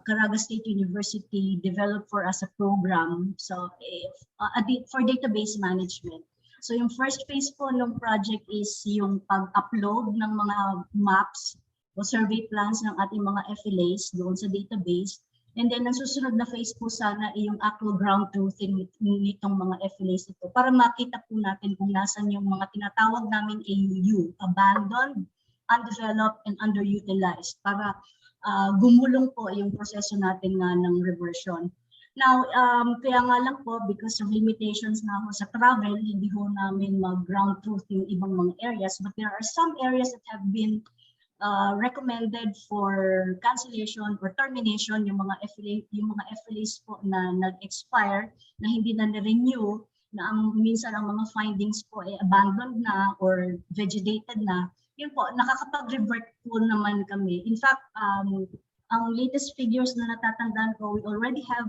Caraga State University developed for us a program for database management. So yung first phase po ng project is yung pag-upload ng mga maps o survey plans ng ating mga FLAs doon sa database. And then ang susunod na phase po sana ay yung actual ground truthing nitong mga FLAs ito para makita po natin kung nasan yung mga tinatawag namin AUU, abandoned, undeveloped, and underutilized para gumulong po yung proseso natin nga ng reversion. Now, kaya nga lang po, because of limitations na ho sa travel, hindi ho namin mag-ground truth yung ibang mga areas, but there are some areas that have been recommended for cancellation or termination, yung mga FLAs po na nag-expire, na hindi na na-renew, na minsan ang mga findings po ay abandoned na or vegetated na. Yun po, nakakapag-revert po naman kami. In fact, ang latest figures na natatandaan ko, we already have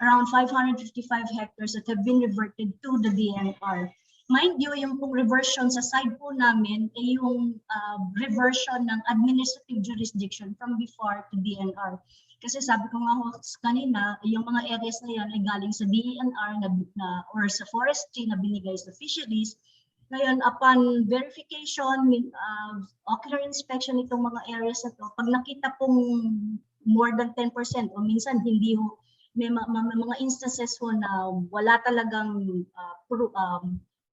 around 555 hectares that have been reverted to the DENR. Mind you, yung pong reversion sa side po namin ay yung reversion ng administrative jurisdiction from BIFAR to DENR. Kasi sabi ko nga kanina, yung mga areas na yan ay galing sa DENR or sa forestry na binigay sa fisheries. Ngayon, upon verification, ocular inspection itong mga areas na to, pag nakita pong more than 10% o minsan hindi ho, may mga instances ho na wala talagang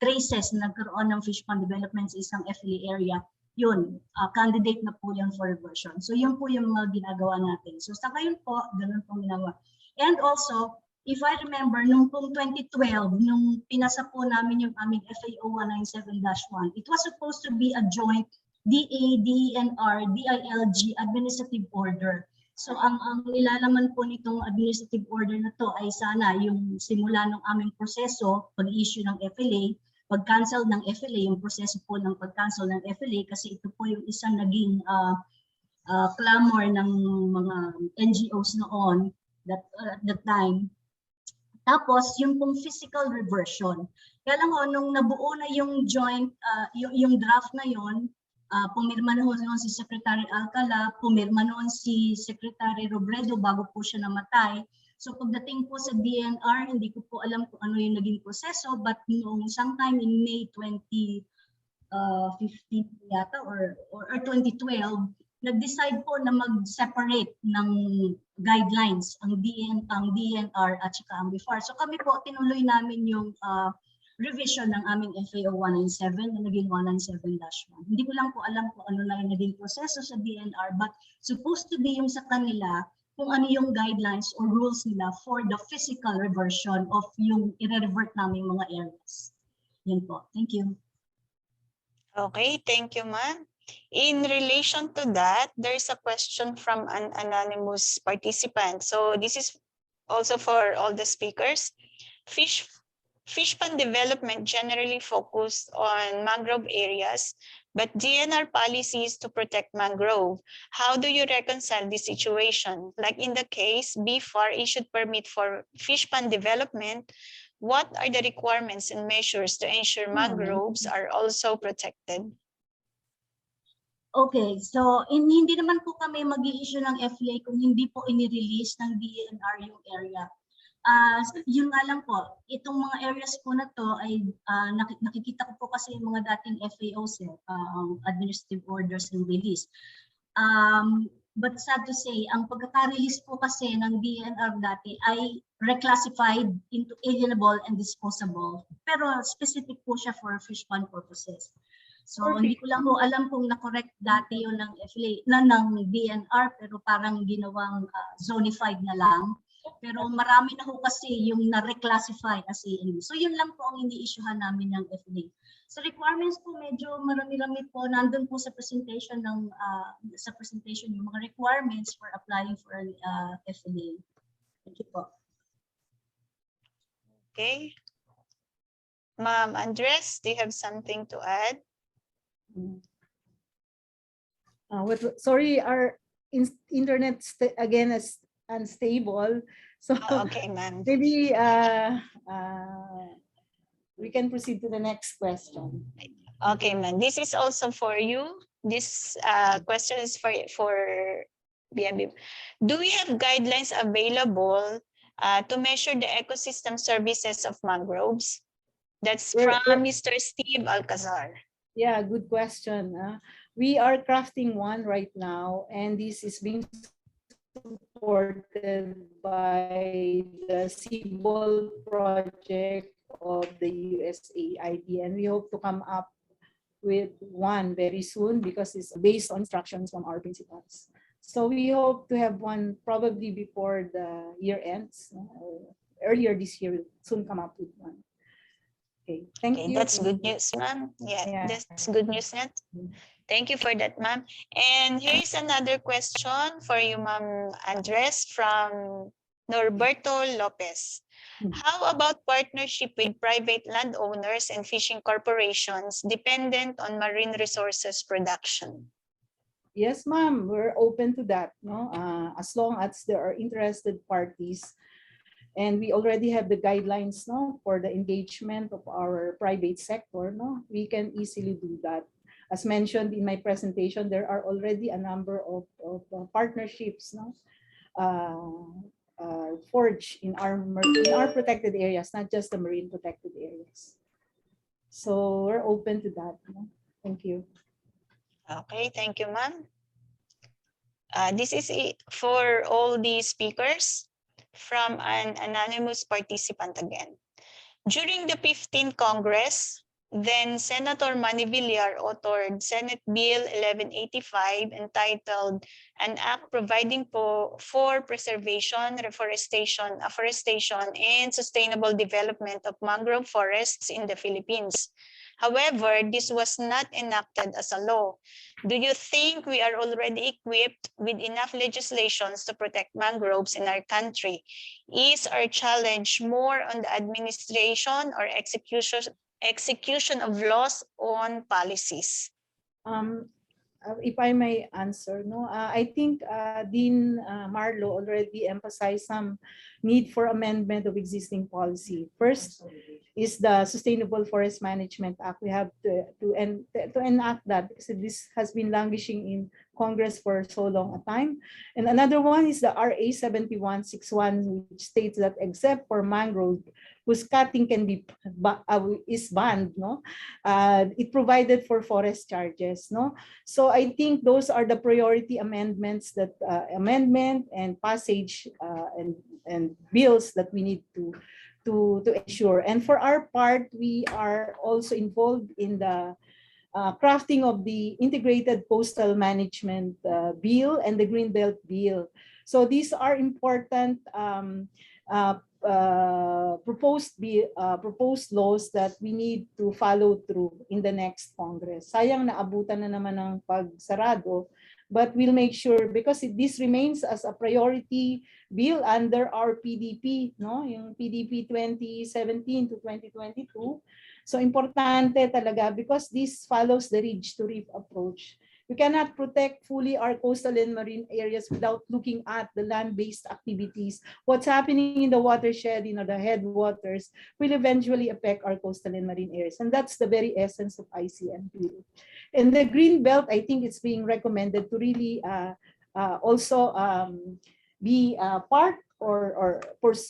traces na nagkaroon ng fish pond development sa isang FLA area, yun, candidate na po yan for reversion. So yun po yung mga ginagawa natin. So sa ngayon po, ganun pong ginagawa. And also, if I remember, nung pong 2012, nung pinasa po namin yung aming FAO 197-1, it was supposed to be a joint DA, DENR, DILG administrative order. So ang nilalaman po nitong administrative order na to ay sana yung simula ng aming proseso, pag-issue ng FLA, pag-cancel ng FLA, yung proseso po ng pag-cancel ng FLA, kasi ito po yung isang naging clamor ng mga NGOs noon at that time. Tapos, yung pong physical reversion. Kaya lang nung nabuo na yung joint, yung draft na yon, pumirma na noon si Secretary Alcala, pumirma noon si Secretary Robredo bago po siya namatay. So pagdating po sa DENR, hindi ko po alam kung ano yung naging proseso, but noong sometime in May 2015 yata or 2012, nag-decide po na mag-separate ng guidelines ang DENR at saka ang BIFAR. So kami po, tinuloy namin yung revision ng aming FAO 197 na naging 197-1. Hindi ko lang po alam kung ano na yung naging proseso sa DENR, but supposed to be yung sa kanila kung ano yung guidelines or rules nila for the physical reversion of yung i-revert namin mga areas. Yan po. Thank you. Okay, thank you, ma'am. In relation to that, there's a question from an anonymous participant. So this is also for all the speakers. Fish pond development generally focused on mangrove areas, but DNR policy is to protect mangrove. How do you reconcile this situation? Like in the case, BIFAR issued permit for fish pond development. What are the requirements and measures to ensure mangroves are also protected? Okay, so hindi naman po kami mag-i-issue ng FEA kung hindi po ini-release ng DENR yung area. Yun nga lang po, itong mga areas po na to ay nakikita ko po kasi yung mga dating FAOs, administrative orders and release. But sad to say, ang pagkaka-release po kasi ng DENR dati ay reclassified into alienable and disposable. Pero specific po siya for fish pond purposes. So hindi ko lang po alam kung na-correct dati yun ng FLA, ng DNR, pero parang ginawang zonified na lang. Pero marami na ho kasi yung na-reclassify as ANU. So yun lang po ang ini-issuehan namin ng FLA. So requirements po medyo marami-rami po nandun po sa presentation yung mga requirements for applying for FLA. Thank you po. Okay. Ma'am Andres, do you have something to add? Sorry, our internet again is unstable. So Okay, ma'am. maybe we can proceed to the next question. Okay, ma'am. This is also for you. This question is for BMB. Do we have guidelines available to measure the ecosystem services of mangroves? That's from Mr. Steve Alcazar. Yeah, good question. We are crafting one right now, and this is being supported by the CBOL project of the USAID, and we hope to come up with one very soon because it's based on instructions from our principals. So we hope to have one probably before the year ends, earlier this year. We'll soon come up with one. Okay, thank you. That's good news, ma'am. Yeah, that's good news, Net. Thank you for that, ma'am. And here's another question for you, Ma'am Andres, from Norberto Lopez. How about partnership with private landowners and fishing corporations dependent on marine resources production? Yes, ma'am, we're open to that, no? As long as there are interested parties. And we already have the guidelines, no, for the engagement of our private sector, no? We can easily do that. As mentioned in my presentation, there are already a number of partnerships, no, forged in our protected areas, not just the marine protected areas. So we're open to that. No? Thank you. Okay, thank you, ma'am. This is it for all the speakers. From an anonymous participant again. During the 15th Congress, then Senator Manny Villar authored Senate Bill 1185 entitled An Act Providing for Preservation, Reforestation, Afforestation, and Sustainable Development of Mangrove Forests in the Philippines. However, this was not enacted as a law. Do you think we are already equipped with enough legislations to protect mangroves in our country? Is our challenge more on the administration or execution of laws on policies? If I may answer, no, I think Dean Marlo already emphasized some need for amendment of existing policy. First is the Sustainable Forest Management Act. We have to enact that because this has been languishing in Congress for so long a time. And another one is the RA 7161, which states that except for mangrove, whose cutting can be is banned, no, it provided for forest charges, no. So I think those are the priority amendments that amendment and passage and bills that we need to ensure. And for our part, we are also involved in the crafting of the Integrated Coastal Management Bill and the Greenbelt Bill. So these are important proposed laws that we need to follow through in the next Congress. Sayang naabutan na naman ng pagsarado, but we'll make sure because this remains as a priority bill under our PDP, no? Yung PDP 2017 to 2022. So importante talaga because this follows the ridge to reef approach. We cannot protect fully our coastal and marine areas without looking at the land-based activities. What's happening in the watershed, the headwaters, will eventually affect our coastal and marine areas. And that's the very essence of ICMP. And the Green Belt, I think it's being recommended to really also be part or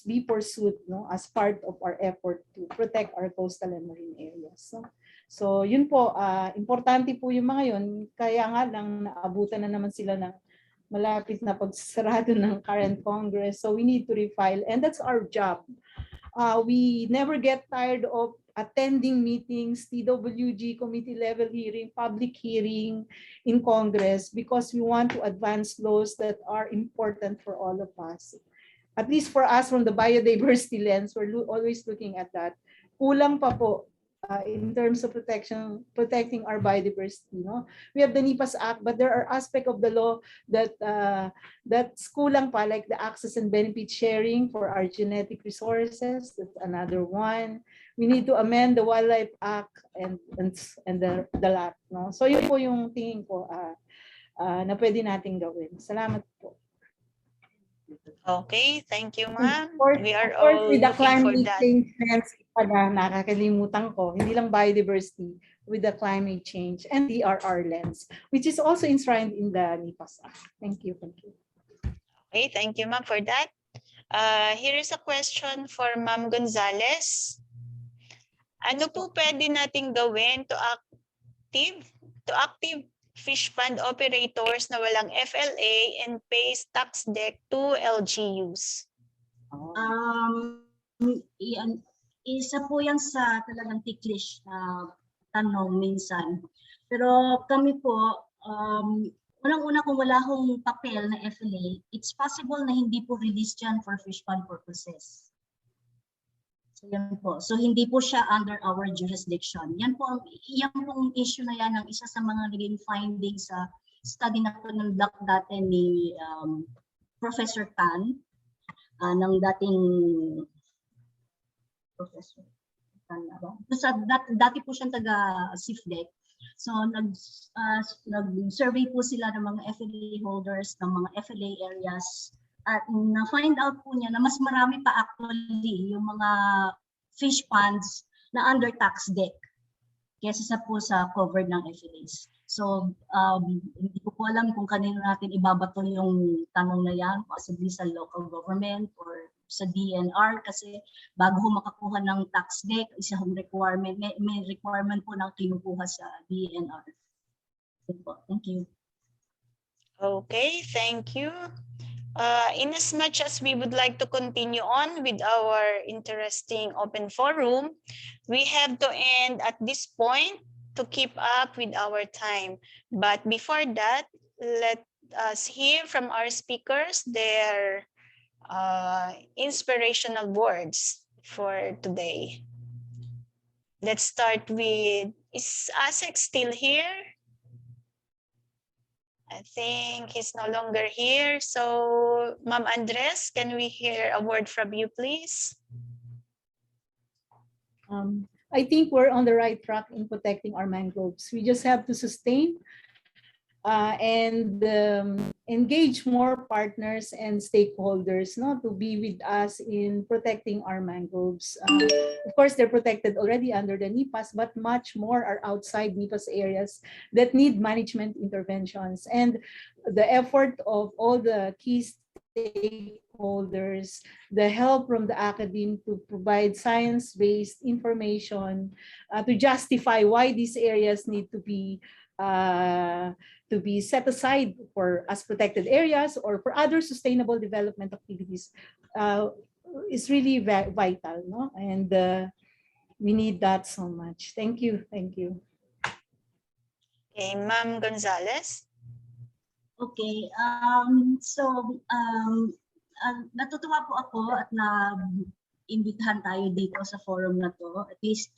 be pursued, no, as part of our effort to protect our coastal and marine areas. So yun po, importante po yung mga yun, kaya nga lang naabutan na naman sila ng malapit na pagsarado ng current Congress. So we need to refile and that's our job. We never get tired of attending meetings, TWG, committee level hearing, public hearing in Congress because we want to advance laws that are important for all of us. At least for us from the biodiversity lens, we're always looking at that. Kulang pa po in terms of protecting our biodiversity. No? We have the NIPAS Act, but there are aspects of the law that that's kulang pa, like the access and benefit sharing for our genetic resources. That's another one. We need to amend the Wildlife Act and the lot. No? So yun po yung tingin ko na pwede nating gawin. Salamat po. Okay, thank you, ma'am. Of We are course, all with the looking for climate that. change pala, nakakalimutan ko, hindi lang biodiversity, with the climate change and the ERR lens, which is also enshrined in the NIPAS Act. Thank you. Thank you. Okay, thank you, ma'am, for that. Here is a question for Ma'am Gonzales. Ano po pwede nating gawin to active fish pond operators na walang FLA and pays tax deck to LGUs? Isa po yan sa talagang ticklish na tanong minsan. Pero kami po, unang-una kung wala akong papel na FLA, it's possible na hindi po released yan for fish pond purposes. So yan po. So hindi po siya under our jurisdiction. Yan po ang issue na yan ang isa sa mga naging findings sa study na conduct dati ni Professor Tan ng dating Professor Tan. Dati po siyang taga CFDEC. So nag-survey po sila ng mga FLA holders ng mga FLA areas. At na-find out po niya na mas marami pa actually yung mga fish ponds na under tax deck kaysa sa covered ng FLAs. So, hindi ko po alam kung kanino natin ibabato yung tanong na yan, possibly sa local government or sa DENR kasi bago makakuha ng tax deck, isang requirement, may requirement po na kinukuha sa DENR. Thank you. Okay, thank you. In as much as we would like to continue on with our interesting open forum, we have to end at this point to keep up with our time. But before that, let us hear from our speakers their inspirational words for today. Let's start with, is ASEC still here? I think he's no longer here. So, Ma'am Andres, can we hear a word from you, please? I think we're on the right track in protecting our mangroves. We just have to sustain and engage more partners and stakeholders to be with us in protecting our mangroves. Of course, they're protected already under the NIPAS, but much more are outside NIPAS areas that need management interventions. And the effort of all the key stakeholders, the help from the academe to provide science-based information to justify why these areas need to be set aside for as protected areas or for other sustainable development activities is really vital, no? And we need that so much. Thank you. Thank you. Okay, Ma'am Gonzales. Okay, natutuwa po ako at na-imbitahan tayo dito sa forum na to. At least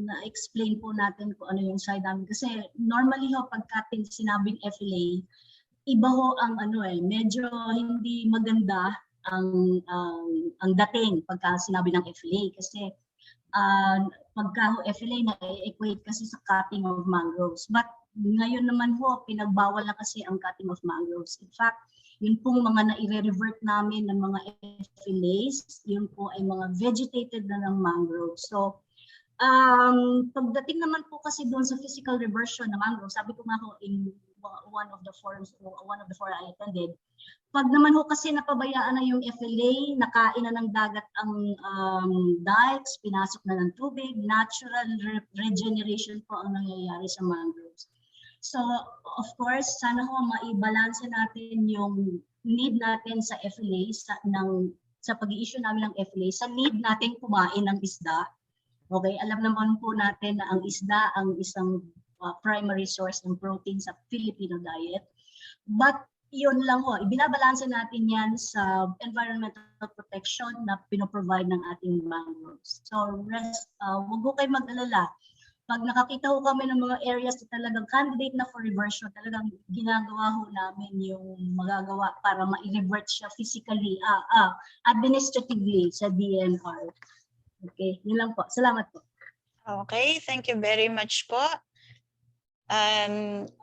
na-explain po natin kung ano yung side namin. Kasi normally pagka sinabing FLA, iba ang medyo hindi maganda ang dating pagka sinabi ng FLA. Kasi pagka FLA na-equate kasi sa cutting of mangroves. But ngayon naman pinagbawal na kasi ang cutting of mangroves. In fact, yun pong mga na-i-revert namin ng mga FLAs, yun po ay mga vegetated na ng mangroves. So, pagdating naman po kasi doon sa physical reversion ng mangroves, sabi ko nga in one of the forums I attended, pag naman kasi napabayaan na yung FLA, nakain na ng dagat ang dikes, pinasok na ng tubig, natural regeneration po ang nangyayari sa mangroves. So, of course, sana maibalanse natin yung need natin sa FLA, sa pag-i-issue namin ng FLA, sa need natin kumain ng isda. Okay, alam naman po natin na ang isda ang isang primary source ng protein sa Filipino diet. But yun lang ho, ibinabalanse natin yan sa environmental protection na pinoprovide ng ating mangroves. So huwag ho kayo mag-alala. Pag nakakita ho kami ng mga areas na talagang candidate na for reversion, talagang ginagawa ho namin yung magagawa para ma-revert siya physically, administratively sa DNR. Okay, yun lang po. Salamat po. Okay, thank you very much po.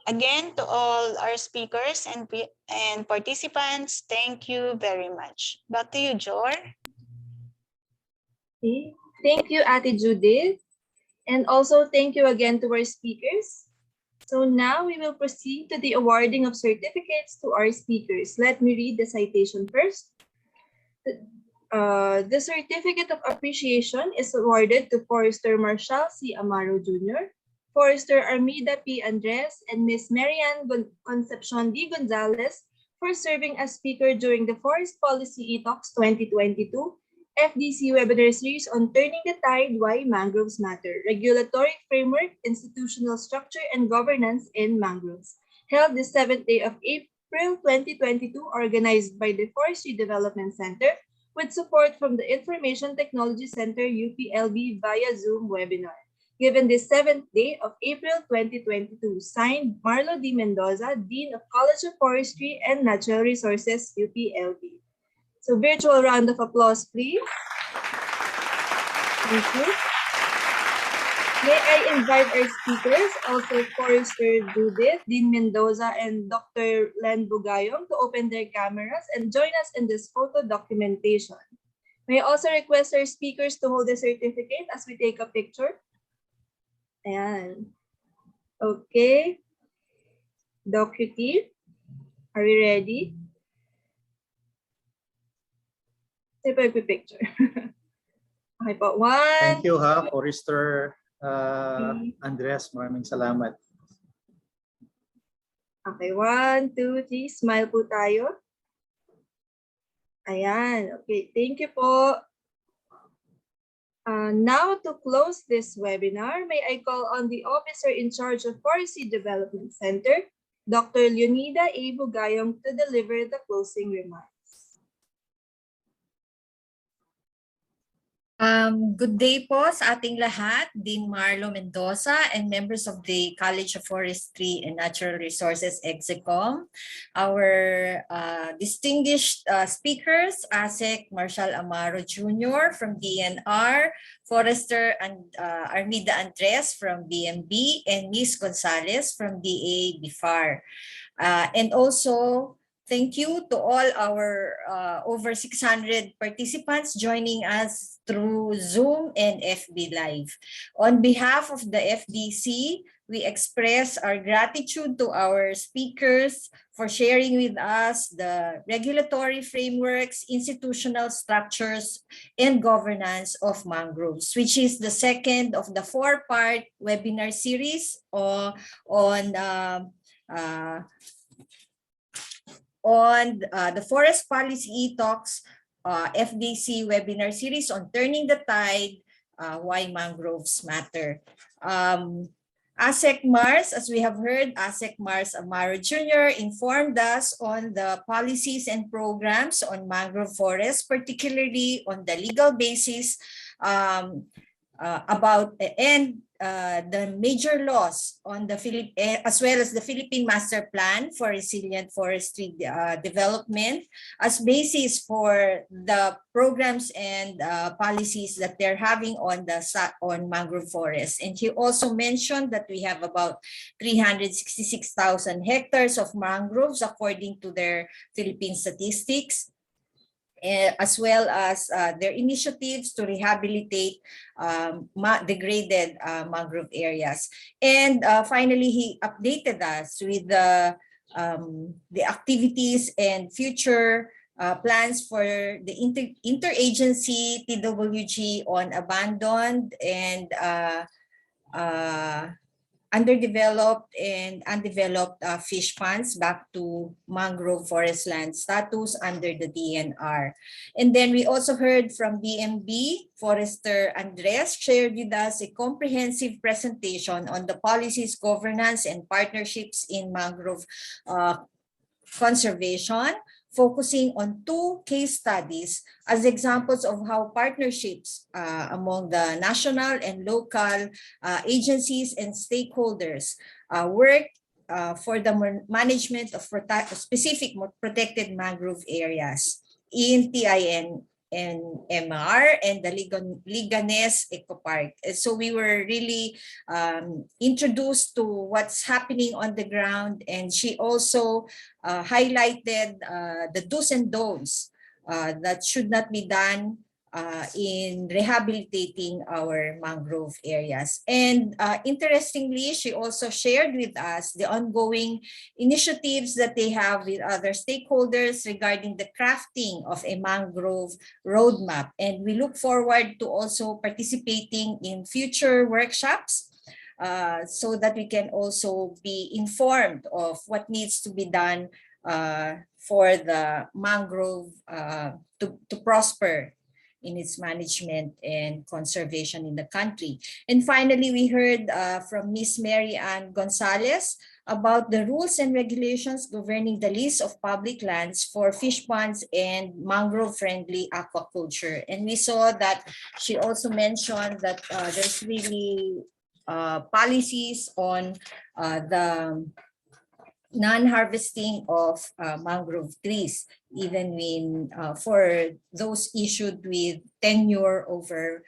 Again, to all our speakers and participants, thank you very much. Back to you, Jor. Okay. Thank you, Ate Judith. And also thank you again to our speakers. So now we will proceed to the awarding of certificates to our speakers. Let me read the citation first. The certificate of appreciation is awarded to Forester Marcial C. Amaro Jr., Forester Armida P. Andres, and Ms. Marianne Concepcion D. Gonzales for serving as speaker during the Forest Policy ETalks 2022 FDC webinar series on Turning the Tide, Why Mangroves Matter, Regulatory Framework, Institutional Structure, and Governance in Mangroves, held the 7th day of April 2022, organized by the Forestry Development Center with support from the Information Technology Center UPLB via Zoom webinar. Given the 7th day of April 2022, signed Marlo D. Mendoza, Dean of College of Forestry and Natural Resources, UPLB. So virtual round of applause, please. Thank you. May I invite our speakers, also Forester Judith, Dean Mendoza, and Dr. Len Bugayong to open their cameras and join us in this photo documentation. May I also request our speakers to hold the certificate as we take a picture. Ayan. Okay. Docuty, are we ready? Say pa picture. Okay po. One. Thank you ha, Forester Andres. Maraming salamat. Okay, 1, 2, 3. Smile po tayo. Ayan. Okay, thank you po. Now to close this webinar, may I call on the officer in charge of Forestry Development Center, Dr. Leonida A. Bugayong, to deliver the closing remarks. Good day po sa ating lahat, Dean Marlo Mendoza and members of the College of Forestry and Natural Resources, EXECOM, our distinguished speakers, ASEC Marcial Amaro Jr. from DNR, Forester and Armida Andres from BMB, and Ms. Gonzales from DA BIFAR. And also, thank you to all our over 600 participants joining us through Zoom and FB Live. On behalf of the FDC, we express our gratitude to our speakers for sharing with us the regulatory frameworks, institutional structures, and governance of mangroves, which is the second of the 4-part webinar series on the Forest Policy ETalks FDC webinar series on Turning the Tide, Why Mangroves Matter. ASEC Mars, as we have heard, ASEC Mars Amaro Jr. informed us on the policies and programs on mangrove forests, particularly on the legal basis about the major laws on the as well as the Philippine Master Plan for Resilient Forestry Development as basis for the programs and policies that they're having on mangrove forests. And he also mentioned that we have about 366,000 hectares of mangroves according to their Philippine statistics, as well as their initiatives to rehabilitate degraded mangrove areas. And finally, he updated us with the activities and future plans for the interagency TWG on abandoned and underdeveloped and undeveloped fish ponds back to mangrove forest land status under the DNR. And then we also heard from BMB, Forester Andres shared with us a comprehensive presentation on the policies, governance, and partnerships in mangrove conservation, focusing on 2 case studies as examples of how partnerships among the national and local agencies and stakeholders work for the management of specific protected mangrove areas in TIN and MR and the Liganes Eco Park. And so we were really introduced to what's happening on the ground, and she also highlighted the do's and don'ts that should not be done in rehabilitating our mangrove areas. And interestingly, she also shared with us the ongoing initiatives that they have with other stakeholders regarding the crafting of a mangrove roadmap. And we look forward to also participating in future workshops so that we can also be informed of what needs to be done for the mangrove to prosper in its management and conservation in the country. And finally, we heard from Ms. Mary Ann Gonzales about the rules and regulations governing the lease of public lands for fish ponds and mangrove-friendly aquaculture. And we saw that she also mentioned that there's really policies on the non-harvesting of mangrove trees, even when for those issued with tenure over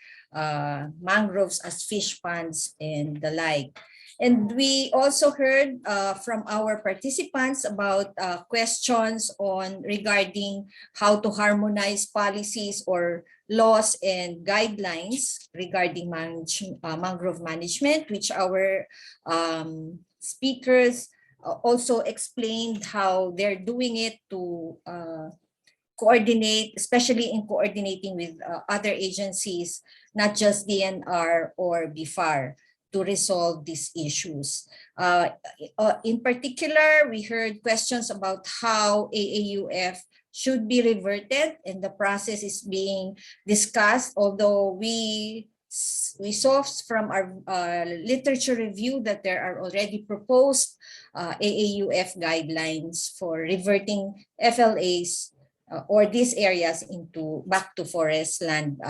mangroves as fish ponds and the like. And we also heard from our participants about questions on regarding how to harmonize policies or laws and guidelines regarding mangrove management, which our speakers also explained how they're doing it to coordinate, especially in coordinating with other agencies, not just DNR or BIFAR, to resolve these issues. In particular, we heard questions about how AAUF should be reverted, and the process is being discussed, although we saw from our literature review that there are already proposed AAUF guidelines for reverting FLAs or these areas into back to forest land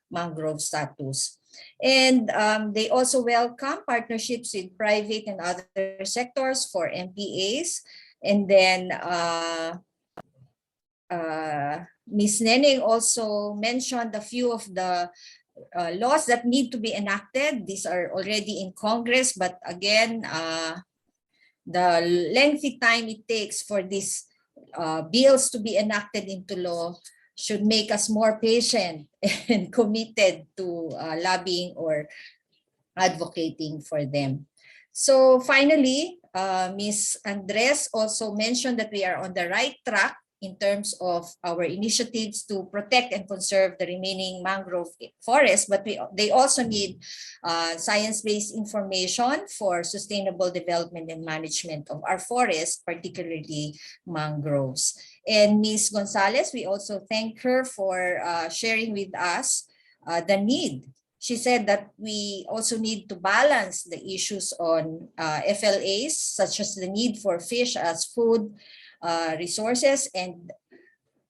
mangrove status. And they also welcome partnerships with private and other sectors for MPAs. And then Ms. Neneng also mentioned a few of the laws that need to be enacted. These are already in Congress, but again, the lengthy time it takes for these bills to be enacted into law should make us more patient and committed to lobbying or advocating for them. So finally, Ms. Andres also mentioned that we are on the right track in terms of our initiatives to protect and conserve the remaining mangrove forests, but they also need science-based information for sustainable development and management of our forests, particularly mangroves. And Ms. Gonzales, we also thank her for sharing with us the need. She said that we also need to balance the issues on FLAs, such as the need for fish as food resources, and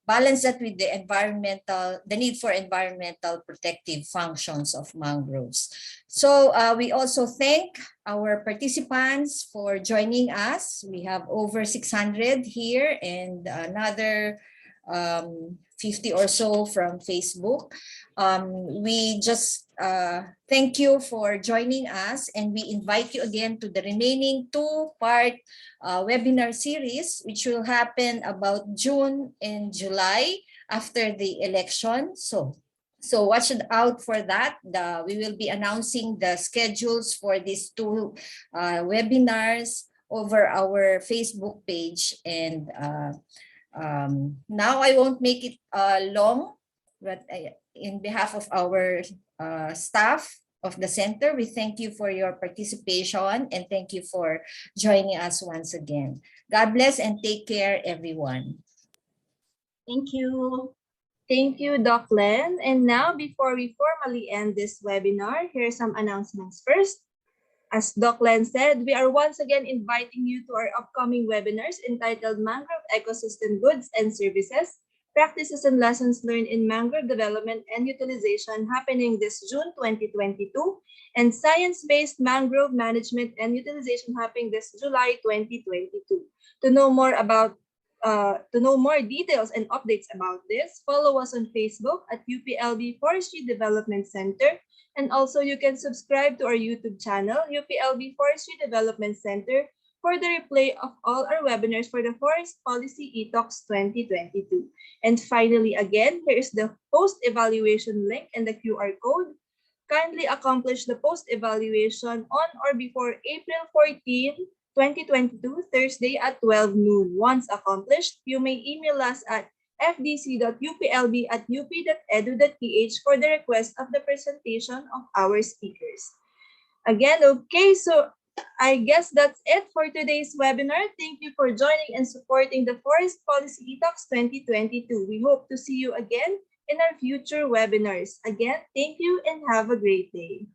balance that with the need for environmental protective functions of mangroves. So we also thank our participants for joining us. We have over 600 here and another 50 or so from Facebook. We just thank you for joining us, and we invite you again to the remaining 2-part webinar series, which will happen about June and July after the election. So watch out for that. We will be announcing the schedules for these 2 webinars over our Facebook page. And now I won't make it long, but in behalf of our staff of the center, we thank you for your participation and thank you for joining us once again. God bless and take care, everyone. Thank you. Thank you, Doc Len. And now, before we formally end this webinar, here are some announcements. First, As Doc Len said, we are once again inviting you to our upcoming webinars entitled Mangrove Ecosystem Goods and Services, Practices and Lessons Learned in Mangrove Development and Utilization happening this June 2022, and Science-Based Mangrove Management and Utilization happening this July 2022. To know more details and updates about this, follow us on Facebook at UPLB Forestry Development Center. And also you can subscribe to our YouTube channel, UPLB Forestry Development Center, for the replay of all our webinars for the Forest Policy ETalks 2022. And finally, again, here is the post-evaluation link and the QR code. Kindly accomplish the post-evaluation on or before April 14, 2022, Thursday at 12 noon. Once accomplished, you may email us at fdc.uplb@up.edu.ph for the request of the presentation of our speakers. Again, okay, so I guess that's it for today's webinar. Thank you for joining and supporting the Forest Policy ETalks 2022. We hope to see you again in our future webinars. Again, thank you and have a great day.